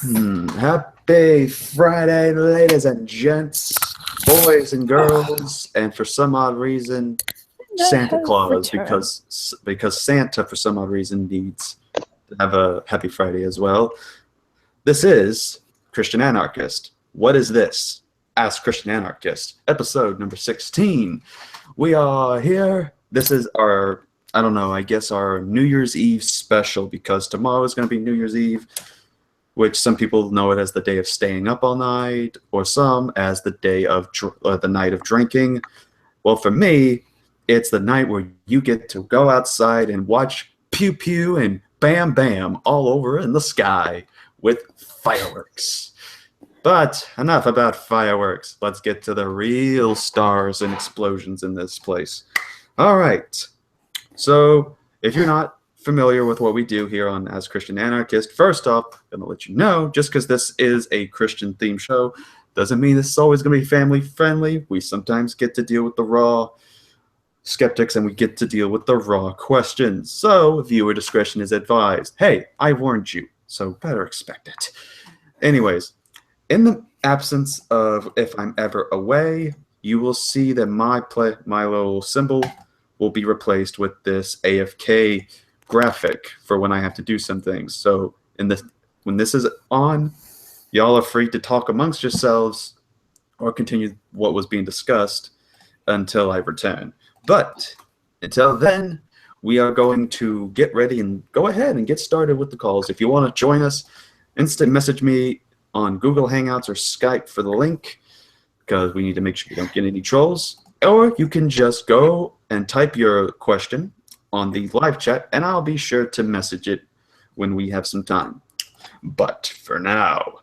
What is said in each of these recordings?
Happy Friday, ladies and gents, boys and girls, and for some odd reason, Santa Claus, because Santa, for some odd reason, needs to have a Happy Friday as well. This is Christian Anarchist. What is this? Ask Christian Anarchist, episode number 16. We are here. This is our, I guess our New Year's Eve special, because tomorrow is going to be New Year's Eve, which some people know it as the day of staying up all night, or some as the day of the night of drinking. Well, for me, it's the night where you get to go outside and watch pew pew and bam bam all over in the sky with fireworks. But enough about fireworks. Let's get to the real stars and explosions in this place. All right. So if you're not familiar with what we do here on As Christian Anarchist, first off, I'm going to let you know, just because this is a Christian themed show doesn't mean this is always going to be family friendly. We sometimes get to deal with the raw skeptics and we get to deal with the raw questions. So viewer discretion is advised. Hey, I warned you, so better expect it. Anyways, in the absence of if I'm ever away, you will see that my little symbol will be replaced with this AFK graphic for when I have to do some things. So when this is on, y'all are free to talk amongst yourselves or continue what was being discussed until I return. But until then, we are going to get ready and go ahead and get started with the calls. If you want to join us, instant message me on Google Hangouts or Skype for the link, because we need to make sure we don't get any trolls. Or you can just go and type your question on the live chat, and I'll be sure to message it when we have some time. But for now,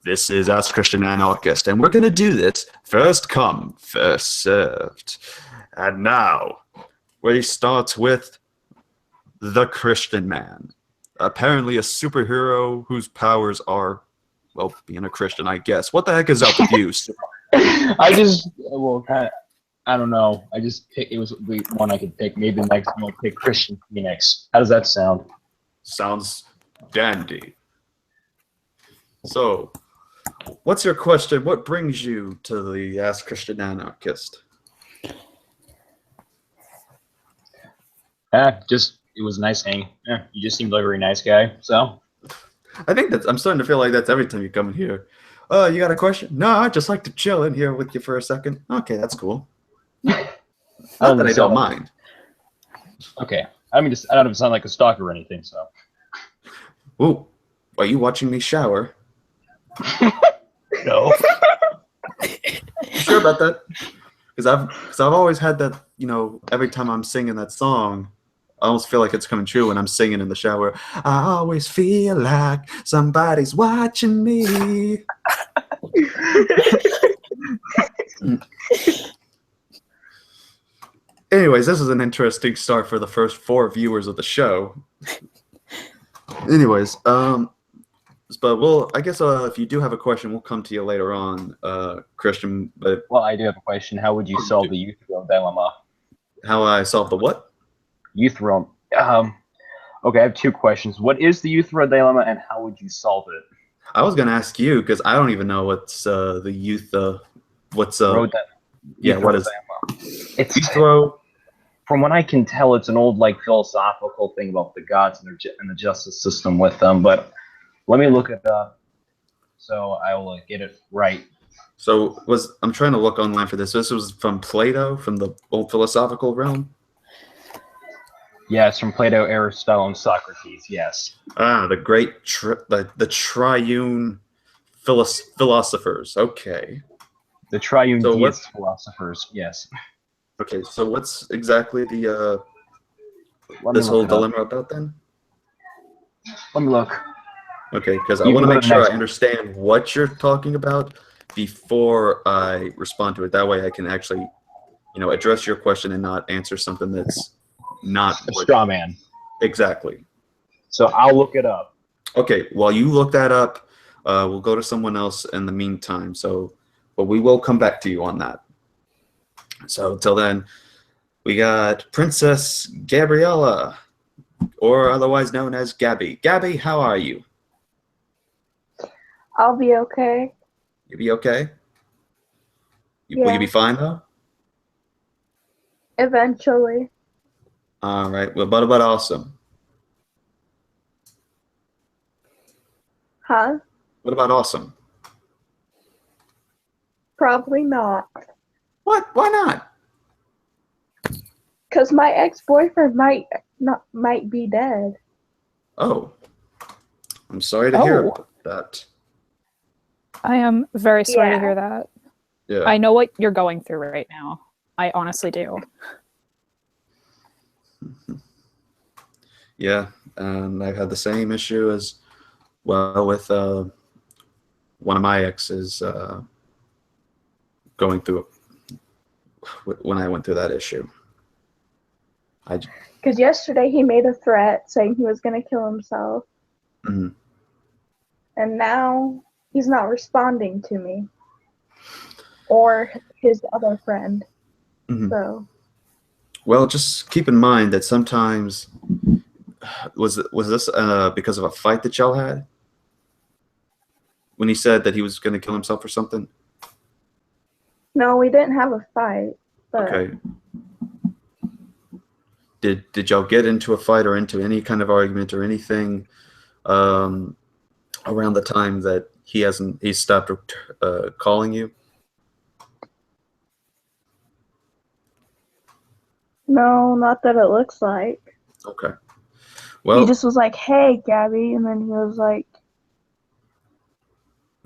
this is Ask Christian Anarchist, and we're going to do this first come, first served. And now, we start with the Christian man. Apparently a superhero whose powers are, well, being a Christian, I guess. What the heck is up with you? I don't know. I just picked, it was the one I could pick. Maybe the next one I'll pick Christian Phoenix. How does that sound? Sounds dandy. So, what's your question? What brings you to the Ask Christian Anarchist? It was nice hanging. You just seemed like a very nice guy, so. I think I'm starting to feel like that's every time you come in here. You got a question? No, I'd just like to chill in here with you for a second. Okay, that's cool. Not that I don't mind. Okay. I mean, I don't sound like a stalker or anything, so. Ooh, are you watching me shower? No. You sure about that? Because I've always had that, every time I'm singing that song, I almost feel like it's coming true when I'm singing in the shower. I always feel like somebody's watching me. Anyways, this is an interesting start for the first 4 viewers of the show. Anyways, but I guess if you do have a question, we'll come to you later on, Christian. But well, I do have a question. How would you solve the youth dilemma? How I solve the what? Youth realm. Okay, I have 2 questions. What is the youth dilemma, and how would you solve it? I was gonna ask you because I don't even know what's the youth. What's what is? It's youth throw. From what I can tell, it's an old philosophical thing about the gods and the justice system with them. But let me look it up so I will get it right. So I'm trying to look online for this. This was from Plato, from the old philosophical realm. Yeah, it's from Plato, Aristotle, and Socrates. Yes. The great the triune philosophers. Okay. The triune deist philosophers. Yes. Okay, so what's exactly the this whole dilemma about then? Let me look. Okay, because I want to make sure I understand what you're talking about before I respond to it. That way I can actually, address your question and not answer something that's not a straw man. Exactly. So I'll look it up. Okay, while you look that up, we'll go to someone else in the meantime. But we will come back to you on that. So till then, we got Princess Gabriella, or otherwise known as Gabby. Gabby, how are you? I'll be okay. You'll be okay? Will you be fine, though? Eventually. All right. Well, what about awesome? Huh? What about awesome? Probably not. What? Why not? Because my ex-boyfriend might be dead. Oh, I'm sorry to hear about that. I am very sorry to Yeah. hear that. Yeah. I know what you're going through right now. I honestly do. Yeah, and I've had the same issue as well with one of my exes going through when I went through that issue. Because yesterday he made a threat saying he was going to kill himself. Mhm. And now he's not responding to me. Or his other friend. Mhm. So. Well, just keep in mind that sometimes was this because of a fight that y'all had when he said that he was going to kill himself or something? No, we didn't have a fight. But Okay. Did y'all get into a fight or into any kind of argument or anything around the time that he stopped calling you? no, not that it looks like. Okay. Well, He just was like, "Hey, Gabby," and then he was like,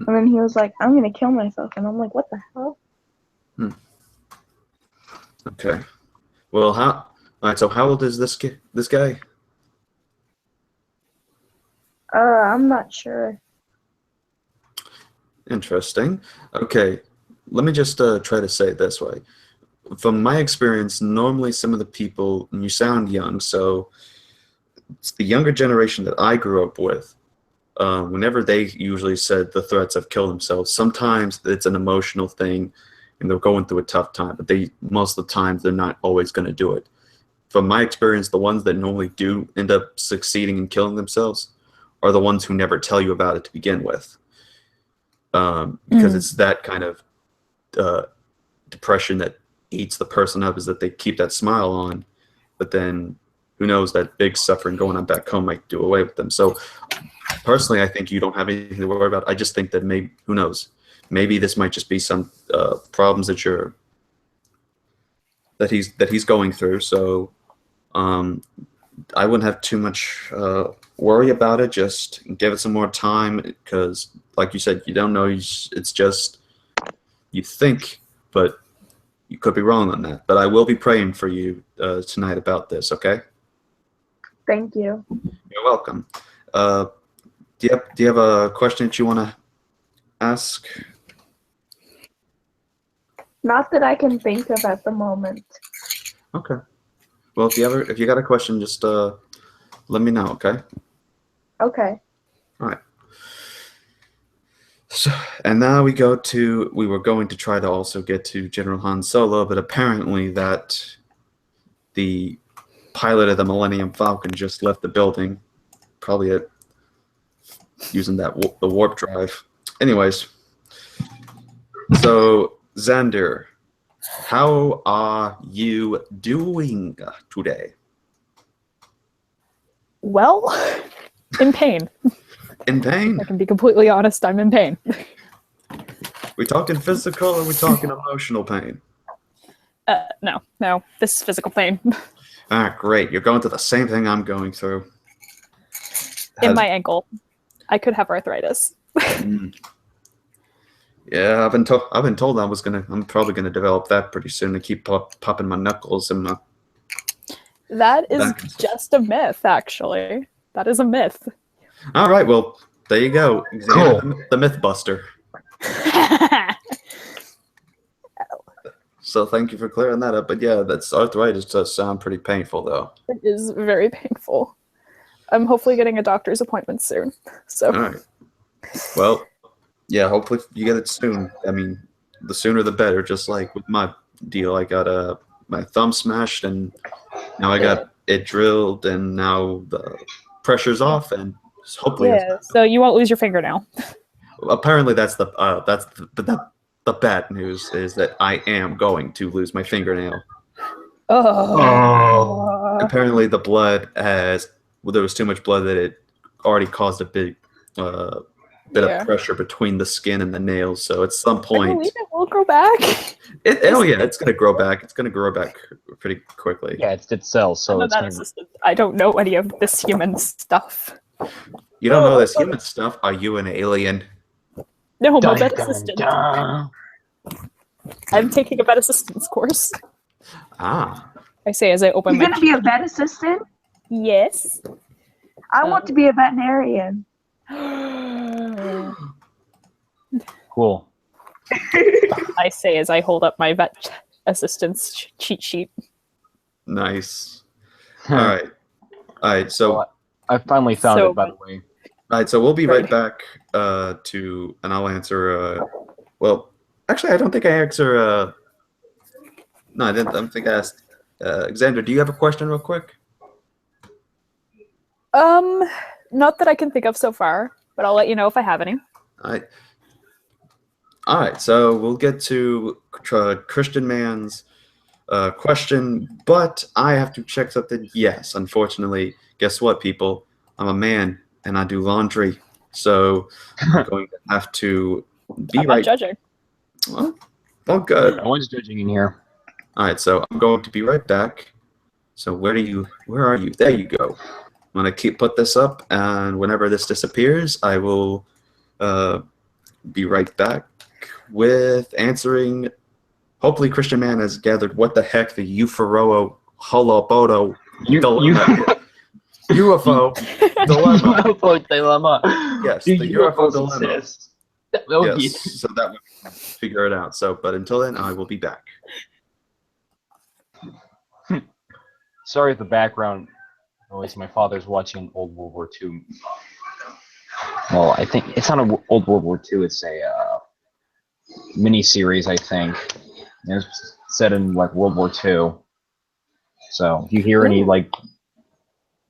"I'm gonna kill myself," and I'm like, "What the hell?" okay. Well, all right. So, how old is this guy? I'm not sure. Interesting. Okay. Let me just try to say it this way. From my experience, normally some of the people, and you sound young, so it's the younger generation that I grew up with. Whenever they usually said the threats of kill themselves, sometimes it's an emotional thing and they're going through a tough time, but most of the time they're not always going to do it. From my experience, the ones that normally do end up succeeding in killing themselves are the ones who never tell you about it to begin with. Because it's that kind of depression that eats the person up, is that they keep that smile on, but then who knows, that big suffering going on back home might do away with them. So personally, I think you don't have anything to worry about. I just think that maybe, who knows, maybe this might just be some problems that he's going through. So I wouldn't have too much worry about it. Just give it some more time, because like you said, you don't know. It's just, you think, but you could be wrong on that. But I will be praying for you tonight about this, okay? Thank you. You're welcome. Do you have a question that you want to ask? Not that I can think of at the moment. Okay. Well, if you got a question, just let me know, okay? Okay. All right. So, and now we were going to try to also get to General Han Solo, but apparently the pilot of the Millennium Falcon just left the building, probably using the warp drive. Anyways, so Xander, how are you doing today? Well, in pain. In pain? I can be completely honest, I'm in pain. We talking physical or we talking emotional pain? No, this is physical pain. Ah, great. You're going through the same thing I'm going through. In my ankle. I could have arthritis. Yeah, I've been told I'm probably gonna develop that pretty soon. To keep popping my knuckles and my. That is just a myth, actually. That is a myth. All right, well, there you go. Cool. The Mythbuster. So thank you for clearing that up. But yeah, that's arthritis does sound pretty painful, though. It is very painful. I'm hopefully getting a doctor's appointment soon. So. All right. Well, yeah, hopefully you get it soon. I mean, the sooner the better. Just like with my deal, I got my thumb smashed, and now I got it drilled, and now the pressure's off, and hopefully. Yeah, so you won't lose your finger now. apparently that's the bad news is that I am going to lose my fingernail. Oh. Apparently the blood there was too much blood that it already caused a big bit of pressure between the skin and the nails. So at some I point, believe it will grow back. it's gonna grow back. It's gonna grow back pretty quickly. Yeah, it's dead cells, so I'm it's not gonna. assistant. I don't know any of this human stuff. You don't know this human stuff. Are you an alien? No, I'm a Dun, vet dun, assistant. dun. I'm taking a vet assistance course. Ah. I say as I open You're my. gonna be a vet assistant? Yes. I want to be a veterinarian. Cool. I say as I hold up my vet assistance cheat sheet. Nice. All right. So Well, I finally found it, by the way. all right. So we'll be right Right. back and I'll answer. Well, actually, I don't think I answer. No, I didn't. I don't think I asked. Xander, do you have a question, real quick? Not that I can think of so far, but I'll let you know if I have any. All right. So we'll get to Christian Man's question, but I have to check something. Yes, unfortunately, guess what, people? I'm a man and I do laundry, so I'm going to have to be I'm not judging. Well, good. No one's judging in here. All right, so I'm going to be right back. So where are you? There you go. I'm gonna put this up, and whenever this disappears, I will be right back with answering. Hopefully, Christian Man has gathered what the heck the UFO holobodo dilemma. UFO dilemma. UFO dilemma. Yes, Do the UFO UFOs dilemma. exist? That would be- Yes, so that we can figure it out. So, but until then, I will be back. Sorry if the background noise. My father's watching old World War II. Well, I think it's not an old World War II. It's a mini series, I think. It's set in like World War II. So if you hear any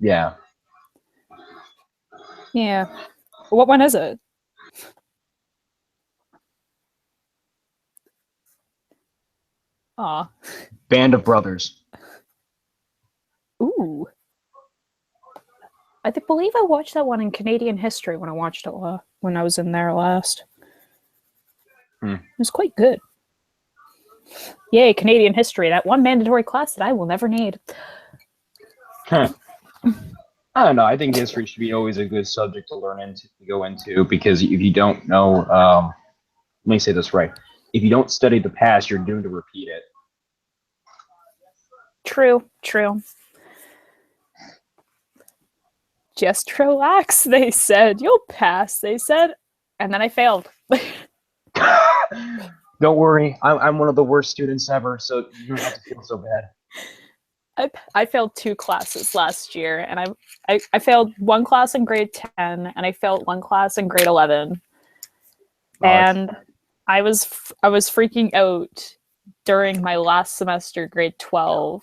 yeah. Yeah. What one is it? Aw. Band of Brothers. Ooh. I believe I watched that one in Canadian history when I watched it when I was in there last. It was quite good. Yay, Canadian history. That one mandatory class that I will never need. I don't know. I think history should be always a good subject to go into because if you don't know, let me say this right. If you don't study the past, you're doomed to repeat it. True. Just relax, they said. You'll pass, they said. And then I failed. Don't worry. I'm one of the worst students ever, so you don't have to feel so bad. I failed 2 classes last year, and I failed 1 class in grade 10, and I failed 1 class in grade 11. And I was freaking out during my last semester, grade 12.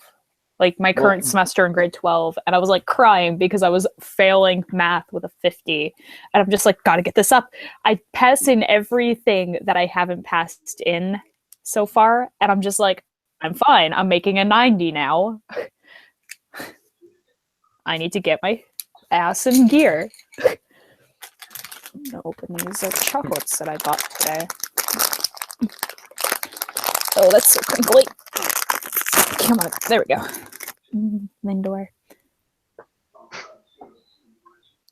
Like my current semester in grade 12, and I was like crying because I was failing math with a 50. And I'm just like, gotta get this up. I pass in everything that I haven't passed in so far, and I'm just like, I'm fine. I'm making a 90 now. I need to get my ass in gear. I'm gonna open these chocolates that I bought today. Oh, that's so crinkly. Come on, there we go. Lindor.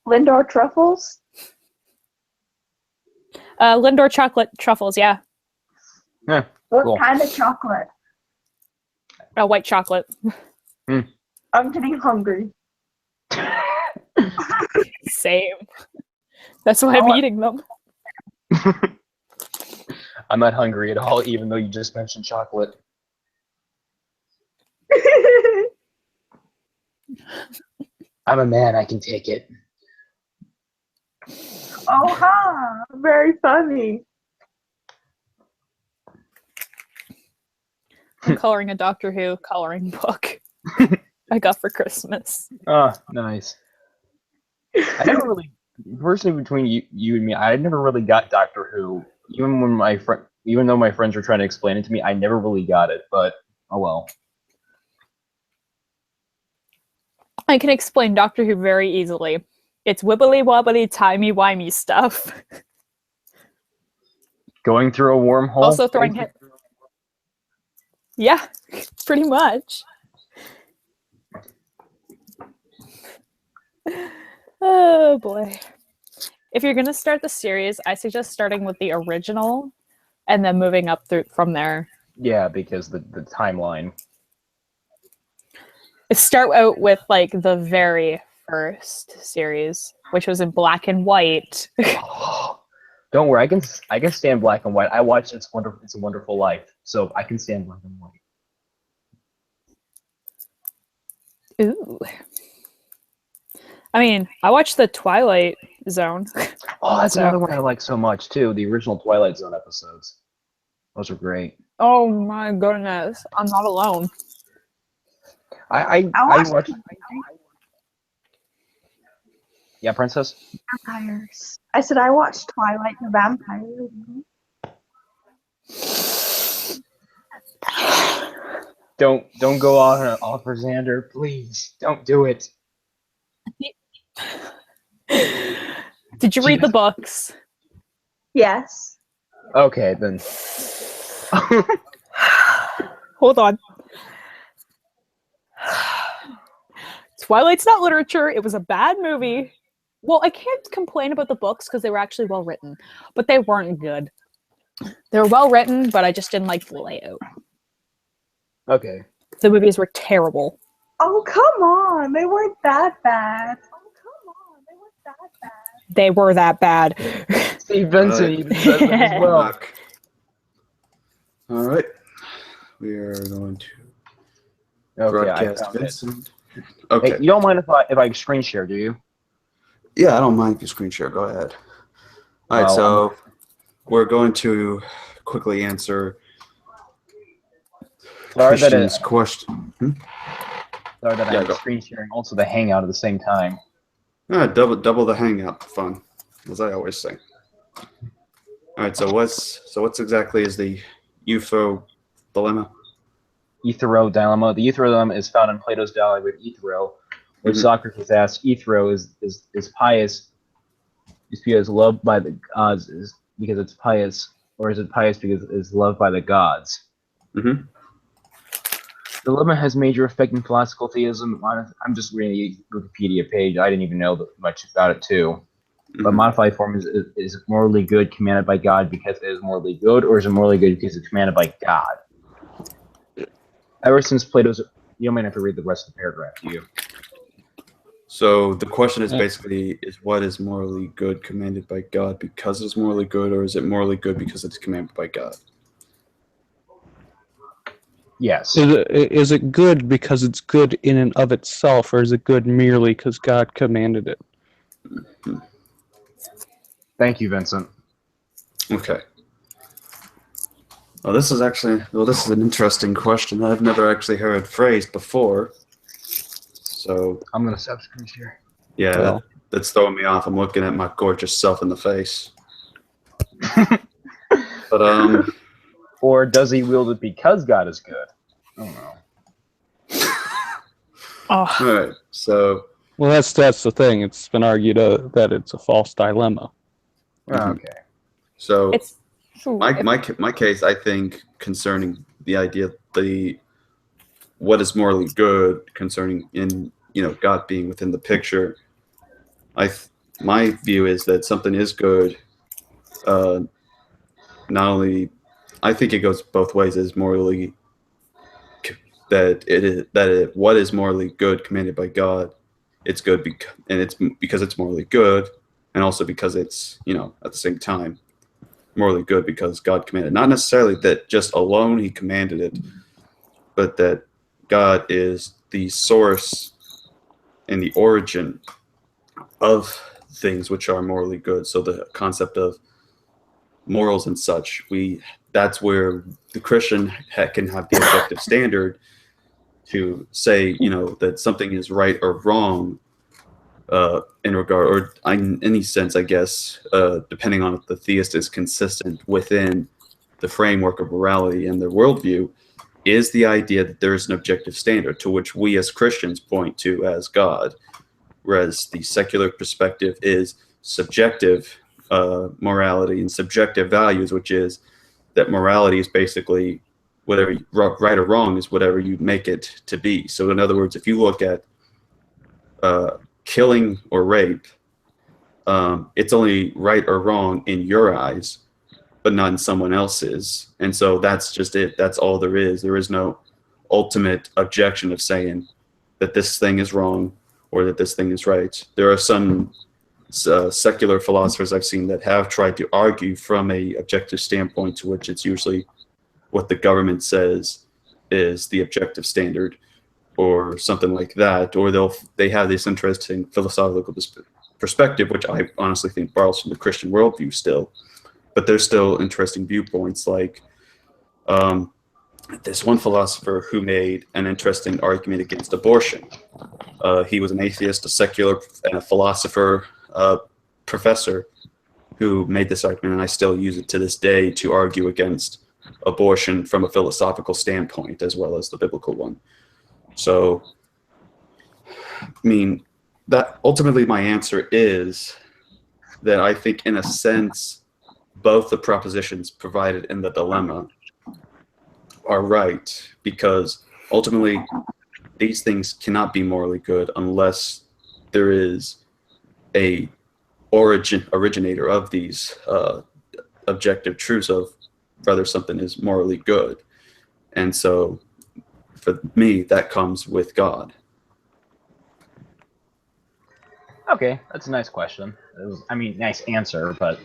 Lindor truffles? Lindor chocolate truffles, yeah. Yeah, What cool. kind of chocolate? White chocolate. I'm getting hungry. Same. That's why I'm eating them. I'm not hungry at all, even though you just mentioned chocolate. I'm a man, I can take it. Oh, ha! Very funny. I'm coloring a Doctor Who coloring book I got for Christmas. Oh, nice. I personally, between you and me, I never really got Doctor Who. Even though my friends were trying to explain it to me, I never really got it. But oh well. I can explain Doctor Who very easily. It's wibbly wobbly, timey wimey stuff. Going through a wormhole. Also throwing head. Yeah, pretty much. Oh boy. If you're gonna start the series, I suggest starting with the original and then moving up through from there. Yeah, because the timeline. Start out with like the very first series, which was in black and white. Don't worry, I can stand black and white. I watched It's a Wonderful Life, so I can stand black and white. Ooh. I mean, I watched the Twilight Zone. Oh, that's So- another one I like so much too. The original Twilight Zone episodes. Those are great. Oh my goodness, I'm not alone. I watched watched. Yeah, Princess. Vampires. I said I watched Twilight the Vampire. Don't go on an offer, Xander. Please, don't do it. Did you read the books? Yes. Okay, then. Hold on. Twilight's not literature. It was a bad movie. Well, I can't complain about the books because they were actually well written, but they weren't good. They were well written, but I just didn't like the layout. Okay. The movies were terrible. Oh, come on. They weren't that bad. Oh, come on. They weren't that bad. They were that bad. Steve Benson even said that as well. All right. We are going to Okay, I broadcast found it. Vincent. Okay. Hey, you don't mind if I screen share, do you? Yeah, I don't mind if you screen share. Go ahead. All right, Well, so we're going to quickly answer Sorry that Christian's question. Sorry that Yeah, I'm go. screen sharing also the Hangout at the same time. Double the hangout fun, as I always say. All right, so what's exactly is the UFO dilemma? Ethero dilemma. The Ethero dilemma is found in Plato's dialogue with Ethero, where Mhm. Socrates asks, Ethero is pious, is because loved by the gods is because it's pious, or is it pious because it's loved by the gods? Mm-hmm. The dilemma has major effect in philosophical theism. I'm just reading the Wikipedia page. I didn't even know much about it too. But modified form is morally good, commanded by God because it is morally good, or is it morally good because it's commanded by God? Ever since Plato's, you don't even have to read the rest of the paragraph, do you? So the question is basically is what is morally good commanded by God because it's morally good, or is it morally good because it's commanded by God? Yes. Is it good because it's good in and of itself, or is it good merely because God commanded it? Thank you, Vincent. Okay. Well, this is an interesting question that I've never actually heard phrased before. So I'm gonna stop screen share. yeah, Well. that's throwing me off. I'm looking at my gorgeous self in the face. But Or does he wield it because God is good? I don't know. Oh, all right. So Well, that's the thing. It's been argued that it's a false dilemma. Mhm. Okay. so it's my case, I think, concerning the idea what is morally good concerning God being within the picture. My view is that something is good. Not only, I think it goes both ways. Is morally what is morally good commanded by God. It's good because it's morally good, and also because it's at the same time morally good because God commanded. Not necessarily that just alone He commanded it, but that God is the source and the origin of things which are morally good. So the concept of morals and such, that's where the Christian can have the objective standard to say, that something is right or wrong in regard, or in any sense, I guess, depending on if the theist is consistent within the framework of morality and their worldview, is the idea that there is an objective standard to which we as Christians point to as God, whereas the secular perspective is subjective morality and subjective values, which is that morality is basically whatever, right or wrong is whatever you make it to be. So in other words, if you look at killing or rape, it's only right or wrong in your eyes, but not in someone else's. And so that's just it. That's all there is. There is no ultimate objection of saying that this thing is wrong or that this thing is right. There are some secular philosophers I've seen that have tried to argue from a objective standpoint, to which it's usually what the government says is the objective standard or something like that, or they have this interesting philosophical perspective, which I honestly think borrows from the Christian worldview still. But there's still interesting viewpoints, like there's one philosopher who made an interesting argument against abortion. He was an atheist, a secular, and a philosopher professor who made this argument, and I still use it to this day to argue against abortion from a philosophical standpoint as well as the biblical one. So, I mean, that ultimately my answer is that I think, in a sense, both the propositions provided in the dilemma are right, because ultimately these things cannot be morally good unless there is a originator of these objective truths of whether something is morally good. And so for me, that comes with God. Okay, that's a nice question. Nice answer, but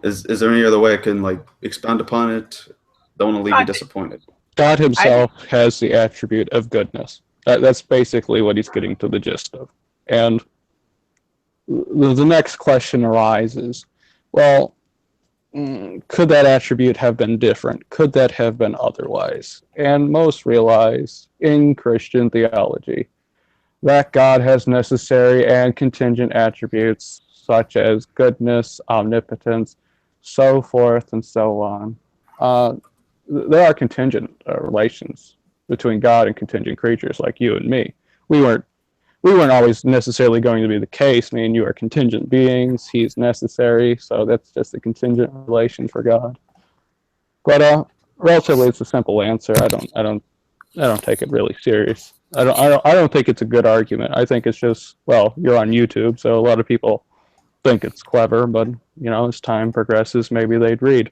Is there any other way I can expound upon it? Don't want to leave you disappointed. God himself has the attribute of goodness. That's basically what he's getting to the gist of. And the next question arises, well, could that attribute have been different? Could that have been otherwise? And most realize in Christian theology that God has necessary and contingent attributes such as goodness, omnipotence, so forth and so on. There are contingent relations between God and contingent creatures like you and me. We weren't always necessarily going to be the case. Me and you are contingent beings. He's necessary, so that's just a contingent relation for God. But relatively, it's a simple answer. I don't take it really serious. I don't think it's a good argument. I think it's just, well, you're on YouTube, so a lot of people think it's clever, but as time progresses, maybe they'd read.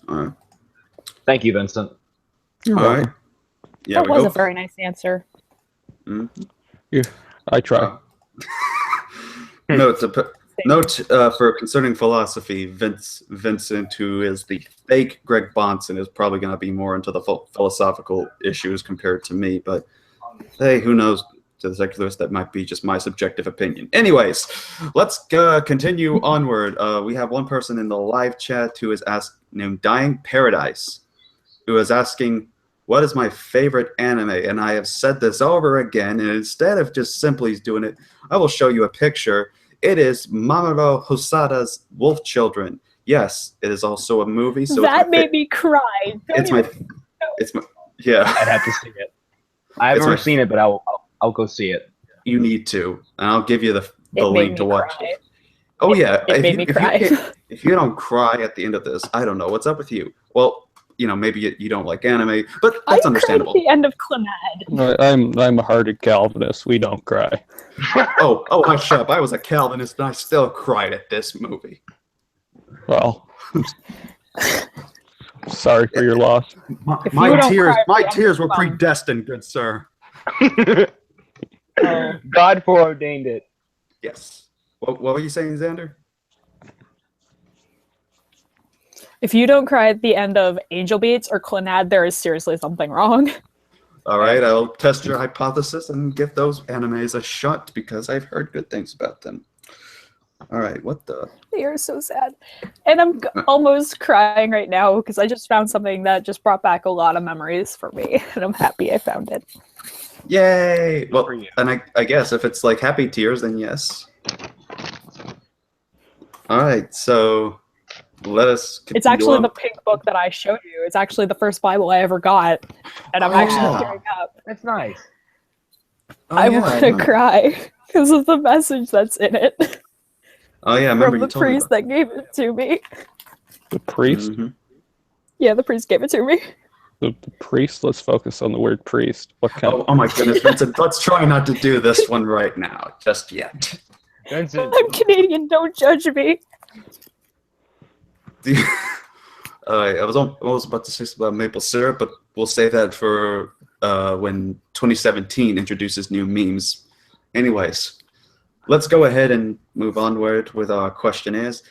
All right. Thank you, Vincent. All right. Yeah, that was a very nice answer. Mm-hmm. Yeah, I try. Note for concerning philosophy, Vincent, who is the fake Greg Bonson, is probably going to be more into the philosophical issues compared to me. But hey, who knows? To the secularists, that might be just my subjective opinion. Anyways, let's continue onward. We have one person in the live chat who is named Dying Paradise, who is asking, what is my favorite anime? And I have said this over again, and instead of just simply doing it, I will show you a picture. It is Mamoru Hosada's Wolf Children. Yes, it is also a movie. So that made me cry. It's my yeah. I'd have to see it. I haven't seen it, but I'll go see it. You need to, and I'll give you the link to watch it. Oh yeah, it made me cry. If you don't cry at the end of this, I don't know what's up with you. Well, maybe you don't like anime, but that's understandable. I cried at the end of Clannad. I'm a hearted Calvinist. We don't cry. oh, hush up! I was a Calvinist, and I still cried at this movie. Well, sorry for your loss. My tears were predestined, good sir. God foreordained it. Yes. What were you saying, Xander? If you don't cry at the end of Angel Beats or Clannad, there is seriously something wrong. All right, I'll test your hypothesis and give those animes a shot because I've heard good things about them. All right, what the? They are so sad. And I'm almost crying right now because I just found something that just brought back a lot of memories for me, and I'm happy I found it. Yay! Good Well, for you. and I guess if it's like happy tears, then yes. All right, so let us continue It's actually on. the pink book that I showed you. It's actually the first Bible I ever got, and I'm actually Oh. tearing up. That's nice. Oh, I yeah, want to cry because of the message that's in it Oh yeah, I remember from you the told me priest about that gave it to me. The priest? Mhm. Yeah, the priest gave it to me. The priest? Let's focus on the word priest. What kind Oh, of oh my goodness, Vincent, let's try not to do this one right now, just yet. Vincent, I'm Canadian. Don't judge me. I was almost about to say something about maple syrup, but we'll save that for when 2017 introduces new memes. Anyways, let's go ahead and move onward with our questionnaires.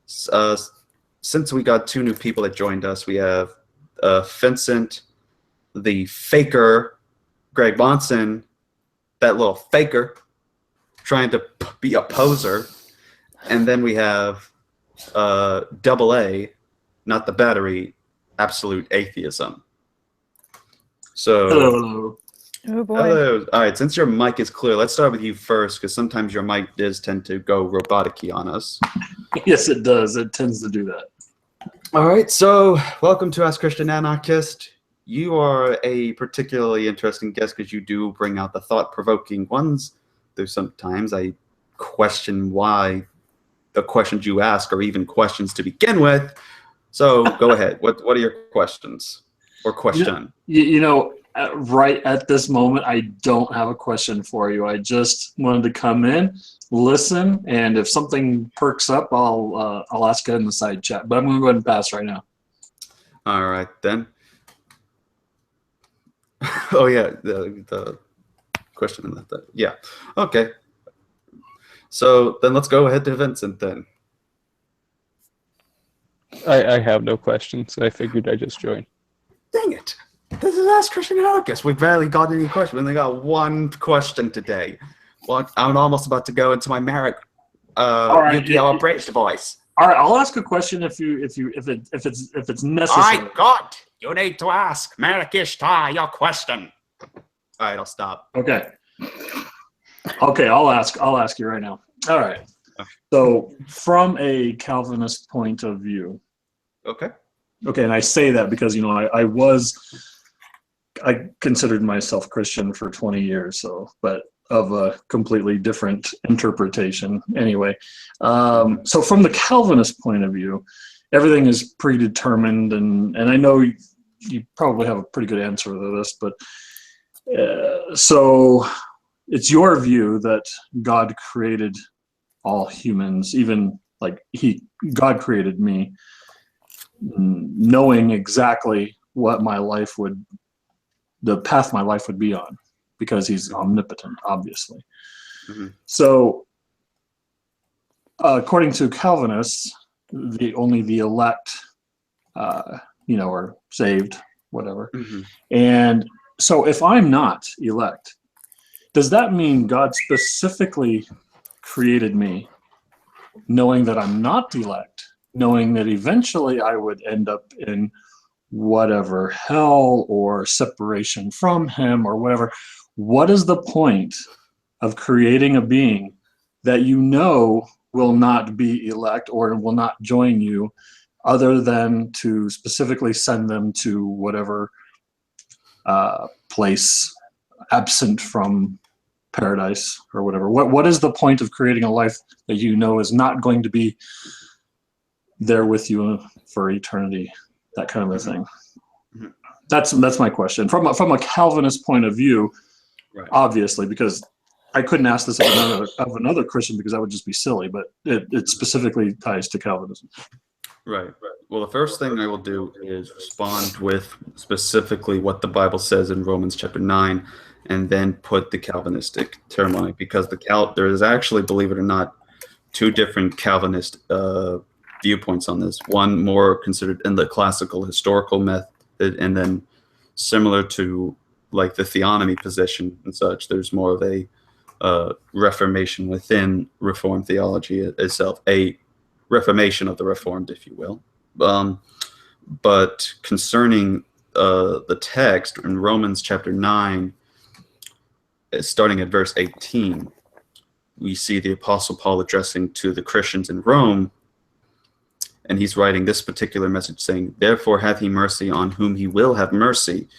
Since we got 2 new people that joined us, we have Vincent, the faker, Greg Bonson, that little faker, trying to be a poser, and then we have Double A, not the battery, absolute atheism. So, Hello. Oh boy. hello. All right, since your mic is clear, let's start with you first, because sometimes your mic does tend to go robotic-y on us. Yes, it does. It tends to do that. All right, so welcome to Ask Christian Anarchist. You are a particularly interesting guest because you do bring out the thought-provoking ones. Though sometimes I question why the questions you ask are even questions to begin with. So go ahead. What are your questions or question? Right at this moment, I don't have a question for you. I just wanted to come in, listen, and if something perks up, I'll ask it in the side chat. But I'm going to go ahead and pass right now. All right then. Oh yeah, the question in that. Yeah. Okay. So then let's go ahead to Vincent then. I have no questions. I figured I'd just join. Dang it. This is Ask Christian Anarchist. We barely got any questions. We only got 1 question today. Well, I'm almost about to go into my Merrick right, Yu-Gi-Oh! Abridged voice. All right, I'll ask a question if it's necessary. All right, God, you need to ask Merrick Ishtar your question. All right, I'll stop. Okay. Okay, I'll ask you right now. All right. So, from a Calvinist point of view, Okay. okay, and I say that because I considered myself Christian for 20 years, but of a completely different interpretation. Anyway, so from the Calvinist point of view, everything is predetermined, and I know you probably have a pretty good answer to this, but so it's your view that God created all humans, even like God created me, knowing exactly what the path my life would be on, because he's omnipotent, obviously. Mm-hmm. So, according to Calvinists, only the elect, are saved, whatever. Mm-hmm. And so, if I'm not elect, does that mean God specifically created me, knowing that I'm not elect, knowing that eventually I would end up in whatever hell or separation from him or whatever? What is the point of creating a being that you know will not be elect or will not join you, other than to specifically send them to whatever place absent from paradise or whatever? What is the point of creating a life that you know is not going to be there with you for eternity? That kind of a thing. Mm-hmm. That's my question from a Calvinist point of view. Right. Obviously, because I couldn't ask this of another Christian because that would just be silly. But it specifically ties to Calvinism. Right. Well, the first thing I will do is respond with specifically what the Bible says in Romans chapter 9, and then put the Calvinistic term on it, because there is actually, believe it or not, 2 different Calvinist viewpoints on this. One more considered in the classical historical method, and then similar to like the theonomy position and such, there's more of a reformation within Reformed theology itself, a reformation of the Reformed, if you will. But concerning the text in Romans chapter 9, starting at verse 18, we see the Apostle Paul addressing to the Christians in Rome, and he's writing this particular message saying, "Therefore hath he mercy on whom he will have mercy,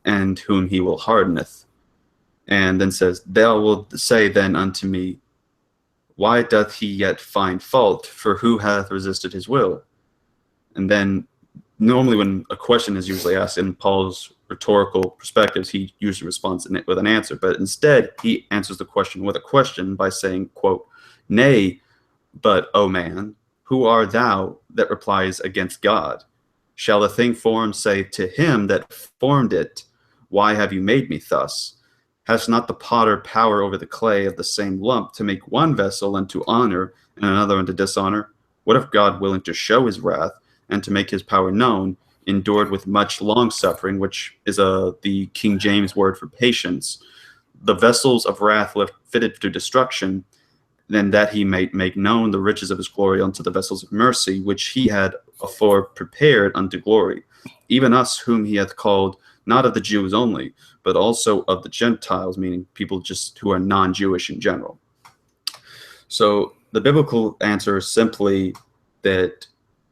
and whom he will hardeneth." And then says, "Thou wilt say then unto me, why doth he yet find fault? For who hath resisted his will?" And then normally when a question is usually asked in Paul's rhetorical perspectives, he usually responds with an answer. But instead, he answers the question with a question by saying, quote, "Nay, but, O man, who art thou that replies against God? Shall the thing formed say to him that formed it, why have you made me thus? Has not the potter power over the clay of the same lump to make one vessel unto honor and another unto dishonor? What if God, willing to show his wrath and to make his power known, endured with much long suffering," which is the King James word for patience, "the vessels of wrath left fitted to destruction, then that he might make known the riches of his glory unto the vessels of mercy, which he had afore prepared unto glory, even us whom he hath called, not of the Jews only, but also of the Gentiles," meaning people just who are non-Jewish in general. So the biblical answer is simply that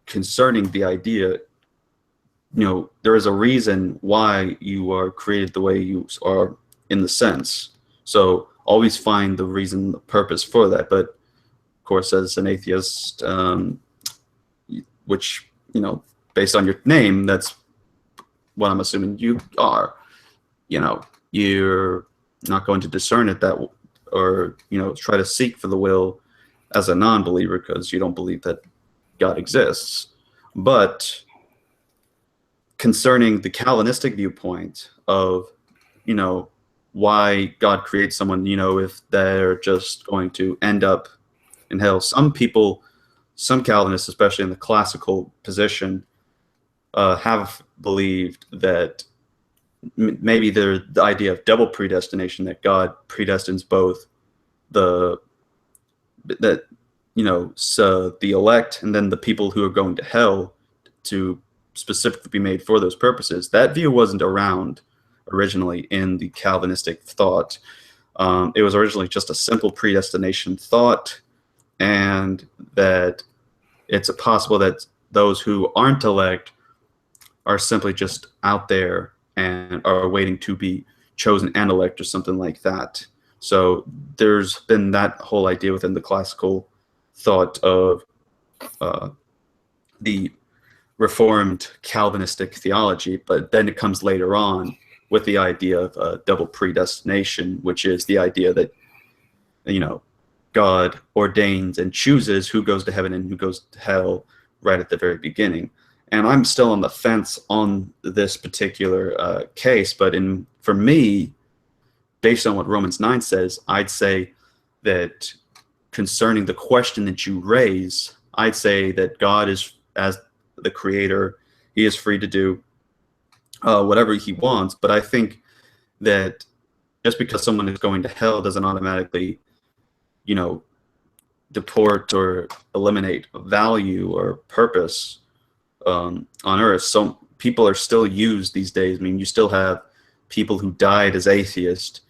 concerning the idea, there is a reason why you are created the way you are in the sense. So always find the reason, the purpose for that. But of course, as an atheist, which, based on your name, that's what I'm assuming you are, you're not going to discern it that, or, try to seek for the will as a non-believer because you don't believe that God exists. But concerning the Calvinistic viewpoint of, why God creates someone, if they're just going to end up in hell. Some people, some Calvinists, especially in the classical position, have believed that maybe the idea of double predestination, that God predestines both the elect and then the people who are going to hell to specifically be made for those purposes. That view wasn't around originally in the Calvinistic thought. It was originally just a simple predestination thought, and that it's possible that those who aren't elect are simply just out there and are waiting to be chosen and elect or something like that. So there's been that whole idea within the classical thought of the Reformed Calvinistic theology, but then it comes later on with the idea of double predestination, which is the idea that, God ordains and chooses who goes to heaven and who goes to hell right at the very beginning. And I'm still on the fence on this particular case, but for me, based on what Romans 9 says, I'd say that concerning the question that you raise, I'd say that God is, as the creator, he is free to do whatever he wants. But I think that just because someone is going to hell doesn't automatically, deport or eliminate value or purpose on earth. So people are still used these days. I mean, you still have people who died as atheists,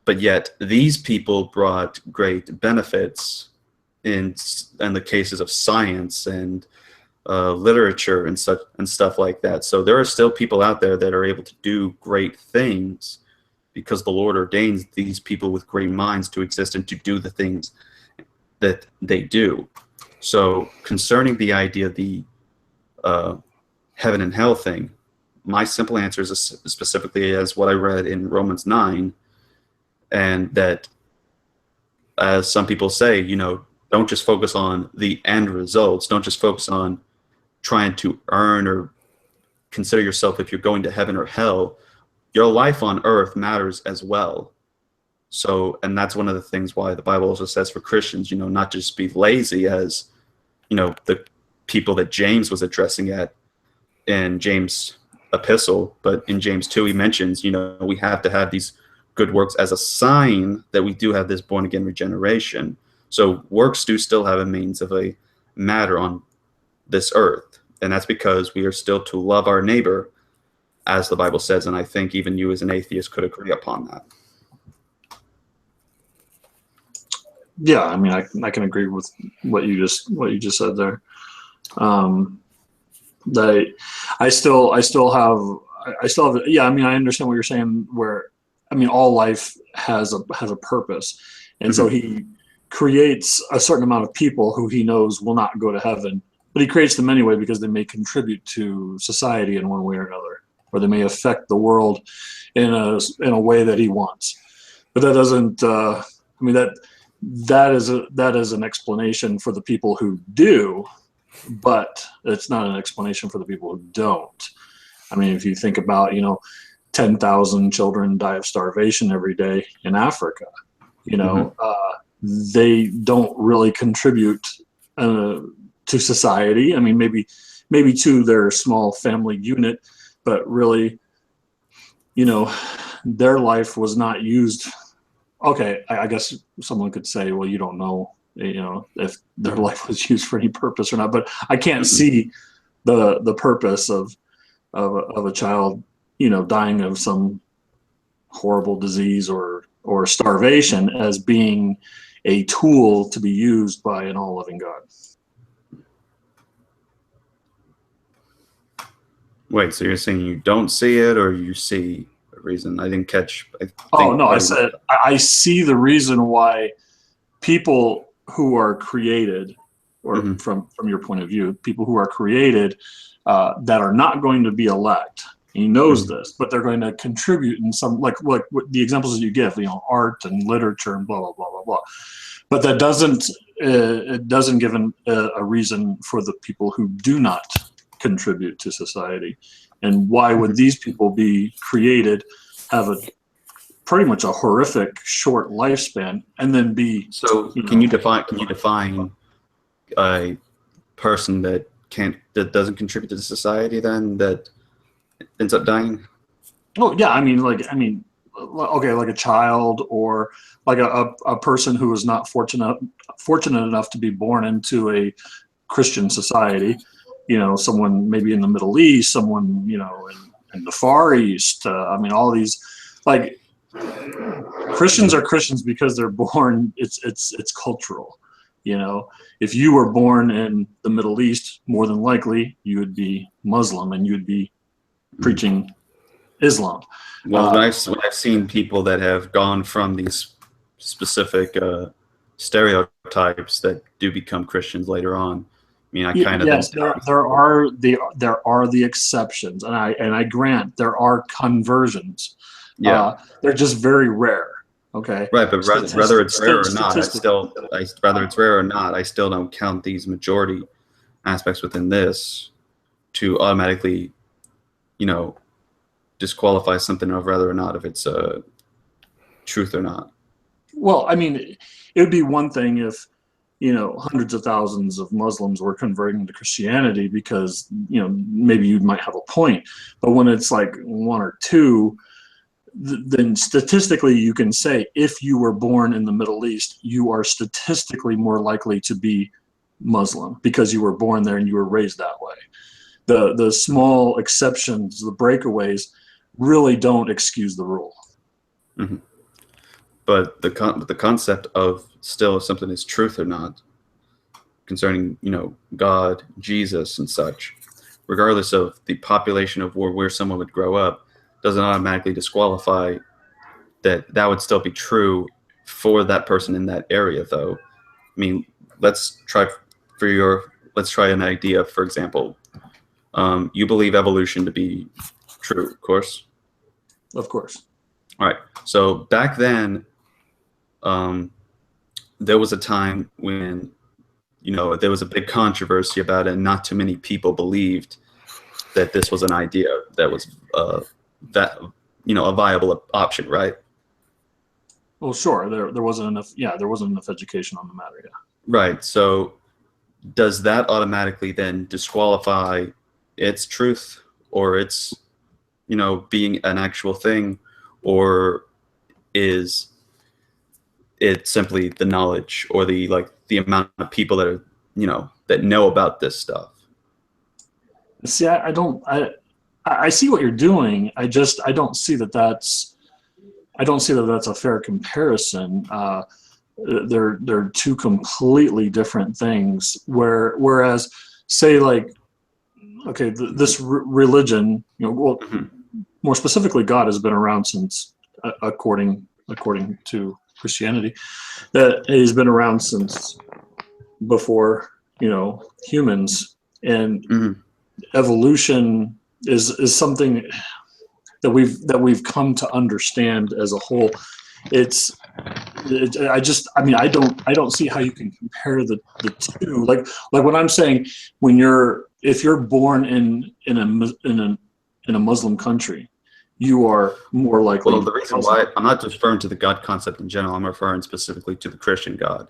but yet these people brought great benefits in the cases of science and literature and such and stuff like that. So there are still people out there that are able to do great things because the Lord ordains these people with great minds to exist and to do the things that they do. So concerning the idea of the heaven and hell thing, my simple answer is specifically as what I read in Romans 9, and that, as some people say, don't just focus on the end results. Don't just focus on trying to earn or consider yourself if you're going to heaven or hell. Your life on earth matters as well. So, and that's one of the things why the Bible also says for Christians, not just be lazy, as, the people that James was addressing at in James' epistle, but in James 2, he mentions, we have to have these good works as a sign that we do have this born again regeneration. So works do still have a means of a matter on this earth. And that's because we are still to love our neighbor, as the Bible says. And I think even you as an atheist could agree upon that. Yeah, I mean, I can agree with what you just said there. That I still have, yeah, I mean, I understand what you're saying, where, I mean, all life has a purpose. And so he creates a certain amount of people who he knows will not go to heaven, but he creates them anyway because they may contribute to society in one way or another, or they may affect the world in a way that he wants. But that doesn't, I mean, that is an explanation for the people who do, but it's not an explanation for the people who don't. I mean, if you think about, 10,000 children die of starvation every day in Africa, they don't really contribute to society. I mean, maybe to their small family unit, but really, their life was not used. Okay, I guess someone could say, well, you don't know, if their life was used for any purpose or not. But I can't see the purpose of a child, dying of some horrible disease or starvation as being a tool to be used by an all-loving God. Wait, so you're saying you don't see it, or you see a reason? I didn't catch. I said I see the reason why people who are created, or from your point of view, people who are created that are not going to be elect. He knows this, but they're going to contribute in some, like the examples that you give, art and literature and blah blah blah blah blah. But that doesn't give a reason for the people who do not contribute to society. And why would these people be created, have a pretty much a horrific short lifespan, and then be? So can you define a person that doesn't contribute to society, then, that ends up dying? Oh yeah, I mean, okay, like a child, or like a person who is not fortunate enough to be born into a Christian society. Someone maybe in the Middle East, someone in the Far East. I mean, all these, like, Christians are Christians because they're born. It's cultural. If you were born in the Middle East, more than likely you would be Muslim and you would be preaching Islam. Well, when I've seen people that have gone from these specific stereotypes that do become Christians later on, I mean, I kind of yes, there are the exceptions, and I grant there are conversions. Yeah, they're just very rare. Okay. Right, but whether it's rare or not, I still don't count these majority aspects within this to automatically, disqualify something of whether or not if it's truth or not. Well, I mean, it would be one thing if hundreds of thousands of Muslims were converting to Christianity because maybe you might have a point, but when it's like one or two, then statistically you can say if you were born in the Middle East, you are statistically more likely to be Muslim because you were born there and you were raised that way. The small exceptions, the breakaways, really don't excuse the rule. Mm-hmm. But the concept of still if something is truth or not, concerning God, Jesus, and such, regardless of the population of where someone would grow up, doesn't automatically disqualify that would still be true for that person in that area, though. I mean, let's try an idea. For example, you believe evolution to be true, of course. Of course. All right. So back then, there was a time when, there was a big controversy about it, and not too many people believed that this was an idea that was a viable option, right? Well, sure. There wasn't enough. Yeah, there wasn't enough education on the matter. Yeah. Right. So, does that automatically then disqualify its truth or its, being an actual thing, or is it simply the knowledge or the amount of people that are, that know about this stuff? See, I see what you're doing. I don't see that that's a fair comparison. they're two completely different things. Whereas, say, like, okay, this religion, well, more specifically, God has been around since, according to Christianity, that he's been around since before humans, and evolution is something that we've come to understand as a whole. I don't see how you can compare the two. Like what I'm saying, if you're born in a Muslim country, you are more likely. Well, the reason why I'm not just referring to the God concept in general, I'm referring specifically to the Christian God.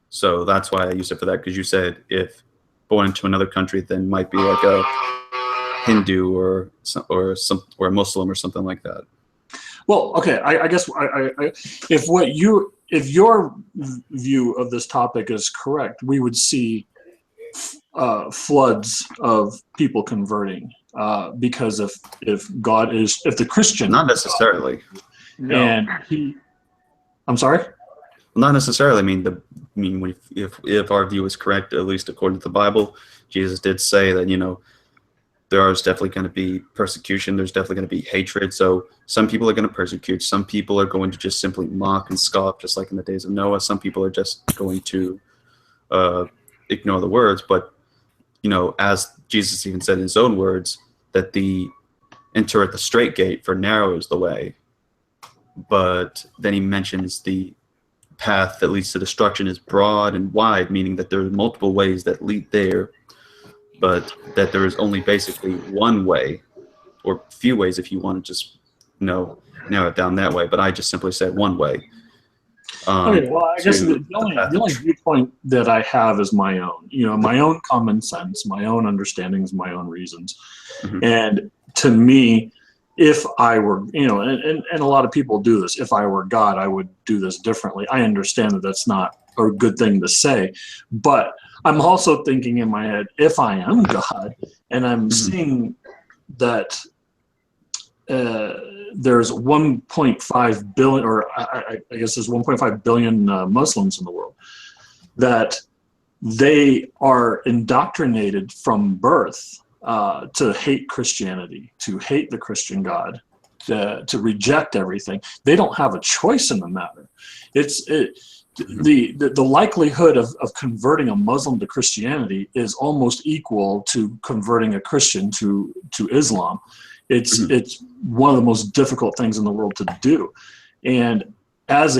So that's why I used it for that, because you said if born into another country, then might be like a Hindu or a Muslim or something like that. Well, okay, I guess if your view of this topic is correct, we would see floods of people converting because if the Christian, Not necessarily. and I'm sorry. Not necessarily. I mean, if our view is correct, at least according to the Bible, Jesus did say that there is definitely going to be persecution. There's definitely going to be hatred. So some people are going to persecute. Some people are going to just simply mock and scoff, just like in the days of Noah. Some people are just going to ignore the words. But as Jesus even said in his own words, that the enter at the straight gate, for narrow is the way. But then he mentions the path that leads to destruction is broad and wide, meaning that there are multiple ways that lead there, but that there is only basically one way, or few ways if you want to just narrow it down that way. But I just simply said one way. Okay, well, I guess the only viewpoint that I have is my own. My own common sense, my own understandings, my own reasons. And to me, if I were, and a lot of people do this, if I were God, I would do this differently. I understand that that's not a good thing to say, but I'm also thinking in my head, if I am God and I'm seeing that there's 1.5 billion, or I guess there's 1.5 billion Muslims in the world, that they are indoctrinated from birth to hate Christianity, to hate the Christian God, to reject everything. They don't have a choice in the matter. The likelihood of converting a Muslim to Christianity is almost equal to converting a Christian to Islam. It's one of the most difficult things in the world to do. And as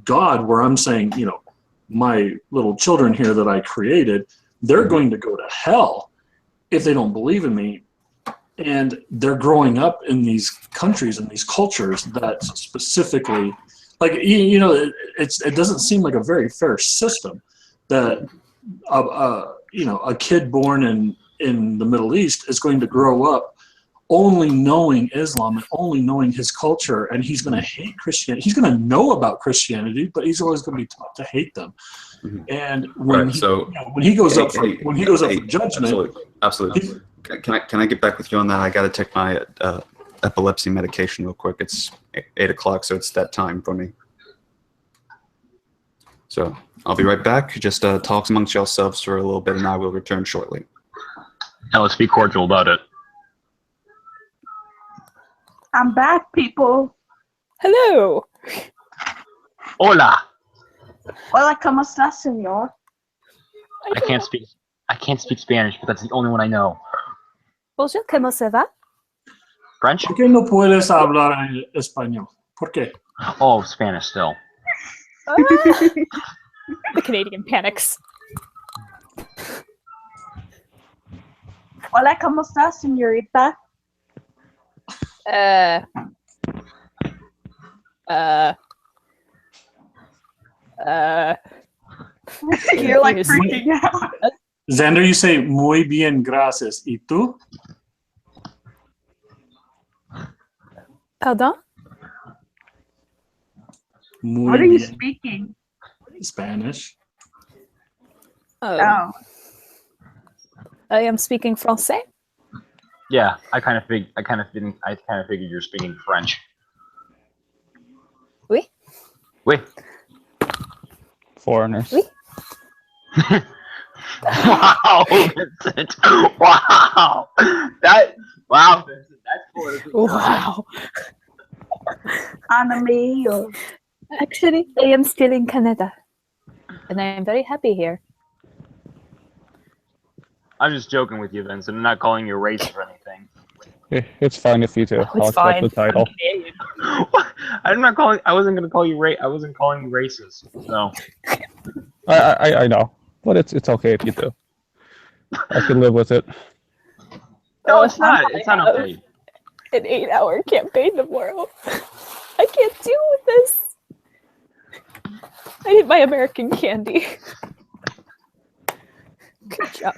God, where I'm saying, my little children here that I created, they're going to go to hell if they don't believe in me. And they're growing up in these countries and these cultures that specifically, like, it doesn't seem like a very fair system that a kid born in the Middle East is going to grow up only knowing Islam and only knowing his culture, and he's going to hate Christianity. He's going to know about Christianity, but he's always going to be taught to hate them. And when he goes up for judgment, absolutely. Can I get back with you on that? I got to take my epilepsy medication real quick. It's 8 o'clock, so it's that time for me. So I'll be right back. Just talk amongst yourselves for a little bit, and I will return shortly. Now let's be cordial about it. I'm back, people. Hello. Hola. Hola, ¿cómo estás, señor? I can't speak Spanish, but that's the only one I know. Bonjour, comment ça va? French? ¿Por qué no puedes hablar español? ¿Por qué? Oh, Spanish still. The Canadian panics. Hola, ¿cómo estás, señorita? You're like freaking out. Xander, you say muy bien, gracias. ¿Y tú? Pardon? Muy What are you bien. speaking? Spanish. Oh. I am speaking français. Yeah, I kind of figured you're speaking French. Oui. Oui. foreigners. Wow, Vincent. Wow. Wow, Vincent. That's political. Wow. Anime or Actually, I am still in Canada, and I am very happy here. I'm just joking with you, Vincent. I'm not calling you a racist or anything. It's fine if you do. Oh, I'll it's accept fine. the title. I'm Canadian. I'm not calling. I wasn't gonna call you I wasn't calling you racist. So I know, but it's okay if you do. I can live with it. no, it's not. It's not okay. An 8-hour campaign tomorrow. I can't deal with this. I need my American candy. Good job.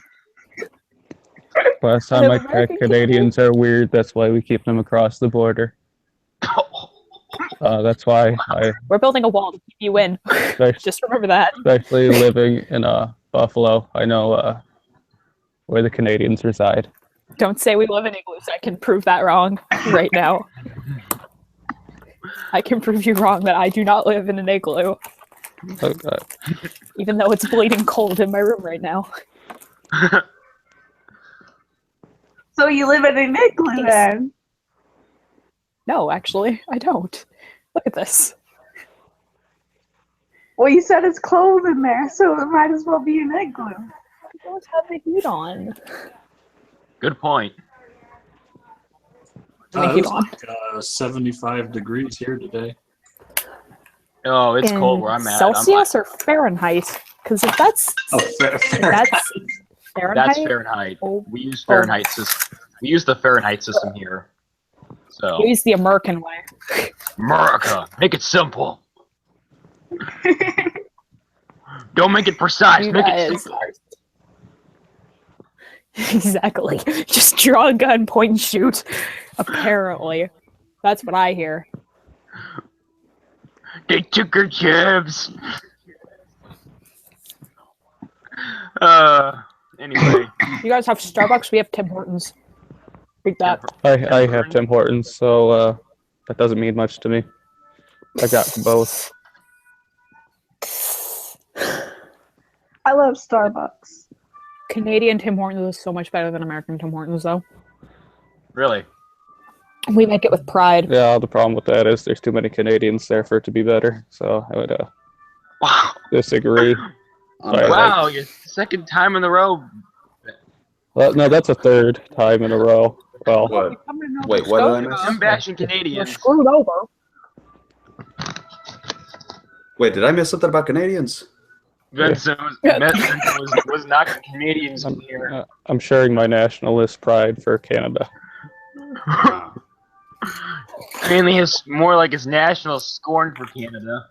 Last I time I have American checked, Canadians are weird. That's why we keep them across the border. That's why We're building a wall to keep you in. Just remember that. especially living in Buffalo, I know where the Canadians reside. Don't say we live in igloos. I can prove that wrong right now. I can prove you wrong that I do not live in an igloo, even though it's bleeding cold in my room right now. so you live in an igloo then? No, actually, I don't. Look at this. Well, you said it's cold in there, so it might as well be an igloo. I don't have the heat on. Good point. Turn the heat It's on. like 75 degrees here today. Oh, it's In cold where I'm at. Celsius or Fahrenheit? Because if that's Oh, fair. that's Fahrenheit. That's Fahrenheit. Oh. We use Fahrenheit system. We use the Fahrenheit system here. So We use the American way. America, make it simple. Don't make it precise. You Make it guys simple. are- Exactly. Just draw a gun, point and shoot. Apparently. That's what I hear. They took our jobs. Anyway. You guys have Starbucks, we have Tim Hortons. Beat that. I have Tim Hortons, so that doesn't mean much to me. I got both. I love Starbucks. Canadian Tim Hortons is so much better than American Tim Hortons, though. Really? We make it with pride. Yeah, the problem with that is there's too many Canadians there for it to be better. So I would Wow. disagree. Wow, your second time in a row. Well, no, that's a third time in a row. Well, What? Wait, what did I miss? I'm bashing You're Canadians. screwed over. Wait, did I miss something about Canadians? Vincent was knocking Canadians in here. I'm sharing my nationalist pride for Canada. Mainly his more like his national scorn for Canada.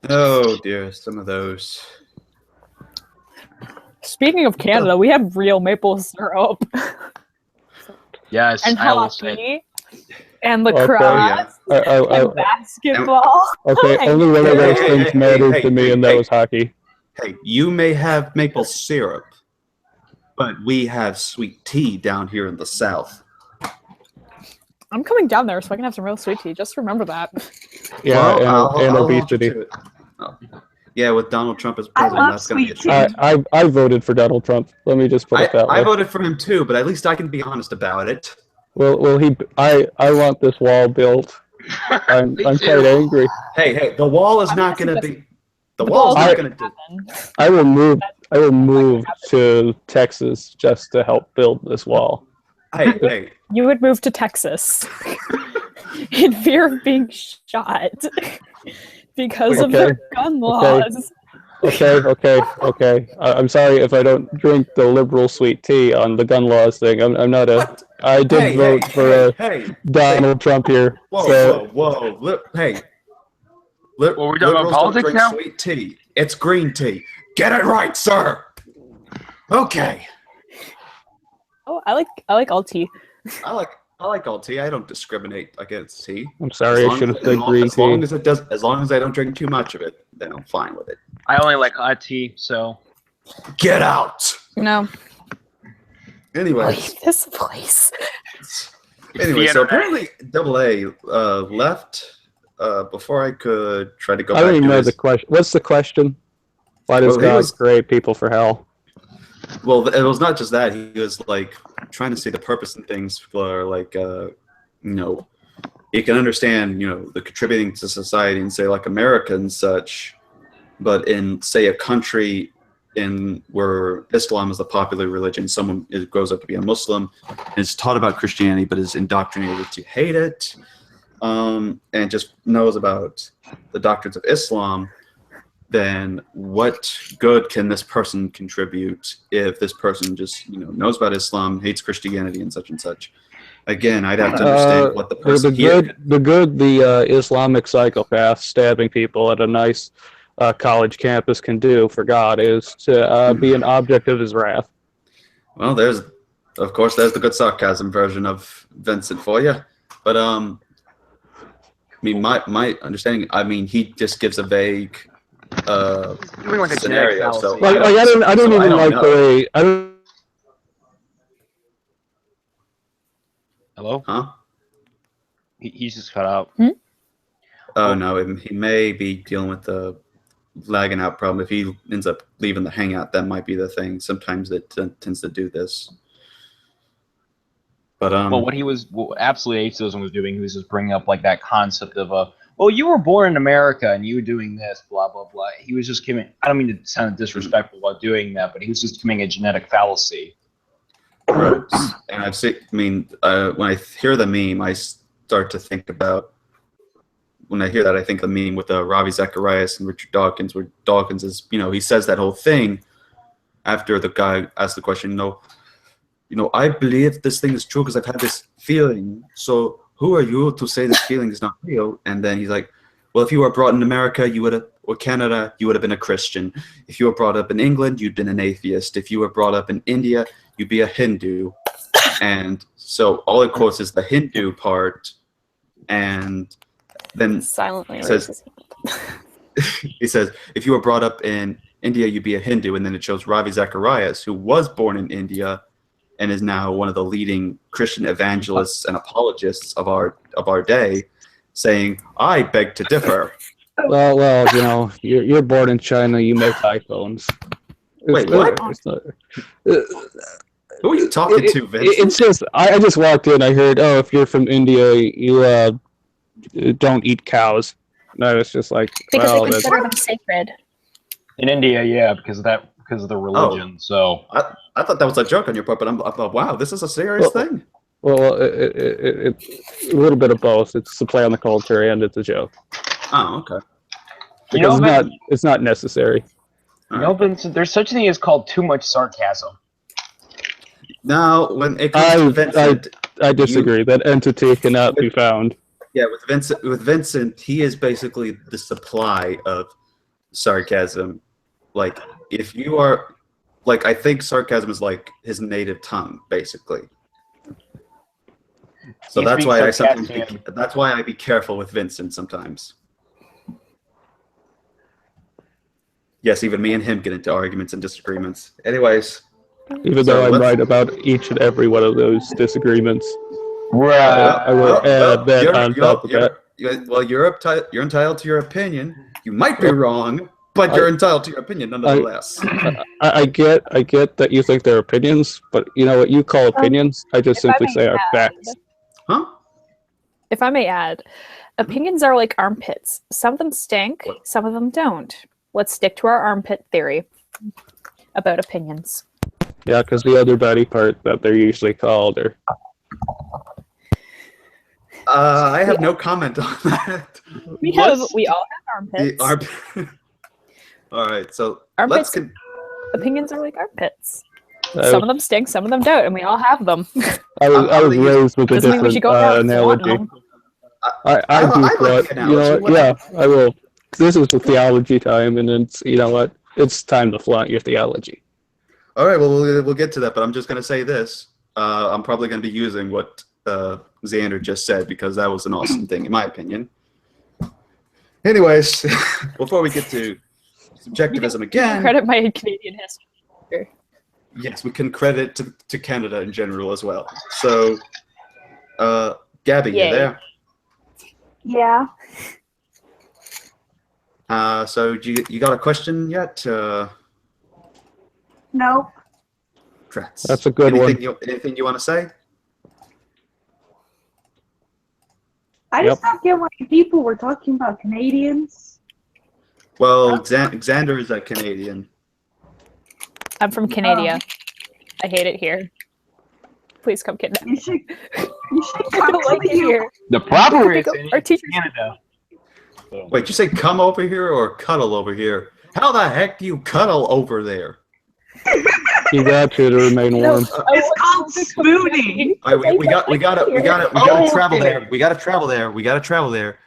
Oh dear, some of those. Speaking of Canada, we have real maple syrup Yes, and I will say. hockey and Okay. lacrosse and basketball. Okay, Hi. only one of those Hey, things hey, mattered hey, to me, hey, and that hey. was hockey. Hey, you may have maple syrup, but we have sweet tea down here in the South. I'm coming down there so I can have some real sweet tea. Just remember that. Yeah, Well, and I'll hold you obesity. to it. Oh. Yeah, with Donald Trump as I president, love that's going to be a sweet tea. challenge. I voted for Donald Trump. Let me just put it that way. I voted for him too, but at least I can be honest about it. Well, I want this wall built. I'm Me quite too. angry. Hey, the wall is I'm not going to guessing be. The wall is wall's not not going to do. I will move to Texas just to help build this wall. Hey, You would move to Texas in fear of being shot because of Okay. their gun laws. Okay. I'm sorry if I don't drink the liberal sweet tea on the gun laws thing. I'm not a. I did vote for Donald Trump here. So Whoa. Hey. Well, we're talking about Liberals don't politics drink now? sweet tea. It's green tea. Get it right, sir. Okay. Oh, I like all tea. I like all tea. I don't discriminate against tea. I'm sorry, I should have said green As long tea. as it does, as long as I don't drink too much of it, then I'm fine with it. I only like hot tea, so Get out. No. Anyways, Leave this place. anyway, The so internet. apparently AA left before I could try to go I back don't even to know his. the question. What's the question? Why does Well, he God was- create people for hell? Well, it was not just that. He was like trying to see the purpose in things for like, you know, you can understand, you know, the contributing to society and say like America and such, but in say a country in where Islam is the popular religion, someone grows up to be a Muslim, and is taught about Christianity, but is indoctrinated to hate it, and just knows about the doctrines of Islam. Then what good can this person contribute if this person just, you know, knows about Islam, hates Christianity, and such? Again, I'd have to understand what the person the Islamic psychopath stabbing people at a nice college campus can do for God is to be an object of his wrath. Well, of course, there's the good sarcasm version of Vincent for you. But I mean, my understanding, I mean, he just gives a vague Doing like a scenario. genetic So fallacy. I don't even like know. the way. I don't. Hello? Huh? He's just cut out. Oh no, he may be dealing with the lagging out problem. If he ends up leaving the hangout, that might be the thing. Sometimes it tends to do this. But Well, what absolutely atheism was doing, he was just bringing up like that concept of well, you were born in America and you were doing this, blah blah blah. He was just giving. I don't mean to sound disrespectful about doing that, but he was just giving a genetic fallacy. right. And I've seen. I mean, when I hear the meme, I start to think about. When I hear that, I think the meme with Ravi Zacharias and Richard Dawkins, where Dawkins is, you know, he says that whole thing after the guy asked the question, you know, I believe this thing is true because I've had this feeling. So who are you to say this feeling is not real? And then he's like, well, if you were brought in America, or Canada, you would have been a Christian. If you were brought up in England, you'd been an atheist. If you were brought up in India, you'd be a Hindu. And so all it quotes is the Hindu part, and then Silently says, he says, if you were brought up in India, you'd be a Hindu. And then it shows Ravi Zacharias, who was born in India and is now one of the leading Christian evangelists and apologists of our day, saying, I beg to differ. Well, you know, you're born in China, you make iPhones. Wait, what? Who are you talking to, Vince? It's just, I just walked in, I heard, oh, if you're from India, you don't eat cows. And I was just like, Because well, they consider them sacred. In India, yeah, because of the religion. So I thought that was a joke on your part, but I thought, wow, this is a serious thing. Well, it's a little bit of both. It's a play on the culture and it's a joke. Oh, okay. Because it's not necessary. You know, Vincent, there's such a thing as called too much sarcasm. Now, when it comes to Vincent, I disagree. That entity cannot be found. yeah, with Vincent, he is basically the supply of sarcasm. Like, if you are, like, I think sarcasm is like his native tongue, basically. So He's that's being why sarcastic. that's why I be careful with Vincent sometimes. Yes, even me and him get into arguments and disagreements. Anyways, Even though I'm right about each and every one of those disagreements. I will add that on top of that. Well, you're entitled to your opinion. You might be wrong, but you're entitled to your opinion nonetheless. I get that you think they're opinions, but you know what you call opinions, I just simply say are facts. Huh? If I may add, opinions are like armpits. Some of them stink, some of them don't. Let's stick to our armpit theory about opinions. Yeah, because the other body part that they're usually called are... I have no comment on that. We all have armpits. All right, so Armpits. Opinions are like armpits. Some of them stink, some of them don't, and we all have them. I was raised with a Doesn't mean we should different go around analogy. flaunting them. I do like thought, the you know analogy. what, yeah, I will. This is the theology time, and it's, you know what, it's time to flaunt your theology. All right, well, we'll get to that, but I'm just going to say this. I'm probably going to be using what Xander just said because that was an awesome thing, in my opinion. Anyways, before we get to subjectivism again. Credit my Canadian history. Yes, we can credit to Canada in general as well. So, Gabby, Yay. you there? Yeah. So you got a question yet? Nope. Kretz. That's a good one. Anything you want to say? I just don't get why people were talking about Canadians. Well, Xander is a Canadian. I'm from Canada. I hate it here. Please come kidnap me. You should I come don't like it here. The proper Pick up is our in teachers. Canada. Wait, you say come over here or cuddle over here? How the heck do you cuddle over there? You got to remain warm. It's called smoothie. We gotta travel there. We gotta travel there.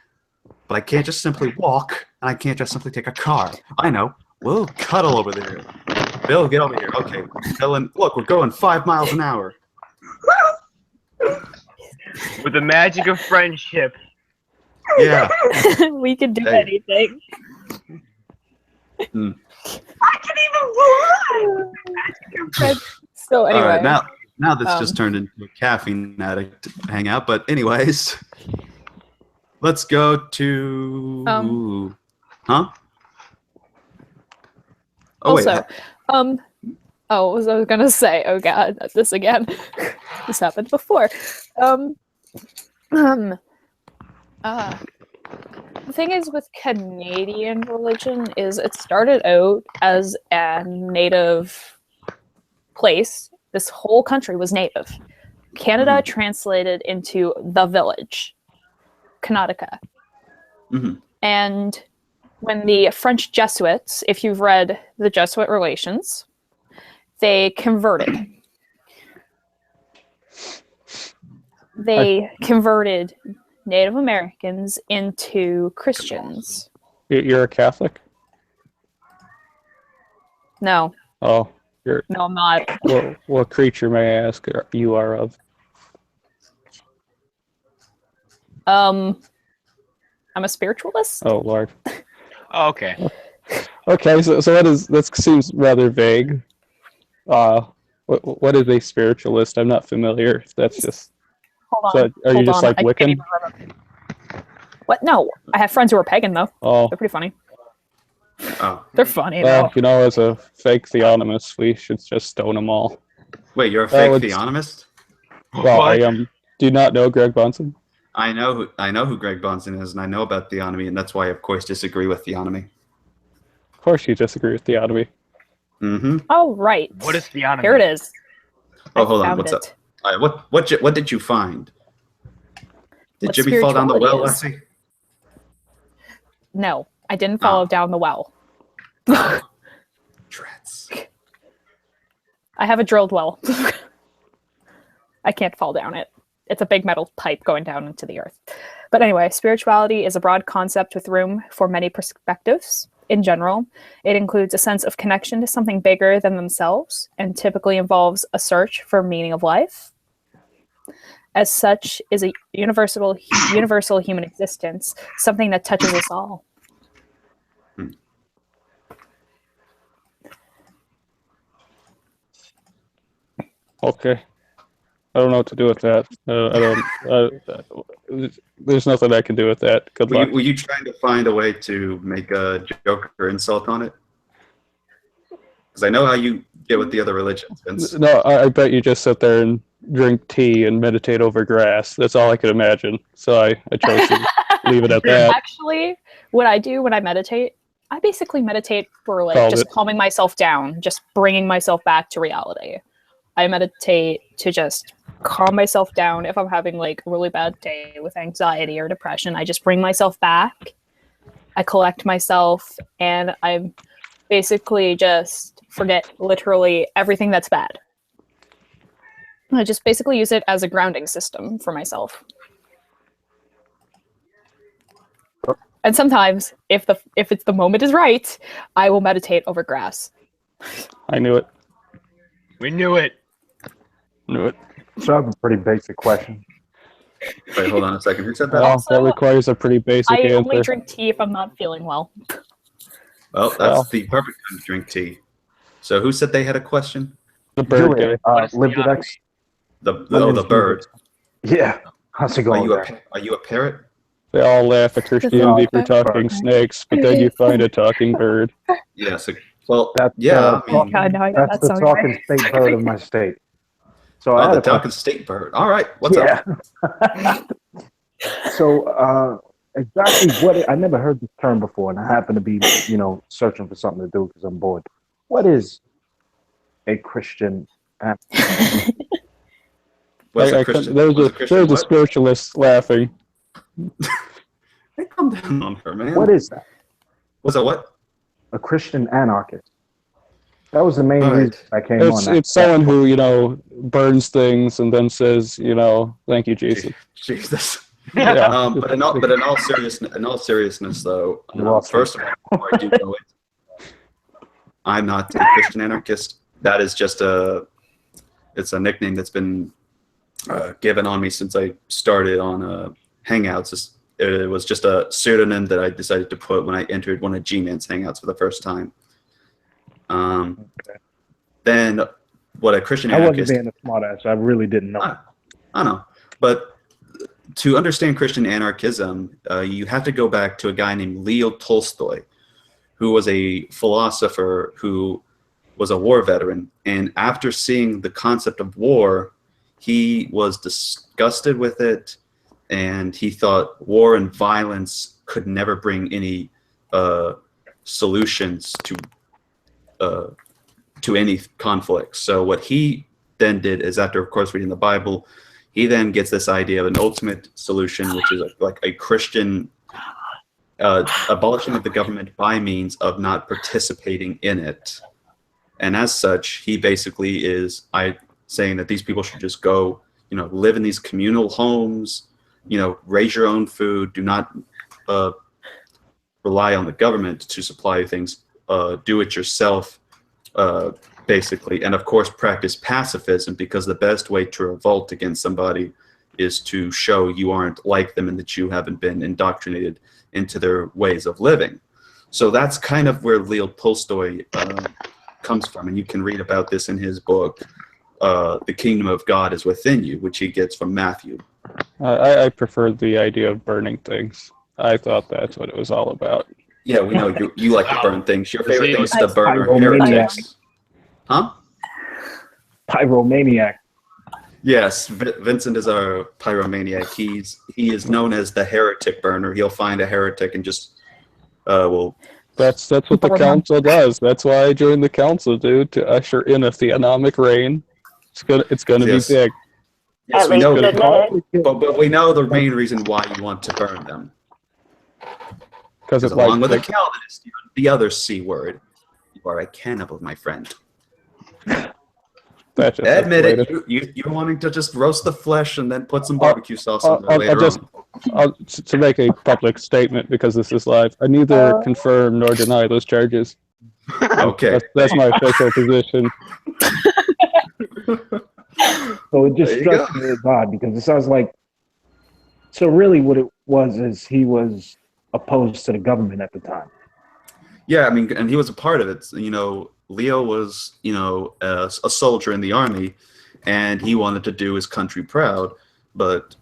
But I can't just simply walk, and I can't just simply take a car. I know. We'll cuddle over there. Bill, get over here. Okay. Ellen, look, we're going 5 miles an hour. With the magic of friendship. Yeah. We can do Hey. anything. I can even run. So anyway, All right, now this just turned into a caffeine addict hangout. But anyways, let's go to huh? Oh also, wait, what was I gonna say? Oh god, this again. This happened before. The thing is with Canadian religion is it started out as a native place. This whole country was native. Canada translated into the village, Connecticut. And when the French Jesuits, if you've read the Jesuit Relations, they converted. They converted Native Americans into Christians. You're a Catholic? No, Oh, no, I'm not. what creature, may I ask, you are of? I'm a spiritualist. Oh, Lord. Oh, okay. Okay, so that seems rather vague. What is a spiritualist? I'm not familiar. If that's just. Hold So on. are you hold just on. like I can't Wiccan? even remember. What? No, I have friends who are pagan though. Oh, They're pretty funny. oh They're funny. well, though. as a fake theonomist, we should just stone them all. wait, you're a fake it's- theonomist? Well, What? do you not know Greg Bunsen? I know who Greg Bunsen is, and I know about theonomy, and that's why I, of course, disagree with theonomy. Of course you disagree with theonomy. Mm-hmm. Oh right. What is theonomy? Here it is. Oh, I hold on. found What's it. up? All right, what did you find? Did What Jimmy fall down the well, spirituality is. Leslie? No, I didn't follow down the well. Dreads. I have a drilled well. I can't fall down it. It's a big metal pipe going down into the earth. But anyway, spirituality is a broad concept with room for many perspectives. In general, it includes a sense of connection to something bigger than themselves and typically involves a search for meaning of life. As such, is a universal human existence, something that touches us all. Okay. I don't know what to do with that. There's nothing I can do with that. Good luck. Were you trying to find a way to make a joke or insult on it? Because I know how you get with the other religions, Vince. No, I bet you just sit there and drink tea and meditate over grass. That's all I could imagine. So I chose to leave it at that. Actually, what I do when I meditate, I basically meditate for like Called just it. calming myself down, just bringing myself back to reality. I meditate to just calm myself down. If I'm having like a really bad day with anxiety or depression, I just bring myself back. I collect myself and I basically just forget literally everything that's bad. I just basically use it as a grounding system for myself. And sometimes, if it's the moment is right, I will meditate over grass. I knew it. We knew it. Knew it. So I have a pretty basic question. Wait, hold on a second. Who said that? Well, that requires a pretty basic I only answer. drink tea if I'm not feeling well. Well, that's Well. the perfect time to drink tea. So who said they had a question? The bird Julia, guy. What is LibDex. The bird. Yeah. How's it Are going you there? are you a parrot? They all laugh at Christianity for talking snakes, but then you find a talking bird. Yes. Well, That's, yeah. I mean, God, now I got That's that the song. talking state bird of my state. So I oh, had the a question. talking state bird. All right. What's up? So exactly I never heard this term before, and I happen to be, searching for something to do because I'm bored. What is a Christian anarchist? What's a Christian? There's What's a Christian? a spiritualist laughing. Hey, calm down on her, man. What is that? What's that? What? A Christian anarchist. That was the main All right. reason I came on. It's someone who burns things and then says, thank you, Jesus. Jesus. Yeah. But in all seriousness, though, first of all, before I do go into, I'm not a Christian anarchist. That is just it's a nickname that's been given on me since I started on Hangouts. It was just a pseudonym that I decided to put when I entered one of G-Man's Hangouts for the first time. Then what a Christian anarchist... I wasn't being a smart ass. I really didn't know. I know. But to understand Christian anarchism, you have to go back to a guy named Leo Tolstoy, who was a philosopher who was a war veteran. And after seeing the concept of war, he was disgusted with it. And he thought war and violence could never bring any solutions to any conflict. So what he then did is, after, of course, reading the Bible, he then gets this idea of an ultimate solution, which is like a Christian abolishing of the government by means of not participating in it. And as such, he basically is saying that these people should just go, live in these communal homes, raise your own food, do not rely on the government to supply you things, do it yourself, basically. And of course, practice pacifism, because the best way to revolt against somebody is to show you aren't like them and that you haven't been indoctrinated into their ways of living. So that's kind of where Leo Tolstoy comes from. And you can read about this in his book, The Kingdom of God is Within You, which he gets from Matthew. I preferred the idea of burning things. I thought that's what it was all about. Yeah, we know you like to burn things. Your favorite thing is to burn Pyromaniac. heretics. Huh? Pyromaniac. Yes, Vincent is our pyromaniac. He is known as the heretic burner. He'll find a heretic and just That's what the council does. That's why I joined the council, dude, to usher in a theonomic reign. It's gonna be big. Yes, we know, but we know the main reason why you want to burn them. Because along with a Calvinist, the other C word, you are a cannibal, my friend. Admit it. You're wanting to just roast the flesh and then put some barbecue sauce on it later on. To make a public statement, because this is live, I neither confirm nor deny those charges. Okay. That's my official position. So it just struck me as odd, because it sounds like, so really what it was is he was opposed to the government at the time. Yeah, I mean, and he was a part of it. Leo was, a soldier in the army, and he wanted to do his country proud. But,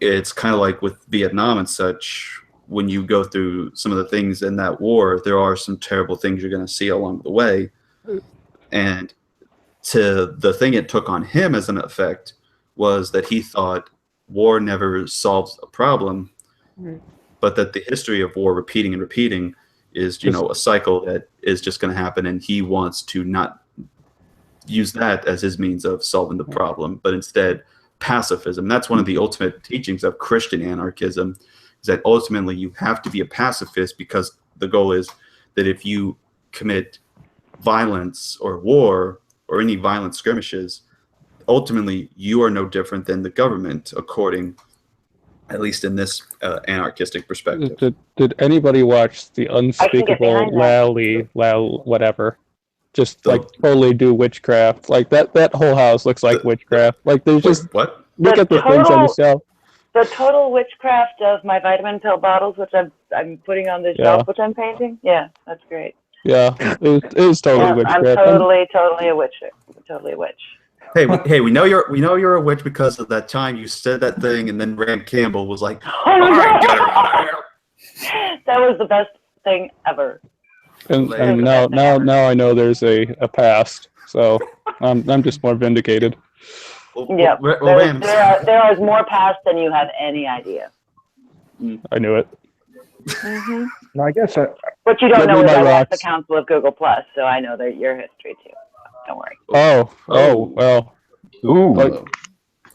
it's kind of like with Vietnam and such. When you go through some of the things in that war, there are some terrible things you're going to see along the way. And the thing it took on him as an effect was that he thought war never solves a problem, but that the history of war repeating and repeating is, a cycle that is just going to happen, and he wants to not use that as his means of solving the problem, but instead pacifism. That's one of the ultimate teachings of Christian anarchism, is that ultimately you have to be a pacifist, because the goal is that if you commit violence or war or any violent skirmishes, ultimately you are no different than the government, according, at least in this anarchistic perspective. Did anybody watch the unspeakable Lal whatever? Just totally do witchcraft. Like that whole house looks like witchcraft. Like there's just what? Look at the things on the shelf. The total witchcraft of my vitamin pill bottles, which I'm putting on the shelf, which I'm painting. Yeah, that's great. Yeah, it was totally witchcraft. I'm totally a witch. Totally a witch. Hey, we know you're a witch because of that time you said that thing, and then Rand Campbell was like, Oh, "All right, no. get her out of here." That was the best thing ever. And Like- now I know there's a past, so I'm just more vindicated. Yeah. Well, There, Rand, there is more past than you have any idea. I knew it. Mhm. No, I guess What you don't Give know me is my I watched the rocks. Council of Google Plus, so I know that your history too. Don't worry. Oh, well. Ooh, Like,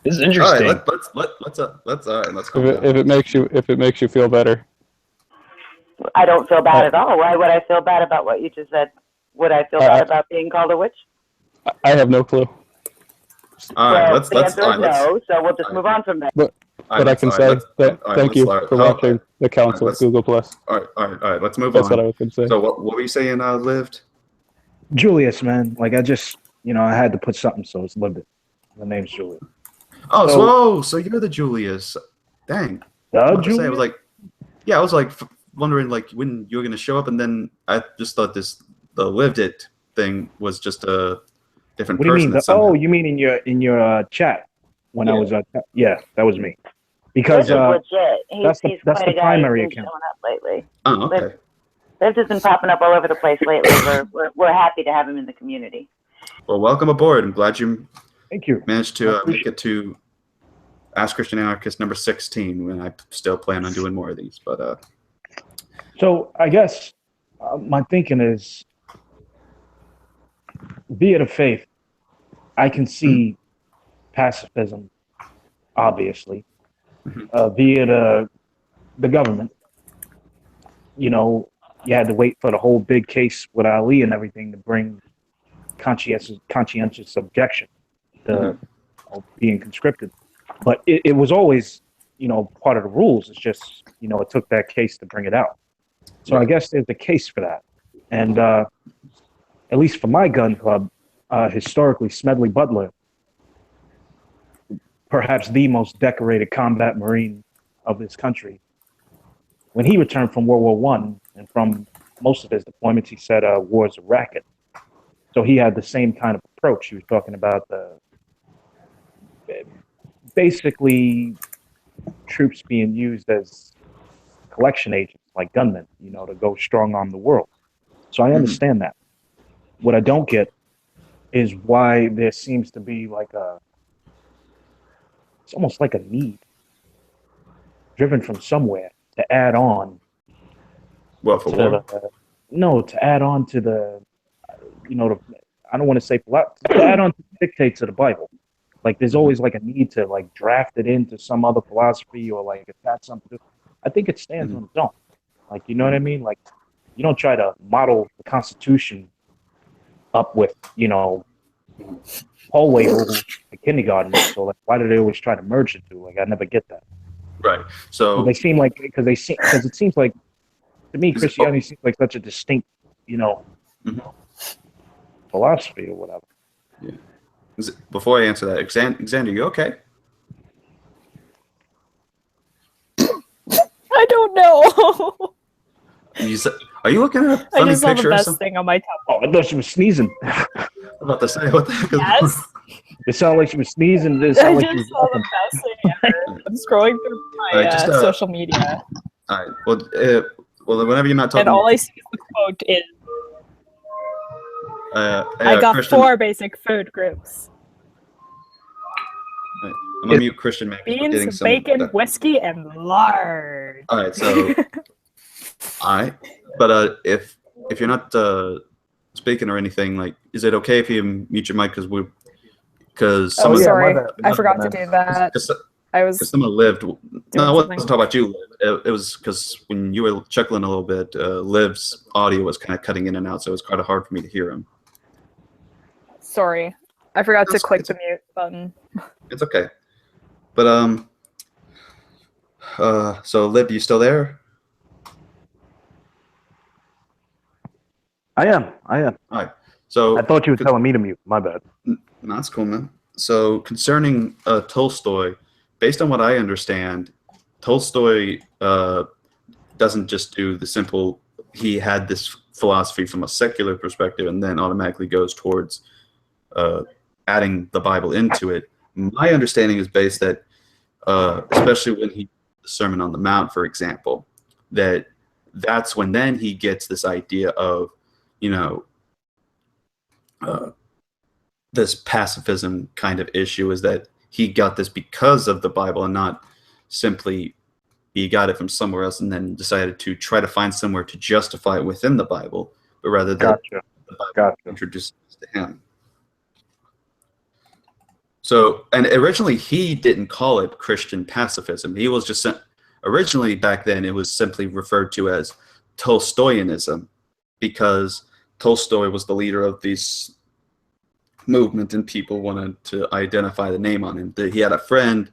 this is all interesting. right, let's all right, let's calm if down. it makes you feel better. I don't feel bad Oh. at all. Why would I feel bad about what you just said? Would I feel bad about being called a witch? I have no clue. All right, Well, the answer all is right, no, so we'll just move on from there. But I can say that thank you for watching the Council of Google Plus. All right, let's move That's on. what I was going to say. So what were you saying? Lived? Julius, man. Like I just, I had to put something, so it's lived it. The name's Julius. Oh, so you're the Julius? Dang. I was Julius? like wondering like when you were gonna show up, and then I just thought the lived it thing was just a different What do you person. mean? somehow- You mean in your chat when I Yeah. was yeah, that was me. Because Liv is legit. He's that's quite the a guy primary who's been account. showing up lately. Oh, okay. Liv's just been popping up all over the place lately. We're happy to have him in the community. Well, welcome aboard. I'm glad you Thank you. managed to make it to Ask Christian Anarchist number 16. And I still plan on doing more of these, but So I guess my thinking is, via the faith, I can see pacifism, obviously, via the government. You had to wait for the whole big case with Ali and everything to bring conscientious objection to being conscripted. But it was always, part of the rules. It's just, it took that case to bring it out. So I guess there's a case for that. And at least for my gun club, historically, Smedley Butler, perhaps the most decorated combat Marine of this country, when he returned from World War I, and from most of his deployments, he said war is a racket. So he had the same kind of approach. He was talking about basically troops being used as collection agents, like gunmen, to go strong arm the world. So I understand that. What I don't get is why there seems to be it's almost like a need driven from somewhere to add on. well, for war. To add on to the, I don't want to say to add on to the dictates of the Bible. Like there's always like a need to like draft it into some other philosophy or like attach something. I think it stands on its own. Like, you know what I mean? Like you don't try to model the Constitution up with, hallway rules in kindergarten. So like, why do they always try to merge the two? Like, I never get that. Right. So They seem like because it seems like to me Christianity seems like such a distinct, philosophy or whatever. Yeah. Before I answer that, Xander, you okay? I don't know. Are you looking at a I funny just saw the picture or best something? thing on my top. Oh, I thought she was sneezing. I'm about to say, what the heck is Yes. It sounded like she was sneezing. It I sounded like she just was saw the best thing ever. I'm scrolling through my Alright, just, social media, All right. Well, whenever you're not talking, and all I see is the quote is, I "I got Christian, 4 basic food groups: Right. I'm gonna mute Christian Mac. We're getting beans, some. bacon, whiskey, and lard." All right. So, but if you're not speaking or anything, like, is it okay if you mute your mic because Oh, someone sorry, my bad. I forgot to do that. I was someone lived. No, I wasn't something. talking about you, Liv. It was because when you were chuckling a little bit, Liv's audio was kind of cutting in and out, so it was kind of hard for me to hear him. sorry. I forgot to That's- click the mute button. It's okay. But so Liv, you still there? I am. All right. So I thought you were telling me to mute. My bad. no, that's cool, man. So concerning Tolstoy, based on what I understand, Tolstoy doesn't just do the simple. He had this philosophy from a secular perspective, and then automatically goes towards adding the Bible into it. My understanding is based that, especially when the Sermon on the Mount, for example, that's when then he gets this idea of, this pacifism kind of issue, is that he got this because of the Bible and not simply he got it from somewhere else and then decided to try to find somewhere to justify it within the Bible, but rather that the Bible introduced to him. So, and originally he didn't call it Christian pacifism. He was just originally back then it was simply referred to as Tolstoyanism, because Tolstoy was the leader of this movement and people wanted to identify the name on him. He had a friend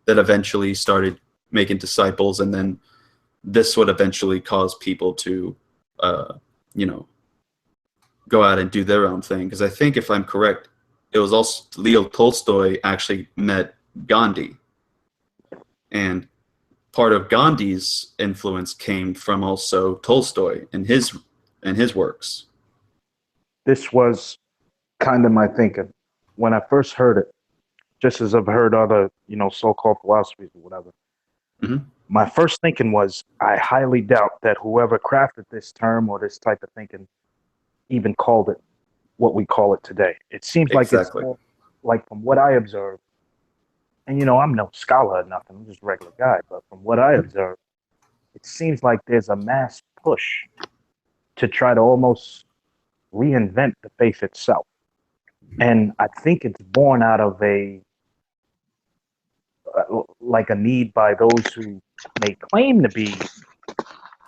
that eventually started making disciples, and then this would eventually cause people to, go out and do their own thing. Because I think, if I'm correct, it was also Leo Tolstoy actually met Gandhi, and part of Gandhi's influence came from also Tolstoy and his works. This was kind of my thinking when I first heard it, just as I've heard other, so-called philosophies or whatever. Mm-hmm. My first thinking was, I highly doubt that whoever crafted this term or this type of thinking even called it what we call it today. It seems like it's more, like, from what I observe, and I'm no scholar or nothing, I'm just a regular guy, but from what I observe, it seems like there's a mass push to try to almost reinvent the faith itself. And I think it's born out of a need by those who may claim to be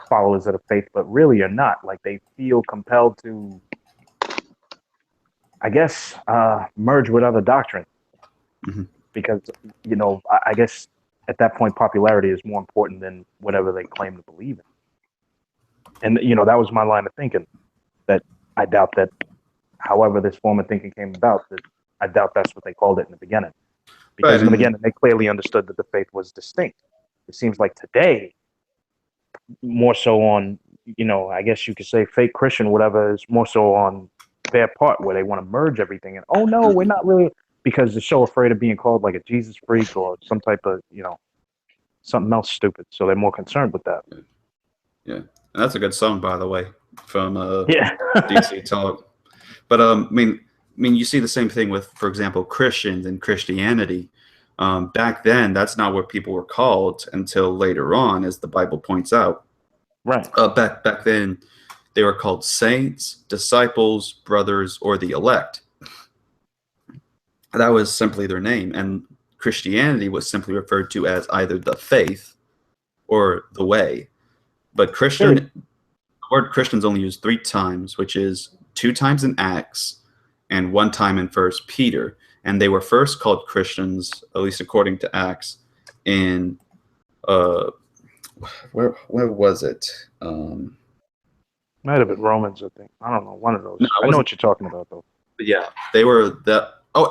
followers of the faith, but really are not. Like, they feel compelled to, I guess, merge with other doctrines. Mm-hmm. Because, I guess at that point, popularity is more important than whatever they claim to believe in. And, that was my line of thinking, that I doubt that, however this form of thinking came about, that I doubt that's what they called it in the beginning. Because in the beginning, they clearly understood that the faith was distinct. It seems like today, more so on, I guess you could say fake Christian, whatever, is more so on their part, where they want to merge everything. And, oh, no, we're not really, because they're so afraid of being called like a Jesus freak or some type of, something else stupid. So they're more concerned with that. Yeah. And that's a good song, by the way, from DC Talk. But, I mean, you see the same thing with, for example, Christians and Christianity. Back then, that's not what people were called until later on, as the Bible points out. Right. Back then, they were called saints, disciples, brothers, or the elect. That was simply their name. And Christianity was simply referred to as either the faith or the way. But the word Christian's only used 3 times, which is 2 times in Acts and 1 time in 1 Peter. And they were first called Christians, at least according to Acts, in where was it? Might have been Romans, I think. I don't know, one of those. No, I know what you're talking about, though. But yeah, they were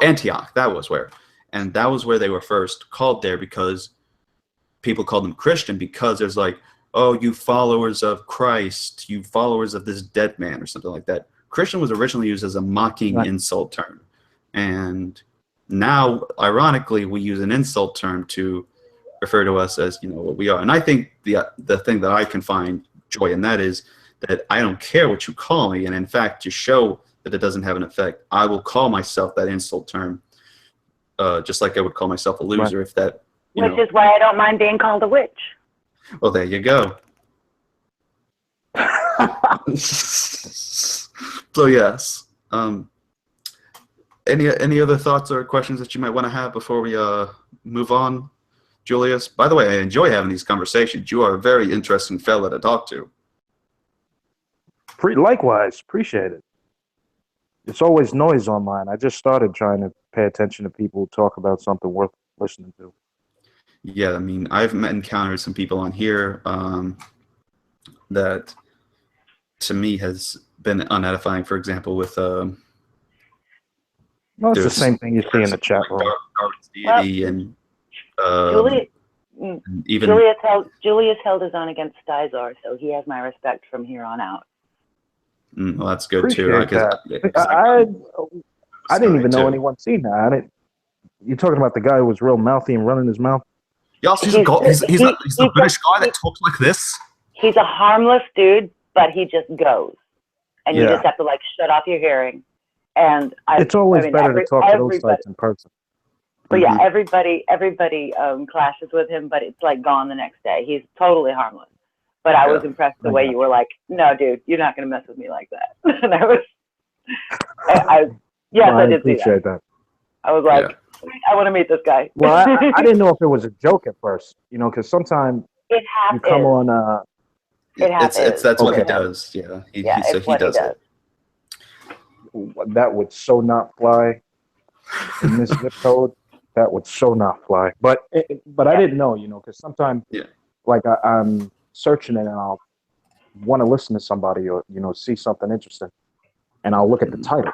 Antioch. That was where, and that was where they were first called there, because people called them Christian because there's like, oh, you followers of Christ, you followers of this dead man, or something like that. Christian was originally used as a mocking insult term. And now, ironically, we use an insult term to refer to us as, what we are. And I think the thing that I can find joy in that is that I don't care what you call me. And in fact, to show that it doesn't have an effect, I will call myself that insult term, just like I would call myself a loser if that, Which is why I don't mind being called a witch. Well, there you go. So yes. Any other thoughts or questions that you might want to have before we move on, Julius? By the way, I enjoy having these conversations. You are a very interesting fella to talk to. Likewise, appreciate it. It's always noise online. I just started trying to pay attention to people who talk about something worth listening to. Yeah, I mean, I've encountered some people on here that, to me, has been unedifying. For example, with well, it's the same thing you see in the chat room. Darwin's deity and even Julius held his own against Stizar, so he has my respect from here on out. Well, that's good Appreciate too. that. I didn't Sky, even know too. anyone seen that. You're talking about the guy who was real mouthy and running his mouth? Yes, he's the British guy that talks like this. He's a harmless dude, but he just goes, and you Yeah. just have to like shut off your hearing. And It's always better to talk to those types in person. But yeah, everybody clashes with him, but it's like gone the next day. He's totally harmless. But I was impressed the way you were like, no, dude, you're not gonna mess with me like that. And I did appreciate that. I was like, I want to meet this guy. Well, I didn't know if it was a joke at first, because sometimes it half you come is. on. That's what he does. Yeah, he does it. That would so not fly in this zip code. That would so not fly. But I didn't know, because sometimes like I'm searching it and I'll want to listen to somebody or see something interesting, and I'll look at the title.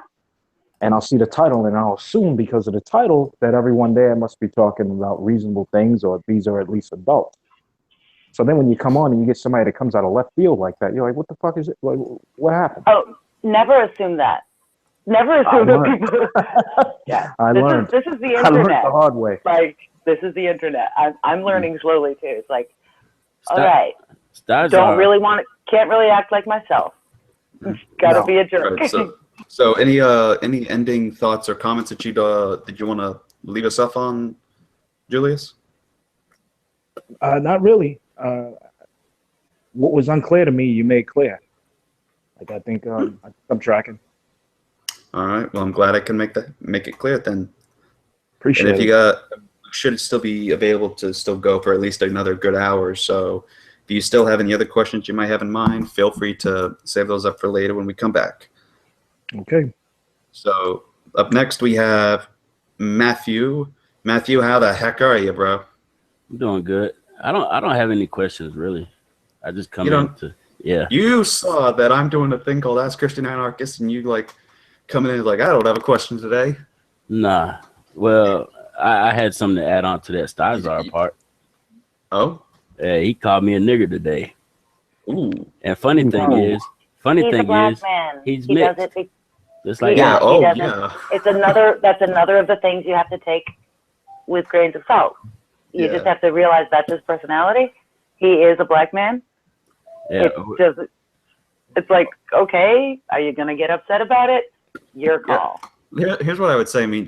And I'll see the title, and I'll assume because of the title that everyone there must be talking about reasonable things, or these are at least adults. So then when you come on and you get somebody that comes out of left field like that, you're like, what the fuck is it? Like, what happened? Oh, never assume that. Never assume that people... I learned. This is the internet. I learned the hard way. Like, this is the internet. I'm learning slowly, too. It's like, all right, can't really act like myself. Gotta be a jerk. Right, so any ending thoughts or comments that did you want to leave us off on, Julius? Not really. What was unclear to me, you made clear. Like I think I'm tracking. All right. Well, I'm glad I can make it clear then. Appreciate it. And if you should still be available to still go for at least another good hour or so. If you still have any other questions you might have in mind, feel free to save those up for later when we come back. Okay. So up next we have Matthew. Matthew, how the heck are you, bro? I'm doing good. I don't have any questions really. I just come You saw that I'm doing a thing called Ask Christian Anarchist, and you like coming in like, I don't have a question today. Nah. Well, I had something to add on to that Stazar part. Oh? Yeah, he called me a nigger today. Ooh. And funny thing is, he's mixed. Just like It's that's another of the things you have to take with grains of salt. You just have to realize that's his personality. He is a black man. Yeah. It's like, okay, are you gonna get upset about it? Your call. Yeah. Here's what I would say. I mean,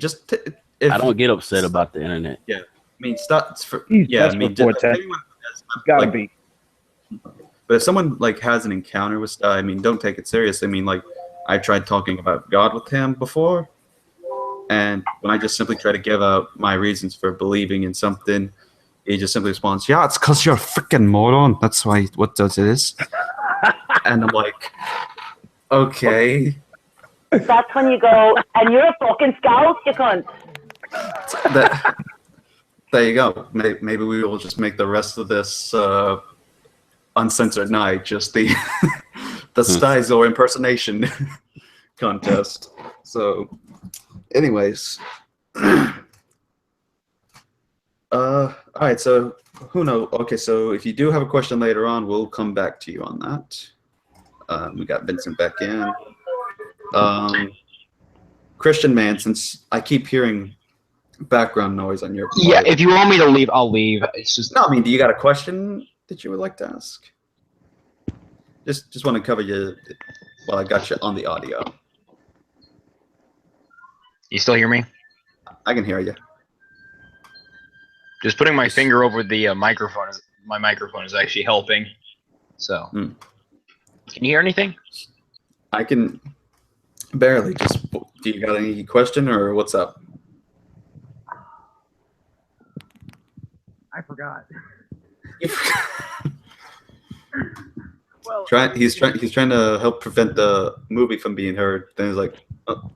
I don't get upset about the internet. Yeah. I mean, gotta be. But if someone like has an encounter with Sty, I mean, don't take it seriously. I mean, like, I tried talking about God with him before, and when I just simply try to give out my reasons for believing in something, he just simply responds, "Yeah, it's because you're a freaking moron. That's why what does it is." And I'm like, okay. That's when you go, and you're a fucking scout, you cunt. There you go. Maybe we will just make the rest of this uncensored night just the Stizo impersonation contest. So, anyways, all right. So who knows? Okay, so if you do have a question later on, we'll come back to you on that. We got Vincent back in. Christian, man, since I keep hearing background noise on your Yeah, if you want me to leave, I'll leave. It's just no. I mean, do you got a question that you would like to ask? Just want to cover you while I got you on the audio. You still hear me? I can hear you. Just putting my finger over the microphone. My microphone is actually helping. So, Can you hear anything? I can barely. Just do you got any question or what's up? I forgot. Well, he's trying to help prevent the movie from being heard. Then he's like, oh.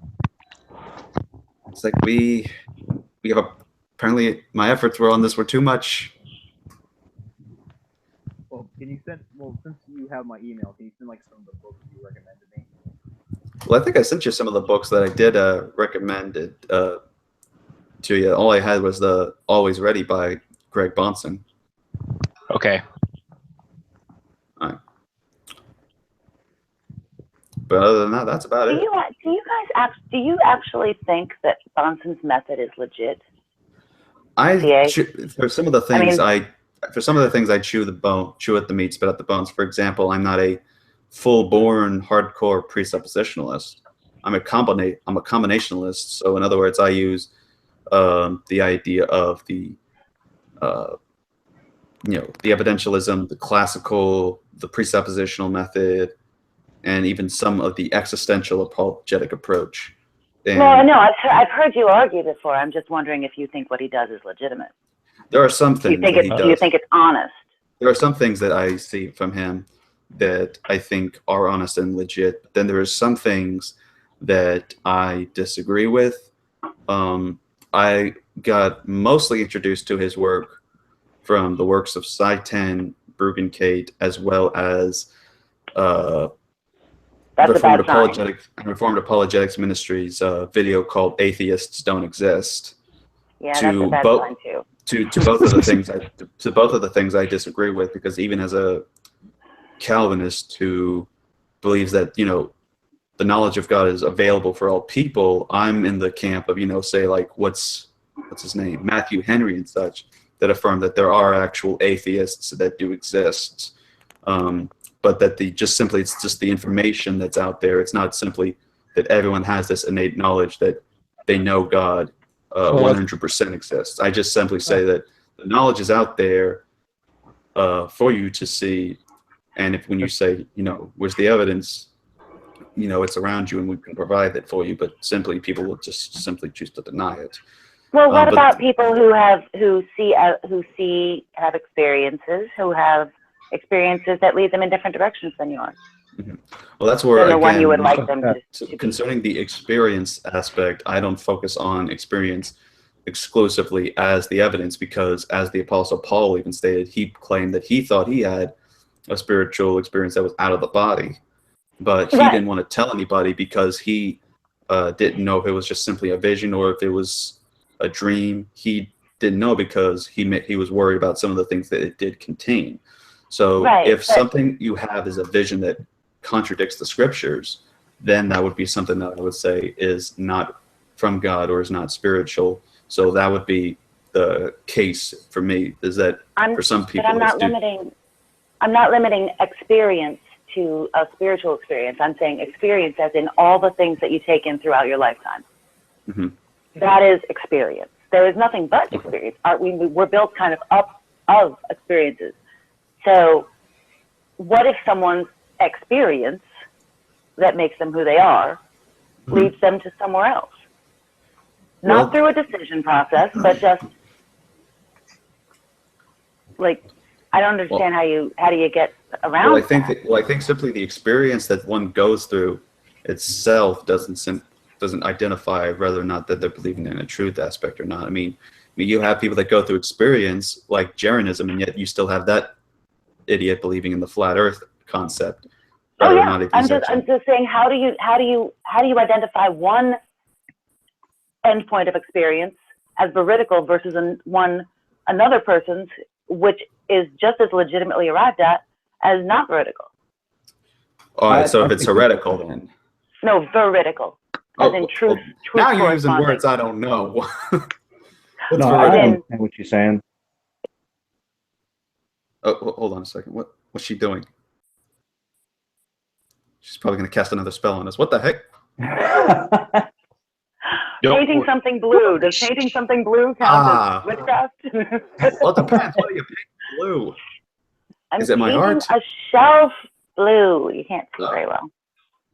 It's like we have apparently my efforts were on this were too much. Well, can you send? Well, since you have my email, can you send like some of the books you recommended me? Well, I think I sent you some of the books that I did recommend to you. All I had was the Always Ready by Greg Bonson. Okay. All right. But other than that, that's about Do it. do you actually think that Bonson's method is legit? For some of the things I chew at the meat, spit out the bones. For example, I'm not a full-born hardcore presuppositionalist. I'm a combinationalist. So in other words, I use the idea of the evidentialism, the classical, the presuppositional method, and even some of the existential apologetic approach. And well, no, I've heard you argue before. I'm just wondering if you think what he does is legitimate. there are some things that he does. Do you think it's honest? There are some things that I see from him that I think are honest and legit. But then there are some things that I disagree with. I got mostly introduced to his work from the works of Seitan Bruggencate, as well as Reformed Apologetics Ministry's video called "Atheists Don't Exist." Yeah, that's a bad sign too. To both of the things I disagree with, because even as a Calvinist who believes that the knowledge of God is available for all people, I'm in the camp of say like what's his name, Matthew Henry and such, that affirm that there are actual atheists that do exist, but that it's just the information that's out there. It's not simply that everyone has this innate knowledge that they know God 100% exists. I just simply say that the knowledge is out there for you to see, and when you say where's the evidence, it's around you and we can provide that for you, but people will just simply choose to deny it. Well, what about people who have experiences that lead them in different directions than yours? Mm-hmm. Well, that's where the one you would like them to concerning the experience aspect, I don't focus on experience exclusively as the evidence, because as the Apostle Paul even stated, he claimed that he thought he had a spiritual experience that was out of the body, but he didn't want to tell anybody because he didn't know if it was just simply a vision or if it was a dream. He didn't know because he was worried about some of the things that it did contain. So if something you have is a vision that contradicts the scriptures, then that would be something that I would say is not from God or is not spiritual. So that would be the case for me, is that for some people. But I'm not limiting experience to a spiritual experience. I'm saying experience as in all the things that you take in throughout your lifetime. Mm-hmm. That is experience. There is nothing but experience. We're built kind of up of experiences. So what if someone's experience that makes them who they are leads them to somewhere else? Not through a decision process, but just like, I don't understand how do you get around I think simply the experience that one goes through itself doesn't identify whether or not that they're believing in a truth aspect or not. I mean, you have people that go through experience like Jeranism, and yet you still have that idiot believing in the flat Earth concept. Oh yeah, I'm just saying, how do you identify one endpoint of experience as veridical versus another person's, which is just as legitimately arrived at as not veridical? All right, so if it's heretical, then no, veridical, as in truth. Now you're using words I don't know. No, I understand what you're saying. Oh, hold on a second. What's she doing? She's probably going to cast another spell on us. What the heck? Painting something blue. Does painting something blue count as witchcraft? Well, it depends. What do you paint blue? Is it my heart? A shelf blue. You can't see very well.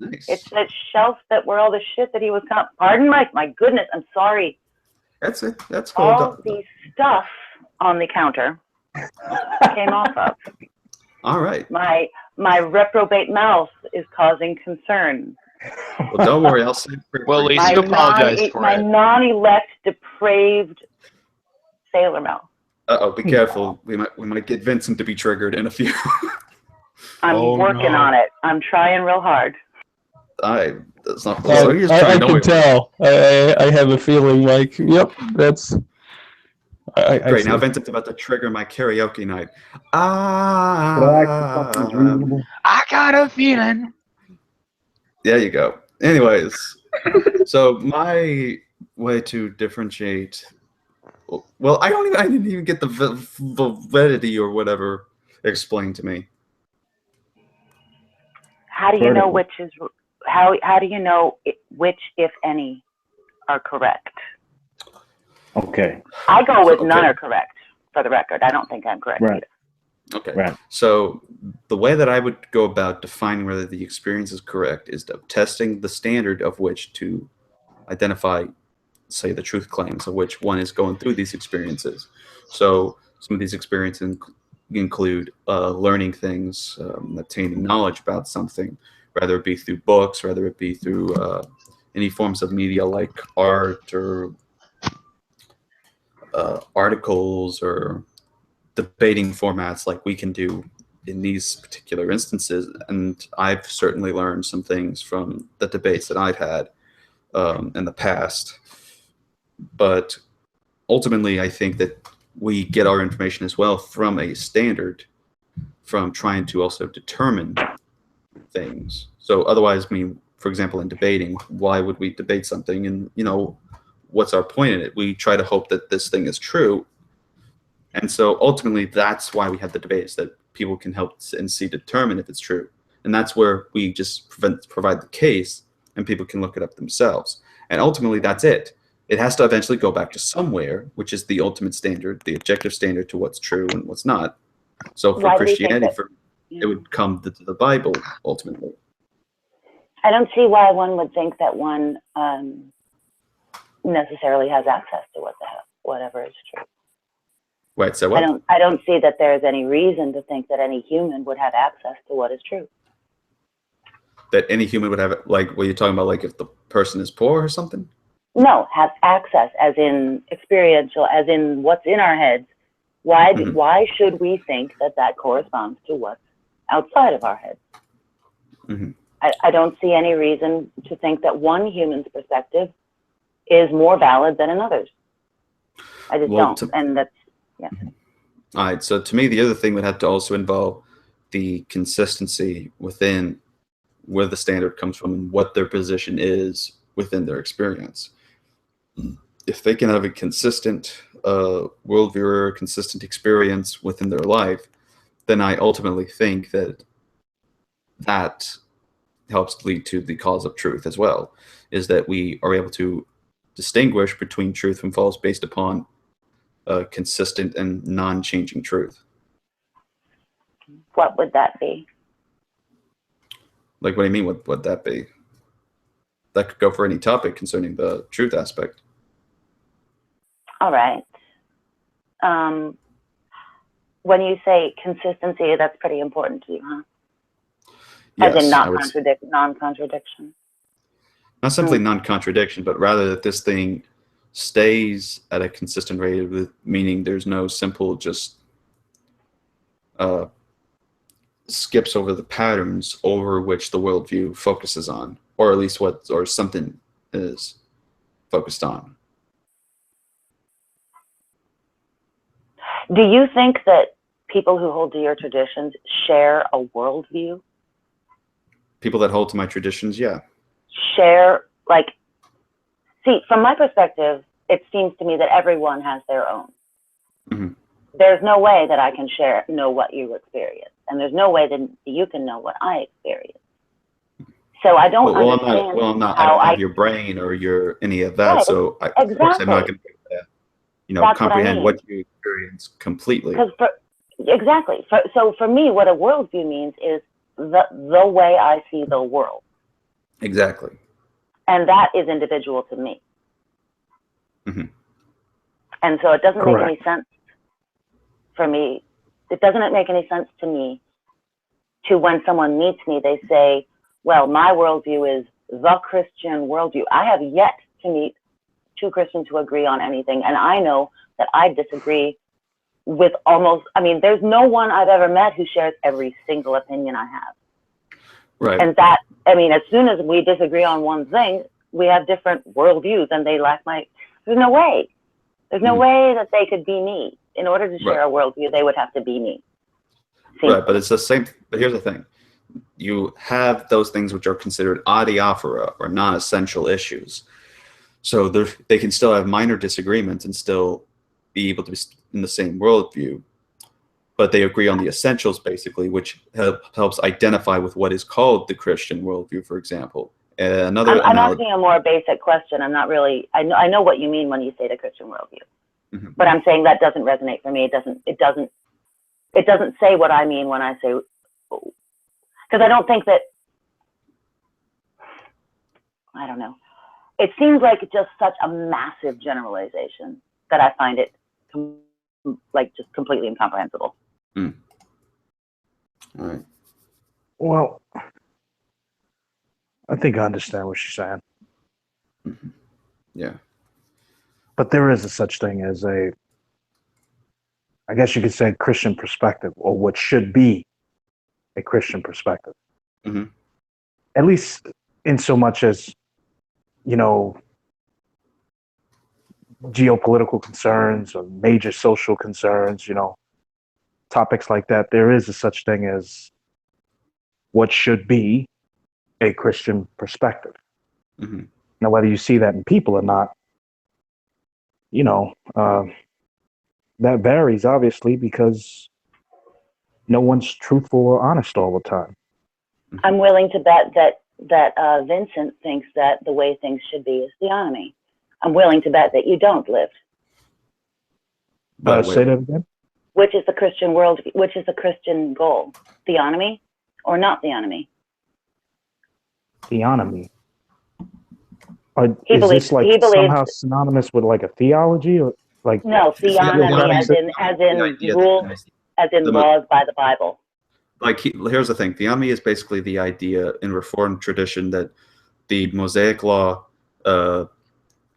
Nice. It's that shelf where all the shit that he was. Pardon my goodness. I'm sorry. That's it. That's cool. All the stuff on the counter came off of. All right. My reprobate mouth is causing concern. Well, don't worry. I'll say. Well, at least you apologized for my it. non-elect, depraved sailor mouth. Uh-oh, be careful. We might get Vincent to be triggered in a few. I'm working on it. I'm trying real hard. That's not. I can tell. I have a feeling like, yep, that's. Great. Now Vincent's about to trigger my karaoke night. I got a feeling. There you go. Anyways, so my way to differentiate. Well, I didn't even get the validity or whatever explained to me. How do you know which is how do you know which, if any, are correct? Okay. I go with none are correct. For the record, I don't think I'm correct either. Okay. Right. So the way that I would go about defining whether the experience is correct is testing the standard of which to identify, say, the truth claims of which one is going through these experiences. So some of these experiences include learning things, obtaining knowledge about something, whether it be through books, whether it be through any forms of media like art or articles or debating formats like we can do in these particular instances. And I've certainly learned some things from the debates that I've had in the past. But ultimately, I think that we get our information as well from a standard, from trying to also determine things. So otherwise, I mean, for example, in debating, why would we debate something? And, what's our point in it? We try to hope that this thing is true. And so ultimately, that's why we have the debates, that people can help and determine if it's true. And that's where we just provide the case and people can look it up themselves. And ultimately, that's it. It has to eventually go back to somewhere, which is the ultimate standard, the objective standard to what's true and what's not. So for Christianity, it would come to the Bible, ultimately. I don't see why one would think that one necessarily has access to whatever is true. Right, so what? I don't see that there's any reason to think that any human would have access to what is true. That any human would have it, like, what you're talking about, like if the person is poor or something? No, have access, as in experiential, as in what's in our heads. Why should we think that corresponds to what's outside of our heads? Mm-hmm. I don't see any reason to think that one human's perspective is more valid than another's. I just don't, and that's, yeah. All right, so to me, the other thing would have to also involve the consistency within where the standard comes from and what their position is within their experience. If they can have a consistent worldview or a consistent experience within their life, then I ultimately think that helps lead to the cause of truth as well, is that we are able to distinguish between truth and false based upon consistent and non-changing truth. What would that be? Like, what do you mean? What would that be? That could go for any topic concerning the truth aspect. All right. When you say consistency, that's pretty important to you, huh? Yes, as in non-contradiction. Not simply non-contradiction, but rather that this thing stays at a consistent rate, meaning there's no simple just skips over the patterns over which the worldview focuses on, or at least something is focused on. Do you think that people who hold to your traditions share a worldview? People that hold to my traditions, yeah. Share, see, from my perspective, it seems to me that everyone has their own. Mm-hmm. There's no way that I can know what you experience, and there's no way that you can know what I experience. So I don't understand. I don't have your brain or any of that. Right, so of course I'm not going to be able to, comprehend what you experience completely. Exactly. So for me, what a worldview means is the way I see the world. Exactly. And that is individual to me. Mm-hmm. And so it doesn't make any sense for me. It doesn't make any sense to me to when someone meets me, they say, well, my worldview is the Christian worldview. I have yet to meet two Christians who agree on anything. And I know that I disagree with there's no one I've ever met who shares every single opinion I have. Right. And as soon as we disagree on one thing, we have different worldviews and they lack there's no way. There's no way that they could be me. In order to share a worldview, they would have to be me. Right, but it's the same. But here's the thing. you have those things which are considered adiaphora or non-essential issues. So they can still have minor disagreements and still be able to be in the same worldview, but they agree on the essentials, basically, which helps identify with what is called the Christian worldview, for example. I'm asking a more basic question. I'm not really, I know what you mean when you say the Christian worldview, but I'm saying that doesn't resonate for me. It doesn't say what I mean when I say, because I don't think that, I don't know. It seems like just such a massive generalization that I find it just completely incomprehensible. All right. Well, I think I understand what she's saying. Yeah. But there is a such thing as I guess you could say, Christian perspective, or what should be a Christian perspective. At least in so much as, geopolitical concerns or major social concerns, topics like that, there is a such thing as what should be a Christian perspective. Now, whether you see that in people or not, that varies, obviously, because no one's truthful or honest all the time. I'm willing to bet that Vincent thinks that the way things should be is theonomy. I'm willing to bet that you don't live. Say that again? Which is the Christian world? Which is the Christian goal? Theonomy or not theonomy? Theonomy. Is this like somehow synonymous with like a theology, or like? No, theonomy as in rules, as in laws by the Bible. Like, here's the thing. Theonomy is basically the idea in Reformed tradition that the Mosaic law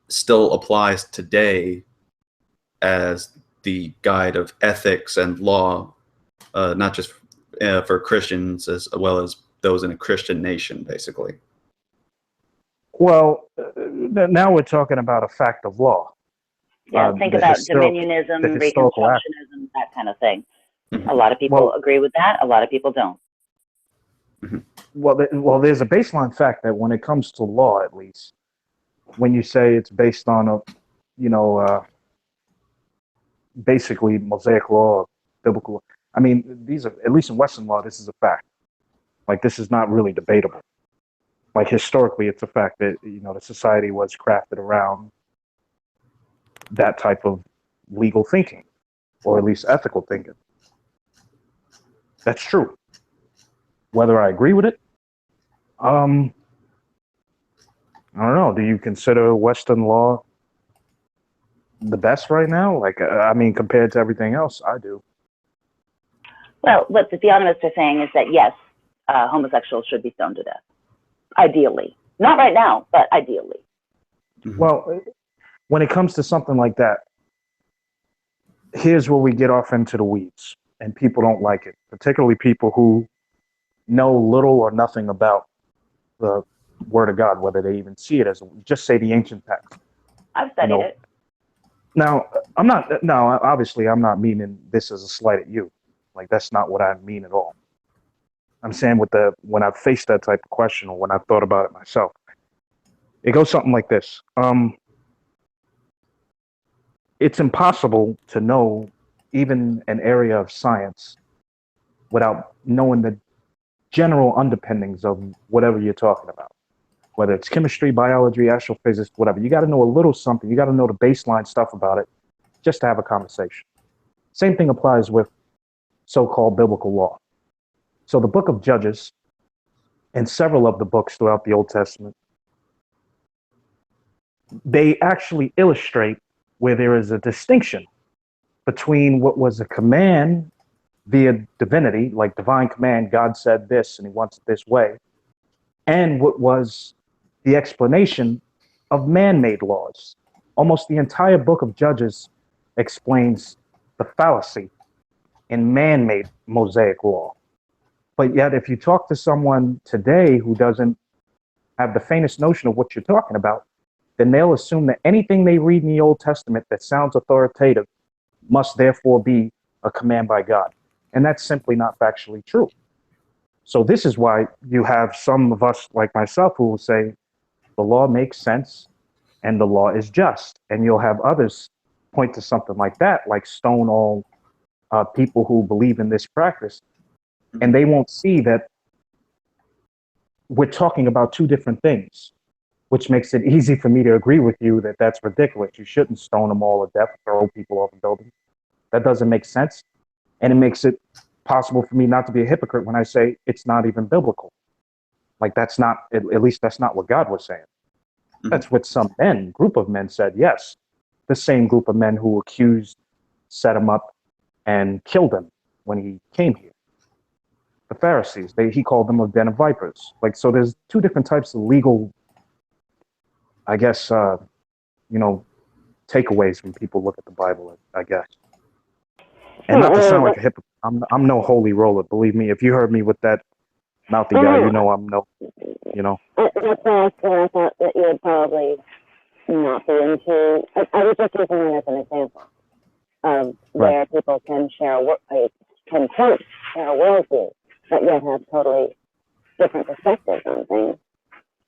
still applies today as the guide of ethics and law, not just for Christians as well as those in a Christian nation, basically. Well, now we're talking about a fact of law. Yeah, think about dominionism, Reconstructionism, that kind of thing. A lot of people agree with that. A lot of people don't. Well, there's a baseline fact that when it comes to law, at least, when you say it's based on basically Mosaic law, biblical law, I mean, these are, at least in Western law, this is a fact. Like, this is not really debatable. Like, historically, it's a fact that, the society was crafted around that type of legal thinking, or at least ethical thinking. That's true. Whether I agree with it, I don't know. Do you consider Western law the best right now? Like, I mean, compared to everything else, I do. Well, what the theonomists are saying is that, yes, homosexuals should be stoned to death. Ideally. Not right now, but ideally. Well, when it comes to something like that, here's where we get off into the weeds, and people don't like it, particularly people who know little or nothing about the Word of God, whether they even see it as, just say, the ancient text. I've studied it. Now, obviously, I'm not meaning this as a slight at you. Like, that's not what I mean at all. I'm saying when I've faced that type of question, or when I've thought about it myself, it goes something like this. It's impossible to know even an area of science without knowing the general underpinnings of whatever you're talking about, whether it's chemistry, biology, astrophysics, whatever. You got to know a little something. You got to know the baseline stuff about it just to have a conversation. Same thing applies with so-called biblical law. So the book of Judges and several of the books throughout the Old Testament, they actually illustrate where there is a distinction between what was a command via divinity, like divine command, God said this and he wants it this way, and what was the explanation of man-made laws. Almost the entire book of Judges explains the fallacy in man-made Mosaic law. But yet, if you talk to someone today who doesn't have the faintest notion of what you're talking about, then they'll assume that anything they read in the Old Testament that sounds authoritative must therefore be a command by God. And that's simply not factually true. So this is why you have some of us like myself who will say the law makes sense and the law is just. And you'll have others point to something like that, like stone all people who believe in this practice. And they won't see that we're talking about two different things, which makes it easy for me to agree with you that that's ridiculous. You shouldn't stone them all to death, throw people off a building. That doesn't make sense. And it makes it possible for me not to be a hypocrite when I say it's not even biblical. Like that's not, at least that's not what God was saying. That's what some group of men said, yes. The same group of men who accused, set him up, and killed him when he came here. The Pharisees, he called them a den of vipers. Like, so there's two different types of legal, I guess, takeaways when people look at the Bible, I guess. And not to sound like a hypocrite, I'm no holy roller. Believe me, if you heard me with that mouthy guy, you know I'm no, That's why I thought that you would probably not be into. I was just using it as an example of where people can share can quote share a worldview, but yet have totally different perspectives on things.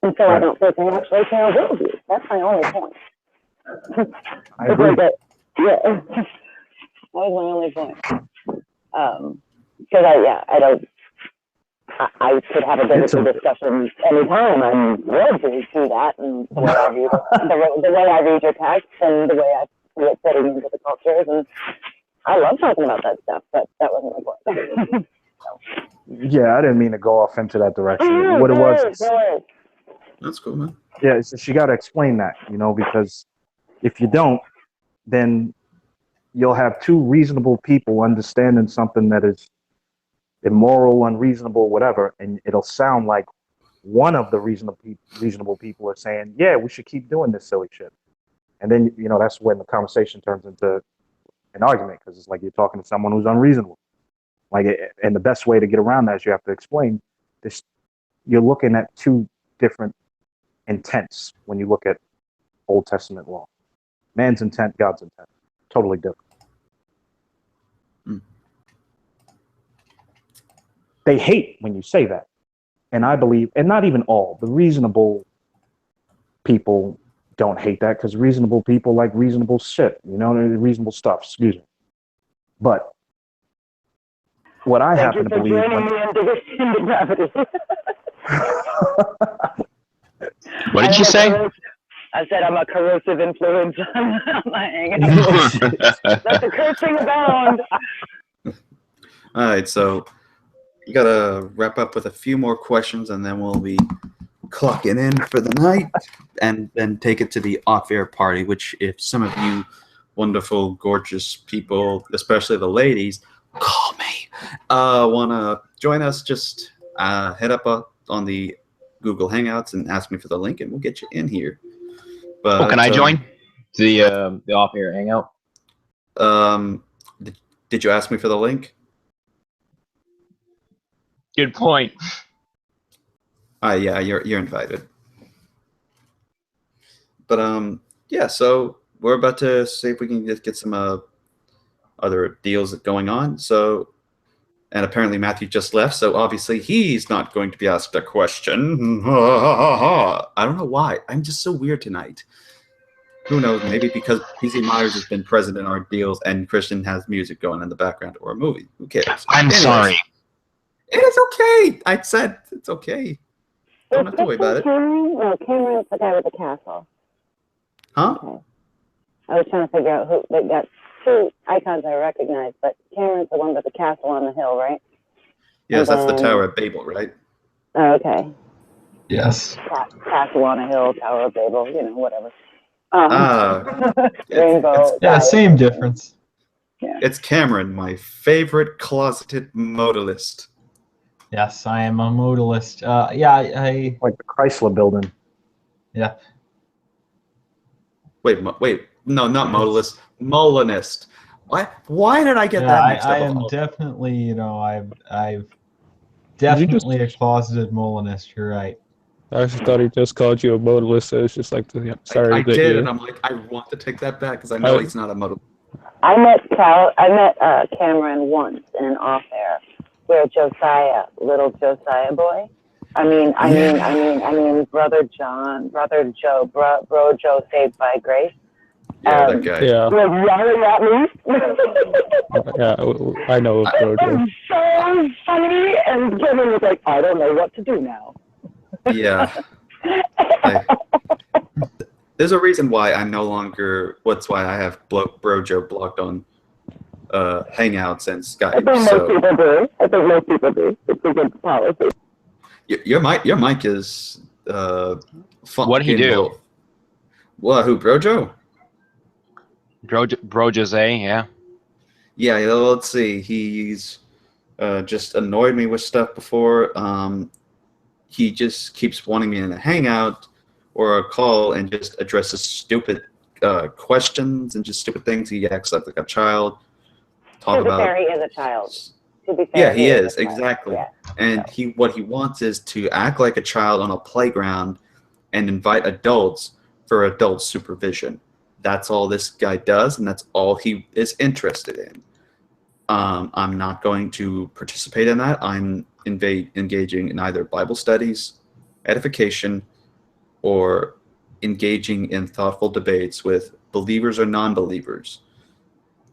And so I don't think they actually share a worldview. That's my only point. I agree. Yeah. That was my only point. Because I could have a biblical discussion anytime on worldview through that and the way I read the way I read your text and the way I see it fitting into the cultures, and I love talking about that stuff, but that wasn't my point. Yeah, I didn't mean to go off into that direction. What it was. That's cool, man. Yeah, it's just, you got to explain that, because if you don't, then you'll have two reasonable people understanding something that is immoral, unreasonable, whatever, and it'll sound like one of the reasonable people are saying, yeah, we should keep doing this silly shit. And then, that's when the conversation turns into an argument, because it's like you're talking to someone who's unreasonable. And the best way to get around that is you have to explain this. You're looking at two different intents when you look at Old Testament law. Man's intent, God's intent. Totally different. They hate when you say that. And I believe, and not even all, the reasonable people don't hate that, because reasonable people like reasonable shit, reasonable stuff, excuse me. But what I happen to believe... What did you say? I said I'm a corrosive influence on my hangout. Let the cursing abound. All right, so you gotta wrap up with a few more questions, and then we'll be clocking in for the night, and then take it to the off-air party. Which, if some of you wonderful, gorgeous people, especially the ladies, call me, wanna join us, just head up on the Google Hangouts and ask me for the link, and we'll get you in here. But can I join the off-air hangout? Did you ask me for the link? Good point. Yeah, you're invited. But yeah, so we're about to see if we can get some other deals going on. So, and apparently Matthew just left, so obviously he's not going to be asked a question. I don't know why. I'm just so weird tonight. Who knows? Maybe because PC Myers has been present in our deals and Christian has music going in the background or a movie. Who cares? I'm sorry. It is okay. I said it's okay. Don't have to worry about it. No, Cameron's the guy with the castle. Huh? Okay. I was trying to figure out who. They got two icons I recognize, but Cameron's the one with the castle on the hill, right? Yes, that's the Tower of Babel, right? Oh, okay. Yes. Castle on a hill, Tower of Babel, whatever. Rainbow. Same difference. Yeah. It's Cameron, my favorite closeted modalist. Yes, I am a modalist. I like the Chrysler building. Yeah. Wait, no, not modalist, Molinist. Why did I get that mixed up? I am definitely, I've definitely a closeted Molinist. You're right. I just thought he just called you a modalist, so it's just like, sorry. I did, and I'm like, I want to take that back because I know he's not a modalist. I met Cameron once in an off-air where Josiah, little Josiah boy. I mean, Brother John, Brother Joe, Bro Joe saved by grace. Yeah, that guy. Yeah. Was yelling at me. Yeah, I know of Bro Joe. It was so funny, and Kevin was like, I don't know what to do now. Yeah. There's a reason why I'm no longer. What's why I have Bro Joe blocked on Hangouts and Skype. I think most people do. It's a good policy. Your mic is What'd he do? What? Who? Bro Joe? Bro Jose, yeah. Yeah. Let's see. He's just annoyed me with stuff before. He just keeps wanting me in a hangout or a call and just addresses stupid questions and just stupid things. He acts like a child. To be fair, he is a child. To be fair, Yeah, he is exactly. Yeah. And what he wants is to act like a child on a playground and invite adults for adult supervision. That's all this guy does, and that's all he is interested in. I'm not going to participate in that. I'm engaging in either Bible studies, edification, or engaging in thoughtful debates with believers or non-believers.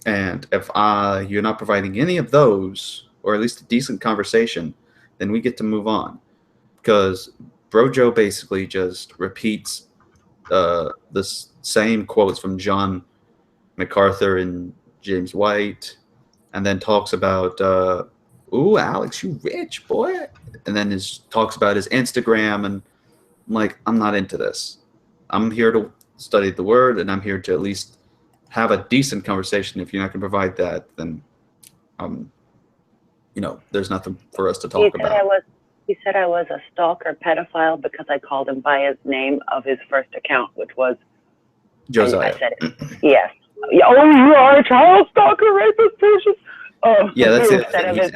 And if you're not providing any of those, or at least a decent conversation, then we get to move on. Because Bro Joe basically just repeats the same quotes from John MacArthur and James White, and then talks about, ooh, Alex, you rich, boy. And then talks about his Instagram, and I'm like, I'm not into this. I'm here to study the Word, and I'm here to at least have a decent conversation. If you're not going to provide that, then, there's nothing for us to talk about. He said I was a stalker pedophile because I called him by his name of his first account, which was Josiah. I said it. Yes. Oh, you are a child stalker, rapist, person. Yeah, that's it. He's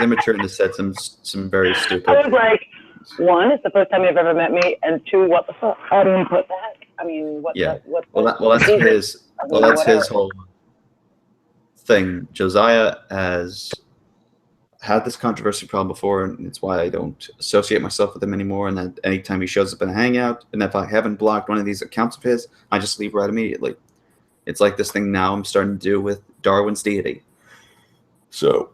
immature and has said some very stupid. I was like, one, it's the first time you've ever met me, and two, what the fuck? I didn't put that. I mean, what? Yeah. That's his whole thing. Josiah has had this controversy problem before, and it's why I don't associate myself with him anymore. And that anytime he shows up in a hangout, and if I haven't blocked one of these accounts of his, I just leave right immediately. It's like this thing now I'm starting to do with Darwin's deity. So,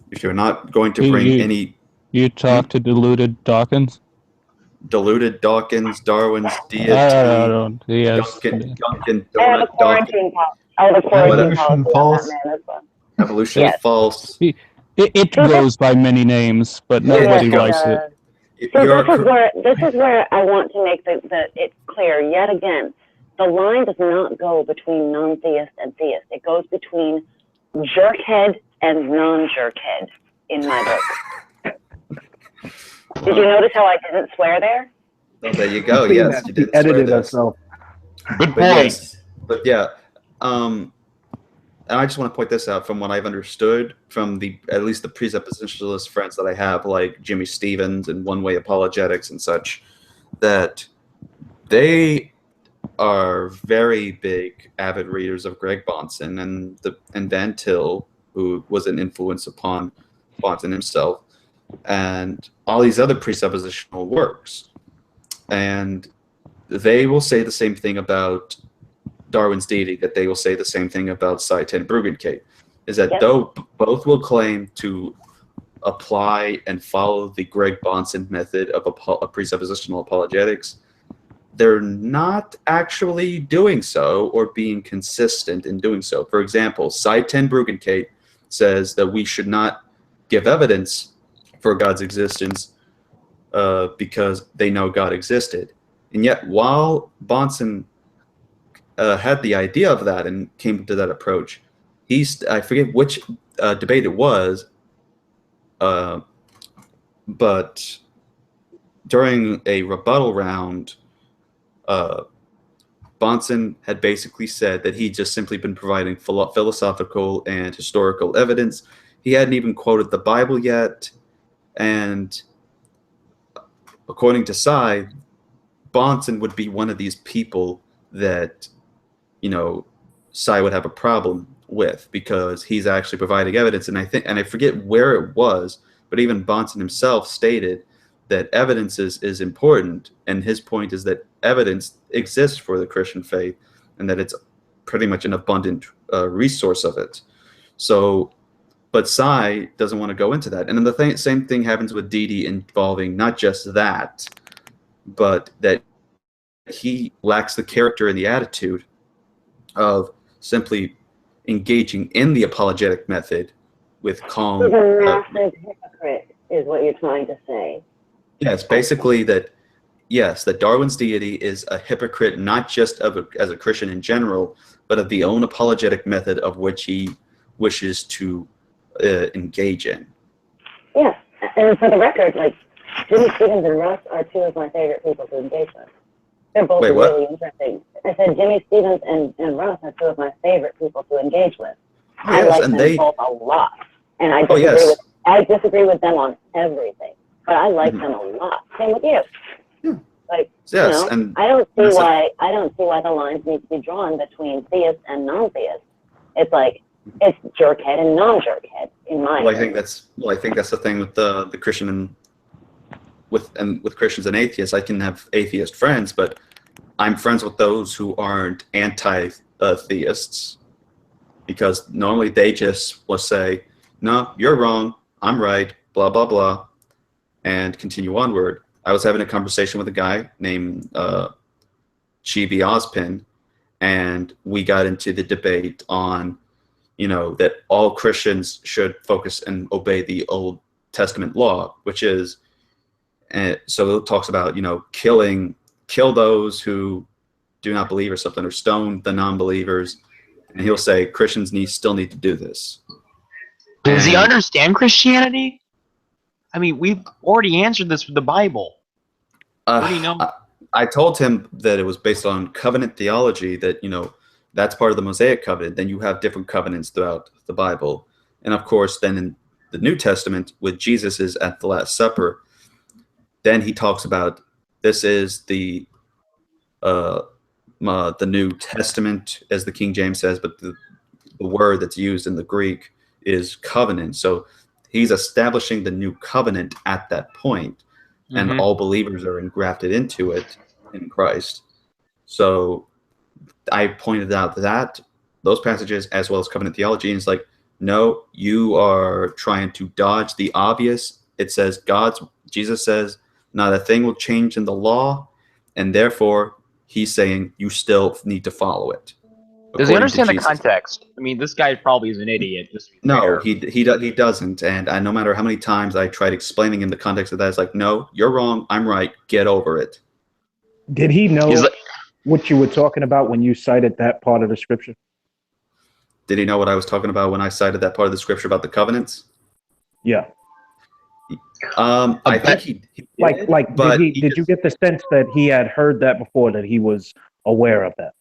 if you're not going to bring any... You talk to deluded Dawkins? Deluded Dawkins, Darwin's deity... Gunkin, I have a quarantine policy. Evolution false. Evolution false. It goes by many names, but nobody likes it. This is where I want to make it clear yet again. The line does not go between non-theist and theist. It goes between jerkhead and non-jerkhead in my book. Did you notice how I didn't swear there? Oh, there you go. Yes, you didn't edited swear herself. Good point. But yeah, and I just want to point this out from what I've understood from at least the presuppositionalist friends that I have, like Jimmy Stevens and One Way Apologetics and such, that they are very big avid readers of Greg Bahnsen and Van Til, who was an influence upon Bahnsen himself, and all these other presuppositional works. And they will say the same thing about Darwin's deity that they will say the same thing about Seitan Bruggencate, is that though both will claim to apply and follow the Greg Bahnsen method of presuppositional apologetics, they're not actually doing so or being consistent in doing so. For example, Seitan Bruggencate says that we should not give evidence for God's existence because they know God existed. And yet, while Bahnsen had the idea of that and came to that approach, I forget which debate it was, but during a rebuttal round, Bahnsen had basically said that he'd just simply been providing philosophical and historical evidence. He hadn't even quoted the Bible yet, and according to Sai, Bahnsen would be one of these people that, Sai would have a problem with, because he's actually providing evidence. And I forget where it was, but even Bonson himself stated that evidence is important, and his point is that evidence exists for the Christian faith, and that it's pretty much an abundant resource of it. So, but Sai doesn't want to go into that. And then the same thing happens with Didi, involving not just that, but that he lacks the character and the attitude of simply engaging in the apologetic method with calm. He's a massive hypocrite, is what you're trying to say. Yes, basically that. Yes, that Darwin's deity is a hypocrite, not just as a Christian in general, but of the own apologetic method of which he wishes to engage in. Yeah, and for the record, like, Jimmy Stevens and Russ are two of my favorite people to engage with. They're both really interesting. I said Jimmy Stevens and Russ are two of my favorite people to engage with. I like them both a lot, and I disagree with them on everything, but I like them a lot. Same with you. Like, and I don't see why the lines need to be drawn between theist and non-theist. It's like it's jerkhead and non-jerkhead in my opinion. I think that's the thing with the Christian and with Christians and atheists. I can have atheist friends, but I'm friends with those who aren't anti-theists, because normally they just will say, "No, you're wrong. I'm right." Blah blah blah, and continue onward. I was having a conversation with a guy named Chibi Ozpin, and we got into the debate on, that all Christians should focus and obey the Old Testament law, which is, so it talks about, kill those who do not believe or something, or stone the non-believers, and he'll say Christians still need to do this. Does he understand Christianity? I mean, we've already answered this with the Bible. What do you know? I told him that it was based on covenant theology, that, that's part of the Mosaic covenant. Then you have different covenants throughout the Bible. And of course, then in the New Testament, with Jesus is at the Last Supper, then he talks about this is the New Testament, as the King James says, but the word that's used in the Greek is covenant. So he's establishing the new covenant at that point, and all believers are engrafted into it in Christ. So I pointed out that those passages, as well as covenant theology, and it's like, no, you are trying to dodge the obvious. It says Jesus says, not a thing will change in the law, and therefore he's saying you still need to follow it. Does he understand the context? I mean, this guy probably is an idiot. No, he doesn't. And no matter how many times I tried explaining in the context of that, it's like, no, you're wrong, I'm right, get over it. Did he know what you were talking about when you cited that part of the scripture? Did he know what I was talking about when I cited that part of the scripture about the covenants? Yeah. I think he did you get the sense that he had heard that before, that he was aware of that?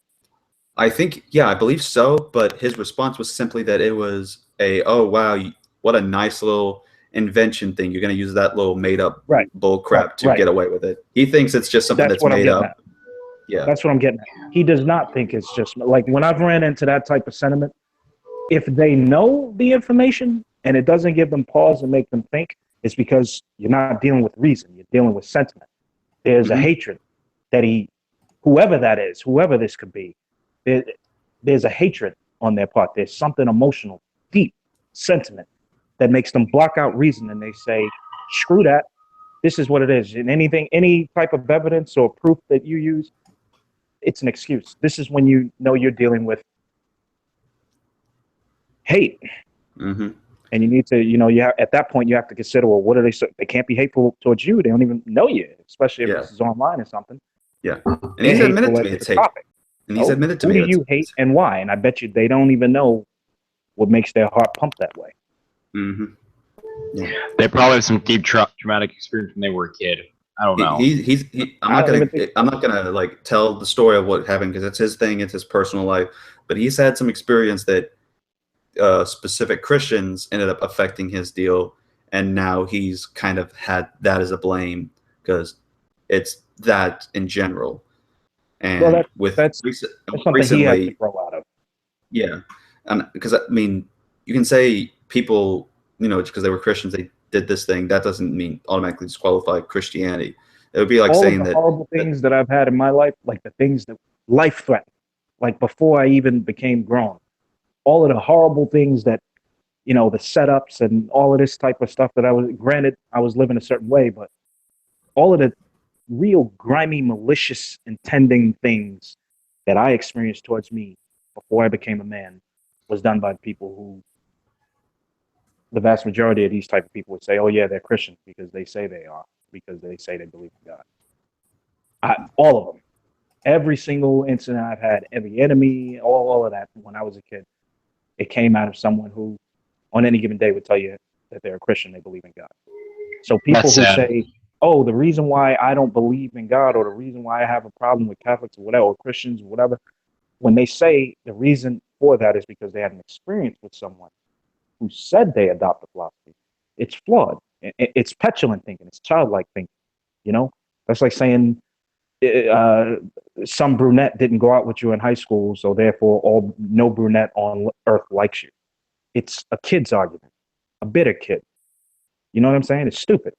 I think, yeah, I believe so, but his response was simply that it was oh, wow, what a nice little invention thing. You're going to use that little made-up bull crap to get away with it. He thinks it's just something that's made up. Yeah. That's what I'm getting at. He does not think it's just, like, when I've ran into that type of sentiment, if they know the information and it doesn't give them pause and make them think, it's because you're not dealing with reason. You're dealing with sentiment. There's a hatred that whoever that is, whoever this could be, there's a hatred on their part. There's something emotional, deep sentiment that makes them block out reason, and they say, screw that. This is what it is. And any type of evidence or proof that you use, it's an excuse. This is when you know you're dealing with hate. And you need to, at that point, you have to consider, well, what are they? They can't be hateful towards you. They don't even know you, especially if this is online or something. Yeah. And he's admitted to me it's hate. And he's admitted to me. Who do you hate and why? And I bet you they don't even know what makes their heart pump that way. Yeah. They probably have some deep traumatic experience when they were a kid. I don't know. I'm not gonna like tell the story of what happened, because it's his thing, it's his personal life. But he's had some experience that specific Christians ended up affecting his deal, and now he's kind of had that as a blame, because it's that in general. And that's something he has to grow out of. Yeah. And because I mean, you can say people, you know, because they were Christians, they did this thing. That doesn't mean automatically disqualify Christianity. It would be like All saying of the that horrible things that I've had in my life, like the things that life threatened, like before I even became grown, all of the horrible things that, you know, the setups and all of this type of stuff that I was, granted, I was living a certain way, but all of the real grimy, malicious, intending things that I experienced towards me before I became a man was done by people who, the vast majority of these type of people would say, oh yeah, they're Christians because they say they are, because they say they believe in God. All of them. Every single incident I've had, every enemy, all of that when I was a kid, it came out of someone who on any given day would tell you that they're a Christian, they believe in God. So people That's who sad. say, oh, the reason why I don't believe in God, or the reason why I have a problem with Catholics or whatever, or Christians or whatever, when they say the reason for that is because they had an experience with someone who said they adopt the philosophy, it's flawed. It's petulant thinking. It's childlike thinking. You know, that's like saying some brunette didn't go out with you in high school, so therefore no brunette on earth likes you. It's a kid's argument, a bitter kid. You know what I'm saying? It's stupid.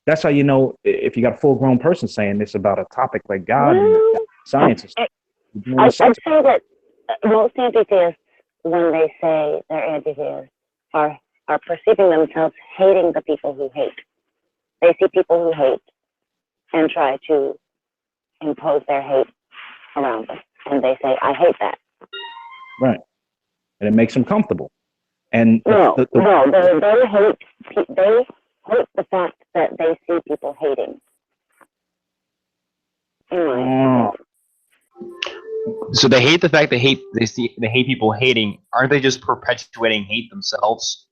That's how you know if you got a full-grown person saying this about a topic like God and science. I'd say that most anti-theists, when they say they're anti-theists, are perceiving themselves hating the people who hate. They see people who hate and try to impose their hate around them, and they say, "I hate that." Right, and it makes them comfortable. And they hate the fact that they see people hating. So they hate the fact they hate people hating. Aren't they just perpetuating hate themselves?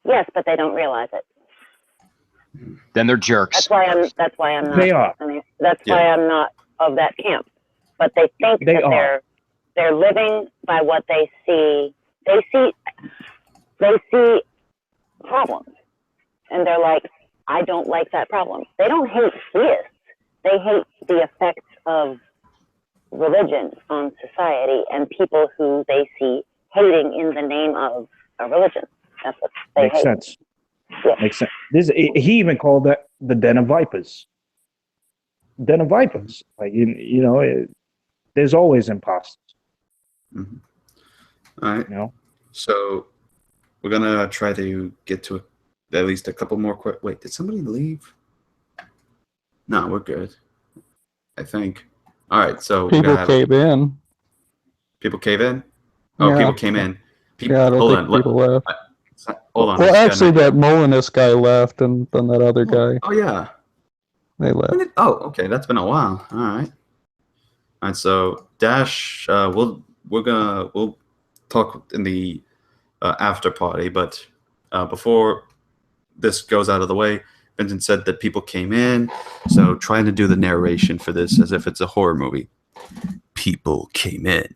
Yes, but they don't realize it. Then they're jerks. That's why I'm not. They are. I mean, that's why I'm not of that camp. But they think that they're living by what they see. They see problems, and they're like, I don't like that problem. They don't hate theists. They hate the effects of religion on society and people who they see hating in the name of a religion. That's what they Makes hate. sense. Yeah. Makes sense. He even called that the den of vipers. Den of vipers. Like you know, there's always imposters. Mm-hmm. All right. You know. So we're gonna try to get to at least a couple more. Wait, did somebody leave? No, we're good. I think. All right. So people cave in. People cave in. Oh, yeah. People came in. Yeah, I don't think people left. Hold on. Well, actually, that Molinist guy left, and then that other guy. Oh yeah. They left. Okay. That's been a while. All right. All right. So Dash, we'll talk in the after party, but before this goes out of the way, Vincent said that people came in, so trying to do the narration for this as if it's a horror movie. People came in,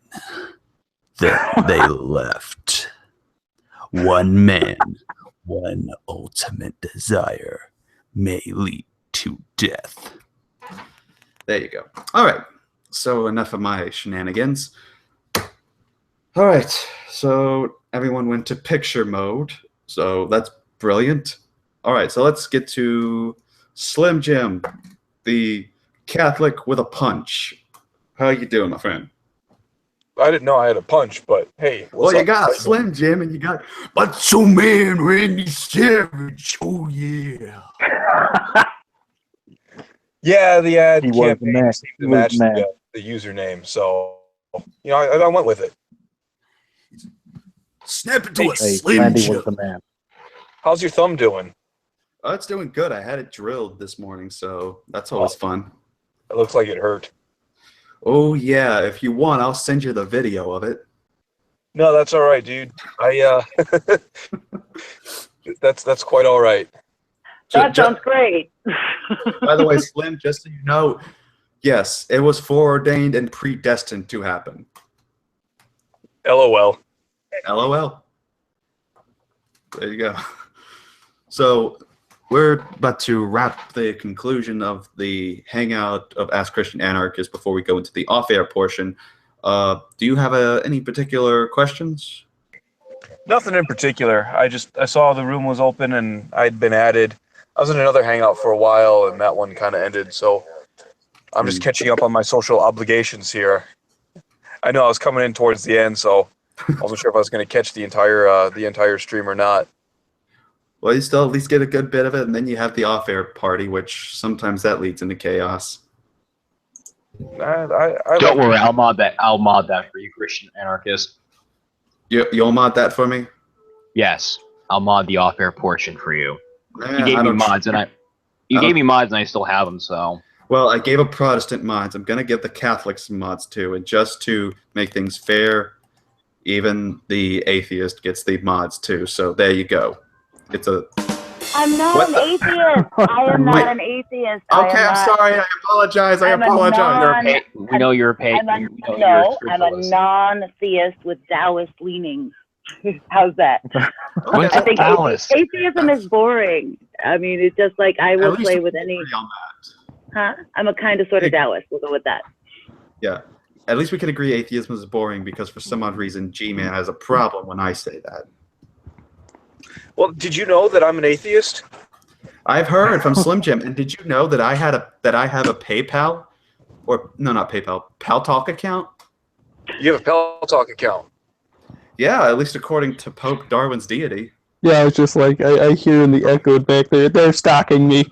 then they left. One man, one ultimate desire may lead to death. There you go. All right, so enough of my shenanigans. All right, so everyone went to picture mode, so that's brilliant. All right, so let's get to Slim Jim, the Catholic with a punch. How you doing, my friend? I didn't know I had a punch, but hey. Well, you got Slim Jim, and you got Macho Man Randy Savage. Oh yeah. Yeah, the ad He was campaign the man. seemed He to was match the man. the username, so you know I went with it. Snap into a Hey, Slim Randy Jim. was the man. How's your thumb doing? It's doing good. I had it drilled this morning, so that's always fun. It looks like it hurt. Oh yeah, if you want, I'll send you the video of it. No, that's all right, dude. That's quite all right. That sounds great. By the way, Slim, just so you know, yes, it was foreordained and predestined to happen. LOL. LOL. There you go. So we're about to wrap the conclusion of the hangout of Ask Christian Anarchist before we go into the off-air portion Do you have any particular questions? Nothing in particular. I saw the room was open and I'd been added. I was in another hangout for a while and that one kind of ended, so I'm just catching up on my social obligations here. I know I was coming in towards the end, so I wasn't sure if I was going to catch the entire stream or not. Well, you still at least get a good bit of it, and then you have the off-air party, which sometimes that leads into chaos. Don't worry, I'll mod that for you, Christian Anarchist. You'll mod that for me? Yes, I'll mod the off-air portion for you. You gave I me don't mods, and I still have them. So. Well, I gave a Protestant mods. I'm gonna give the Catholics some mods too, and just to make things fair, even the atheist gets the mods too. So there you go. It's a. I'm not an atheist. I am not an atheist. Okay, I'm sorry. I apologize. I apologize. We know you're a pagan. I'm a non-theist with Taoist leanings. How's that? I think atheism is boring. I mean, it's just like I will play with any. Huh? I'm a kind of sort of Taoist. We'll go with that. Yeah. At least we can agree atheism is boring because for some odd reason G-Man has a problem when I say that. Well, did you know that I'm an atheist? I've heard from Slim Jim, and did you know that I have a PayPal, or no, not PayPal, Paltalk account? You have a Paltalk account? Yeah, at least according to Pope Darwin's deity. Yeah, it's just like I hear in the echo back there. They're stalking me.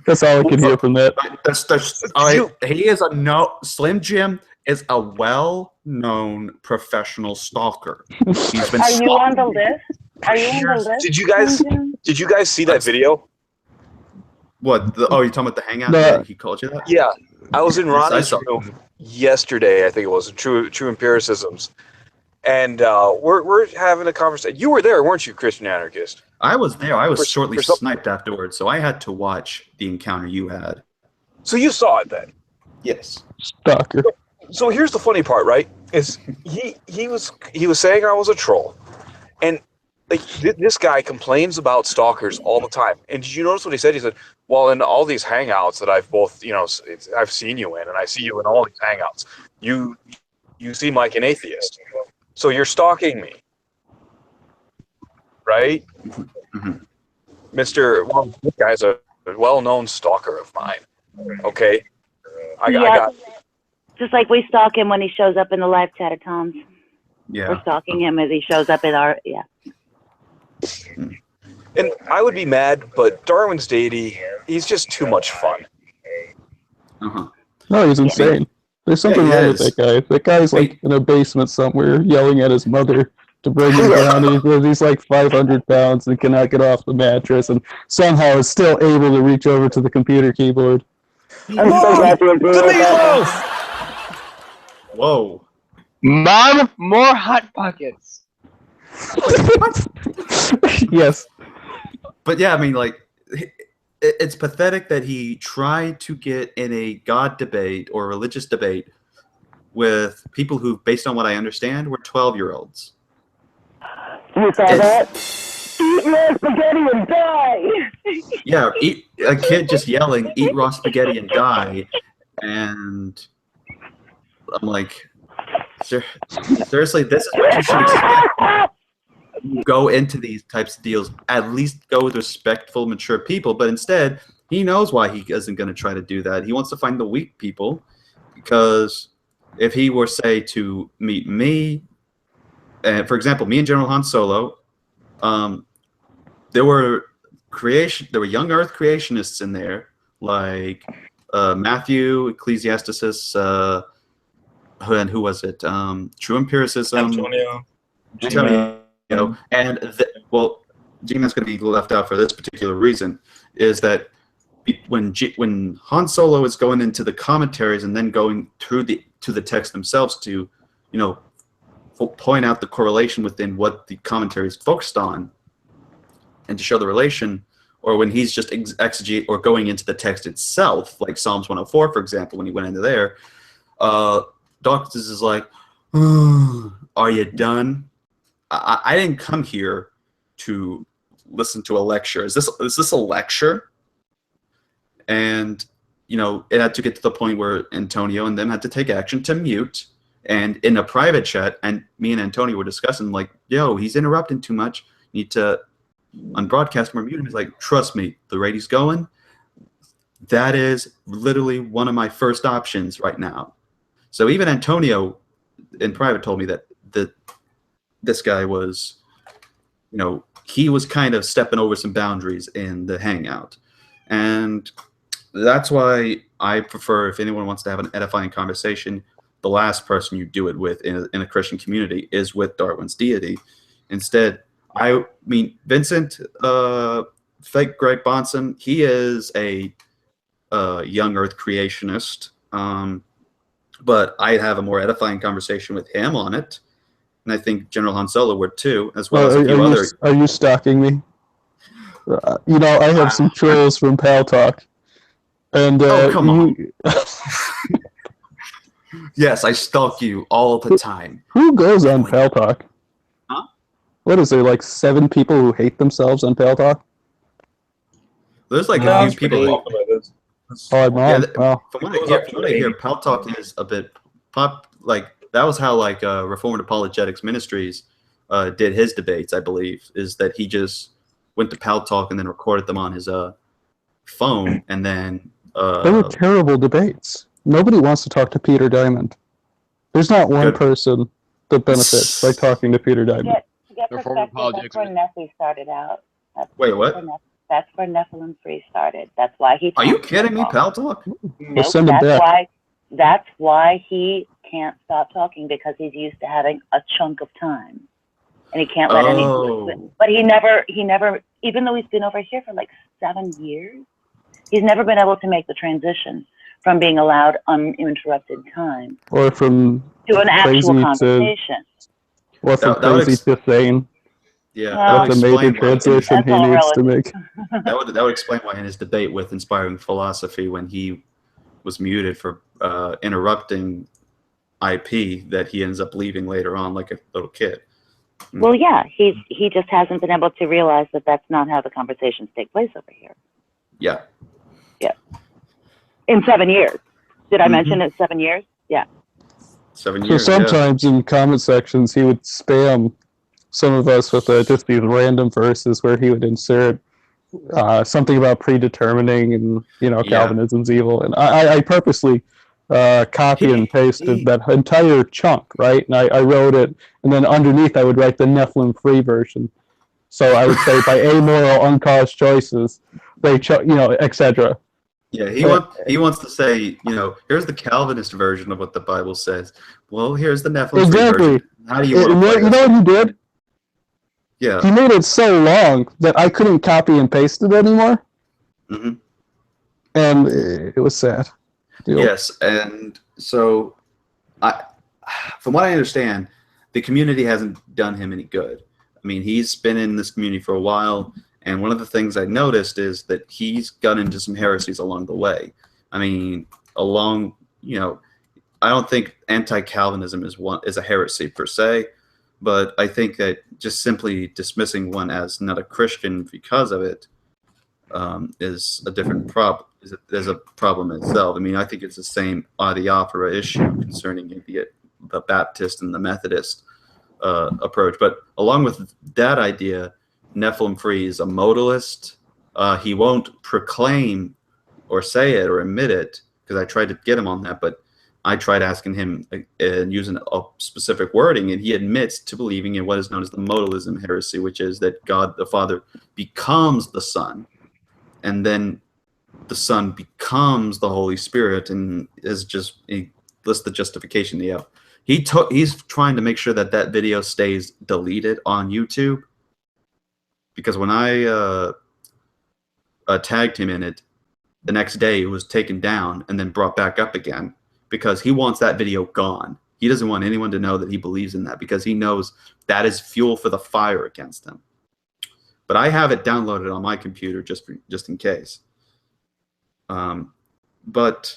That's all I can hear from that. He is Slim Jim is a well-known professional stalker. He's been. Are you on the list? Are you on the list? Did you guys see that video? What? You're talking about the hangout? No. He called you that? Yeah, I was in Ronnie's room yesterday. I think it was True Empiricisms, and we're having a conversation. You were there, weren't you, Christian Anarchist? I was there. I was shortly sniped afterwards, so I had to watch the encounter you had. So you saw it then? Yes. Stalker. So here's the funny part, right? Is he was saying I was a troll, and like this guy complains about stalkers all the time. And did you notice what he said? He said, "Well, in all these hangouts that I've I've seen you in, and I see you in all these hangouts, you seem like an atheist. So you're stalking me, right, Mister? Well, this guy's a well-known stalker of mine. Okay, I got." Just like we stalk him when he shows up in the live chat at Tom's. Yeah. We're stalking him as he shows up in our, And I would be mad, but Darwin's deity, he's just too much fun. No, he's insane. There's something wrong with that guy. That guy's like in a basement somewhere yelling at his mother to bring him down. He's like 500 pounds and cannot get off the mattress and somehow is still able to reach over to the computer keyboard. I'm so glad to agree with that. Whoa. Mom, more Hot Pockets. Yes. But yeah, I mean, like, it's pathetic that he tried to get in a God debate or religious debate with people who, based on what I understand, were 12-year-olds. You saw that? Eat raw spaghetti and die! Yeah, a kid just yelling, "Eat raw spaghetti and die," and I'm like, seriously, this is what you should expect. You go into these types of deals, at least go with respectful, mature people, but instead, he knows why he isn't going to try to do that. He wants to find the weak people, because if he were, say, to meet me, for example, me and General Han Solo, there were young Earth creationists in there, like Matthew, Ecclesiasticus, and who was it? True Empiricism. Antonio. And G-Man's going to be left out for this particular reason, is that when Han Solo is going into the commentaries and then going through to the text themselves to, point out the correlation within what the commentary is focused on, and to show the relation, or when he's just exegete or going into the text itself, like Psalms 104, for example, when he went into there, Dawkins is like, "Are you done? I didn't come here to listen to a lecture. Is this a lecture?" And it had to get to the point where Antonio and them had to take action to mute And in a private chat, and me and Antonio were discussing, like, yo, he's interrupting too much. You need to unbroadcast him or mute him. He's like, trust me, the rate he's going, that is literally one of my first options right now. So even Antonio in private told me that this guy was, you know, he was kind of stepping over some boundaries in the Hangout. And that's why I prefer, if anyone wants to have an edifying conversation, the last person you do it with in a Christian community is with Darwin's deity. Instead, I mean, Vincent, fake Greg Bonson, he is a young earth creationist, but I'd have a more edifying conversation with him on it. And I think General Han Solo would too, as well as a few other. Are you stalking me? You know, I have some trolls from Pal Talk. And come on. Yes, I stalk you all the time. Who goes on Pal Talk? Huh? What is there, like 7 people who hate themselves on Pal Talk? There's like a few people. From what I hear, Pal Talk is a bit pop. Like that was how like Reformed Apologetics Ministries did his debates. I believe is that he just went to Pal Talk and then recorded them on his phone, and then they were terrible debates. Nobody wants to talk to Peter Diamond. There's not one person that benefits by talking to Peter Diamond. To get perspective, that's where Nephi started out. Wait, what? That's where Nephilim Free started. That's why he. Are you kidding me, Pal Talk? Nope, that's why he can't stop talking, because he's used to having a chunk of time, and he can't let anyone. But he never, even though he's been over here for like 7 years, he's never been able to make the transition from being allowed uninterrupted time or from to an actual conversation. Or from crazy to sane. Yeah, that's a major transition he needs to make. That would explain why in his debate with Inspiring Philosophy, when he was muted for interrupting IP, that he ends up leaving later on like a little kid. Well, yeah, he just hasn't been able to realize that that's not how the conversations take place over here. Yeah. Yeah. In 7 years. Did I mention it's 7 years? Yeah. 7 years. So sometimes in comment sections he would spam some of us with just these random verses where he would insert something about predetermining and, you know, Calvinism's evil. And I purposely copy and pasted that entire chunk, right? And I wrote it, and then underneath I would write the Nephilim Free version. So I would say by amoral, uncaused choices, they, you know, etc. Yeah, he wants to say, you know, here's the Calvinist version of what the Bible says. Well, here's the Nephilim Free version. How do you want to play you know what he did? Yeah. He made it so long that I couldn't copy and paste it anymore. Mm-hmm. And it was sad. Yes, and so from what I understand, the community hasn't done him any good. I mean, he's been in this community for a while, and one of the things I noticed is that he's got into some heresies along the way. I mean, you know, I don't think anti-Calvinism is a heresy per se, but I think that just simply dismissing one as not a Christian because of it is a different problem. Is a problem itself. I mean, I think it's the same adiaphora issue concerning the Baptist and the Methodist approach. But along with that idea, Nephilim Free is a modalist. He won't proclaim or say it or admit it, because I tried to get him on that, but I tried asking him and using a specific wording, and he admits to believing in what is known as the modalism heresy, which is that God the Father becomes the Son, and then the Son becomes the Holy Spirit, and he lists the justification. He's trying to make sure that video stays deleted on YouTube, because when I tagged him in it, the next day it was taken down and then brought back up again, because he wants that video gone. He doesn't want anyone to know that he believes in that, because he knows that is fuel for the fire against him. But I have it downloaded on my computer just in case. But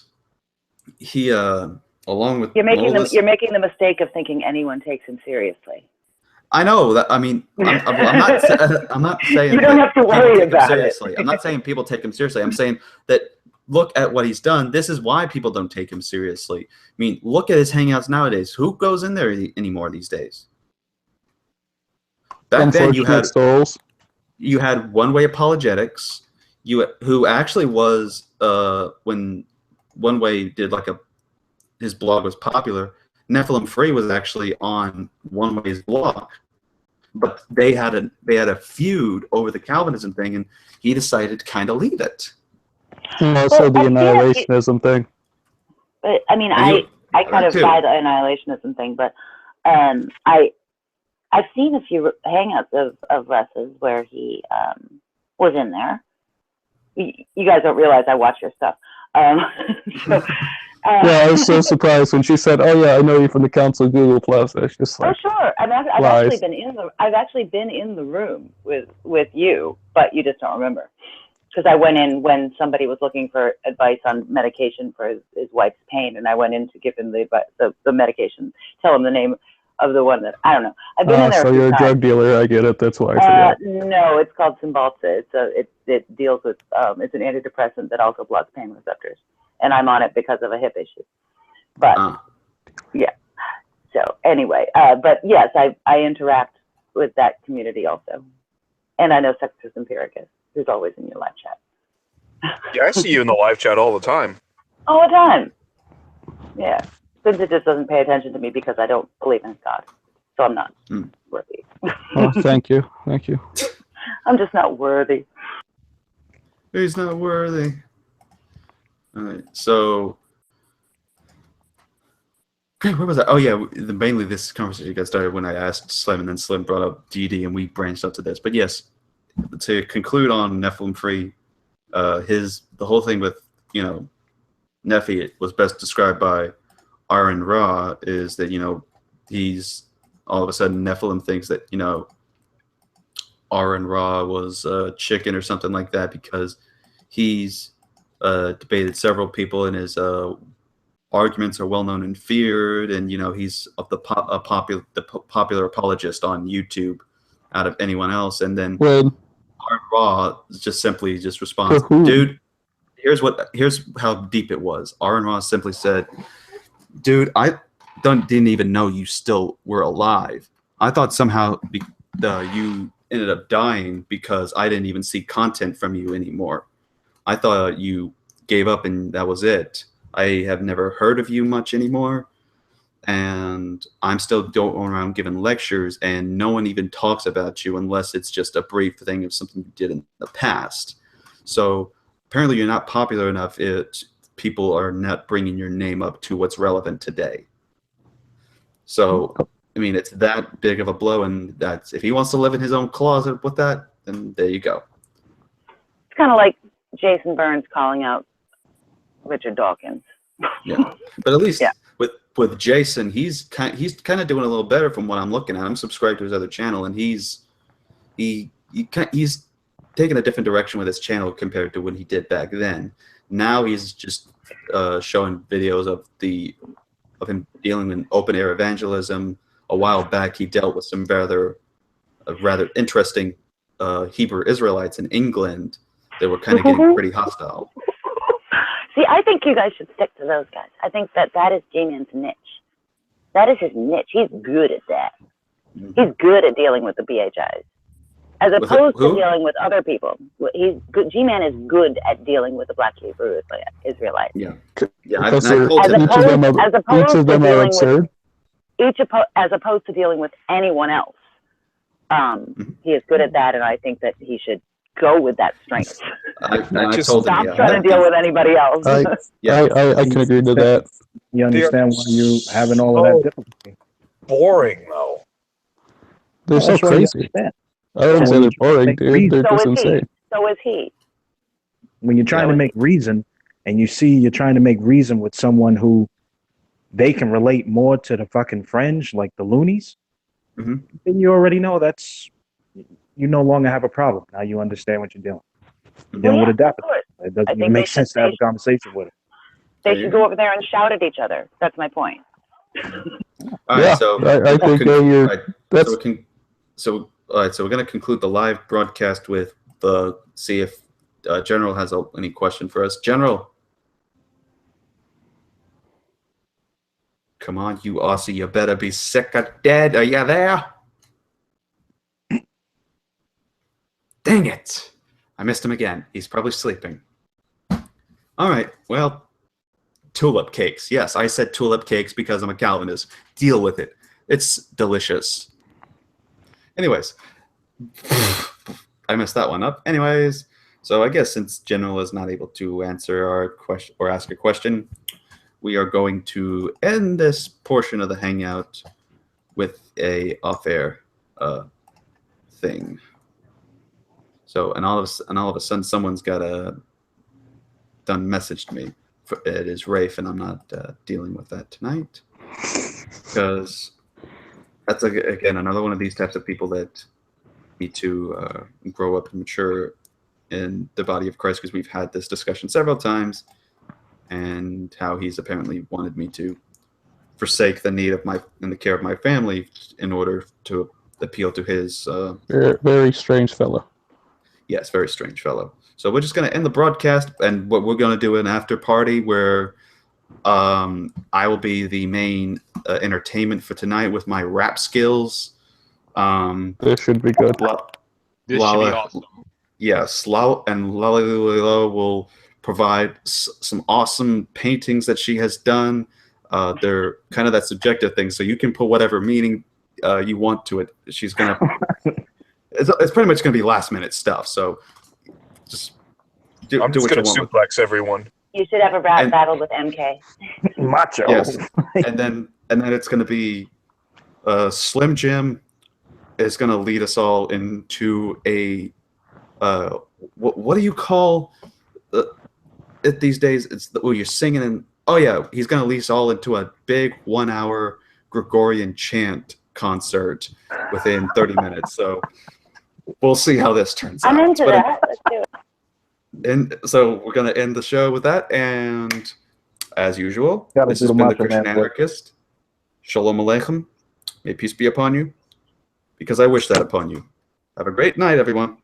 he, along with you're making the mistake of thinking anyone takes him seriously. I know that. I mean, I'm not saying you don't have to worry about it. I'm not saying people take him seriously. I'm saying that look at what he's done. This is why people don't take him seriously. I mean, look at his hangouts nowadays. Who goes in there anymore these days? Back then, you had One Way Apologetics, who actually was when One Way did like his blog was popular. Nephilim Free was actually on One Way's blog, but they had a feud over the Calvinism thing, and he decided to kind of leave it. And also the annihilationism thing. But I mean, I kind of buy the annihilationism thing, but I've seen a few hangouts of Russ's where he was in there. You guys don't realize I watch your stuff. Yeah, I was so surprised when she said, "Oh yeah, I know you from the Council of Google Plus." I was just like, "Oh sure, I've actually been in the room with you, but you just don't remember." Because I went in when somebody was looking for advice on medication for his wife's pain, and I went in to give him the medication, tell him the name of the one that I don't know. I've been in there. So you're a drug dealer. I get it. That's why I forget. No, it's called Cymbalta. It deals with it's an antidepressant that also blocks pain receptors, and I'm on it because of a hip issue. But yeah. So anyway, but yes, I interact with that community also, and I know Sextus Empiricus, who's always in your live chat. Yeah, I see you in the live chat all the time. All the time. Yeah. Since it just doesn't pay attention to me because I don't believe in God. So I'm not worthy. Oh, thank you. Thank you. I'm just not worthy. He's not worthy. All right. So, okay, where was I? Oh, yeah. Mainly this conversation got started when I asked Slim, and then Slim brought up GD, and we branched up to this. But yes, to conclude on Nephilim Free, the whole thing with, Nephi was best described by Aaron Ra is that, he's all of a sudden Nephilim thinks that, Aaron Ra was a chicken or something like that because he's debated several people and his arguments are well known and feared, and he's the popular apologist on YouTube out of anyone else. And then Aaron Ra just simply responds, "Dude, here's how deep it was." Aaron Ra simply said, "Dude, I didn't even know you still were alive. I thought somehow you ended up dying because I didn't even see content from you anymore. I thought you gave up and that was it. I have never heard of you much anymore, and I'm still going around giving lectures, and no one even talks about you unless it's just a brief thing of something you did in the past. So apparently you're not popular enough. People are not bringing your name up to what's relevant today." So, I mean, it's that big of a blow, and that's if he wants to live in his own closet with that, then there you go. It's kind of like Jason Burns calling out Richard Dawkins. Yeah, but at least with Jason, he's kind of doing a little better from what I'm looking at. I'm subscribed to his other channel, and he's taken a different direction with his channel compared to when he did back then. Now he's just showing videos of him dealing with open air evangelism. A while back, he dealt with some rather interesting Hebrew Israelites in England that were kind of getting pretty hostile. See, I think you guys should stick to those guys. I think that is J-Man's niche. That is his niche. He's good at that. He's good at dealing with the BHIs. As opposed to dealing with other people. He's good. G-Man is good at dealing with the Black Hebrew Israelites. Yeah. As opposed to dealing with anyone else. He is good at that, and I think that he should go with that strength. Stop trying to deal with anybody else. I can agree to that. You understand why you having all of that difficulty. Boring, though. They're so crazy. I don't say they're boring, dude. They're just insane. So is he. When you're trying to make reason, and you're trying to make reason with someone who they can relate more to the fucking fringe, like the loonies, then you already know you no longer have a problem. Now you understand what you're doing. You're dealing with a deaf. It doesn't make sense to have a conversation with it. They should go over there and shout at each other. That's my point. All right, so I think all right, so we're going to conclude the live broadcast with see if General has any question for us. General, Come on, you Aussie, you better be sick or dead. Are you there? Dang it! I missed him again. He's probably sleeping. All right, well, tulip cakes. Yes, I said tulip cakes because I'm a Calvinist. Deal with it. It's delicious. Anyways, I messed that one up. Anyways, so I guess since General is not able to answer our question or ask a question, we are going to end this portion of the hangout with a off-air thing. So, and all of a sudden, someone's got done messaged me. It is Rafe, and I'm not dealing with that tonight because that's again another one of these types of people that need to grow up and mature in the body of Christ, because we've had this discussion several times, and how he's apparently wanted me to forsake the need of and the care of my family in order to appeal to his very, very strange fellow. Yes, very strange fellow. So we're just going to end the broadcast, and what we're going to do an after party where I will be the main entertainment for tonight with my rap skills. This should be good. This should be awesome. Yes, Lalililo will provide some awesome paintings that she has done. They're kind of that subjective thing, so you can put whatever meaning you want to it. She's going to... It's pretty much going to be last-minute stuff, so just do what you want. I'm just going to suplex everyone. You should have a rap battle with MK. Macho. Yes, and then it's going to be Slim Jim is going to lead us all into a what do you call it these days? It's you're singing and he's going to lead us all into a big 1-hour Gregorian chant concert within 30 minutes. So we'll see how this turns out. I'm into that. Let's do it. And so we're going to end the show with that. And as usual, this has been the Christian Anarchist. Shalom Aleichem. May peace be upon you, because I wish that upon you. Have a great night, everyone.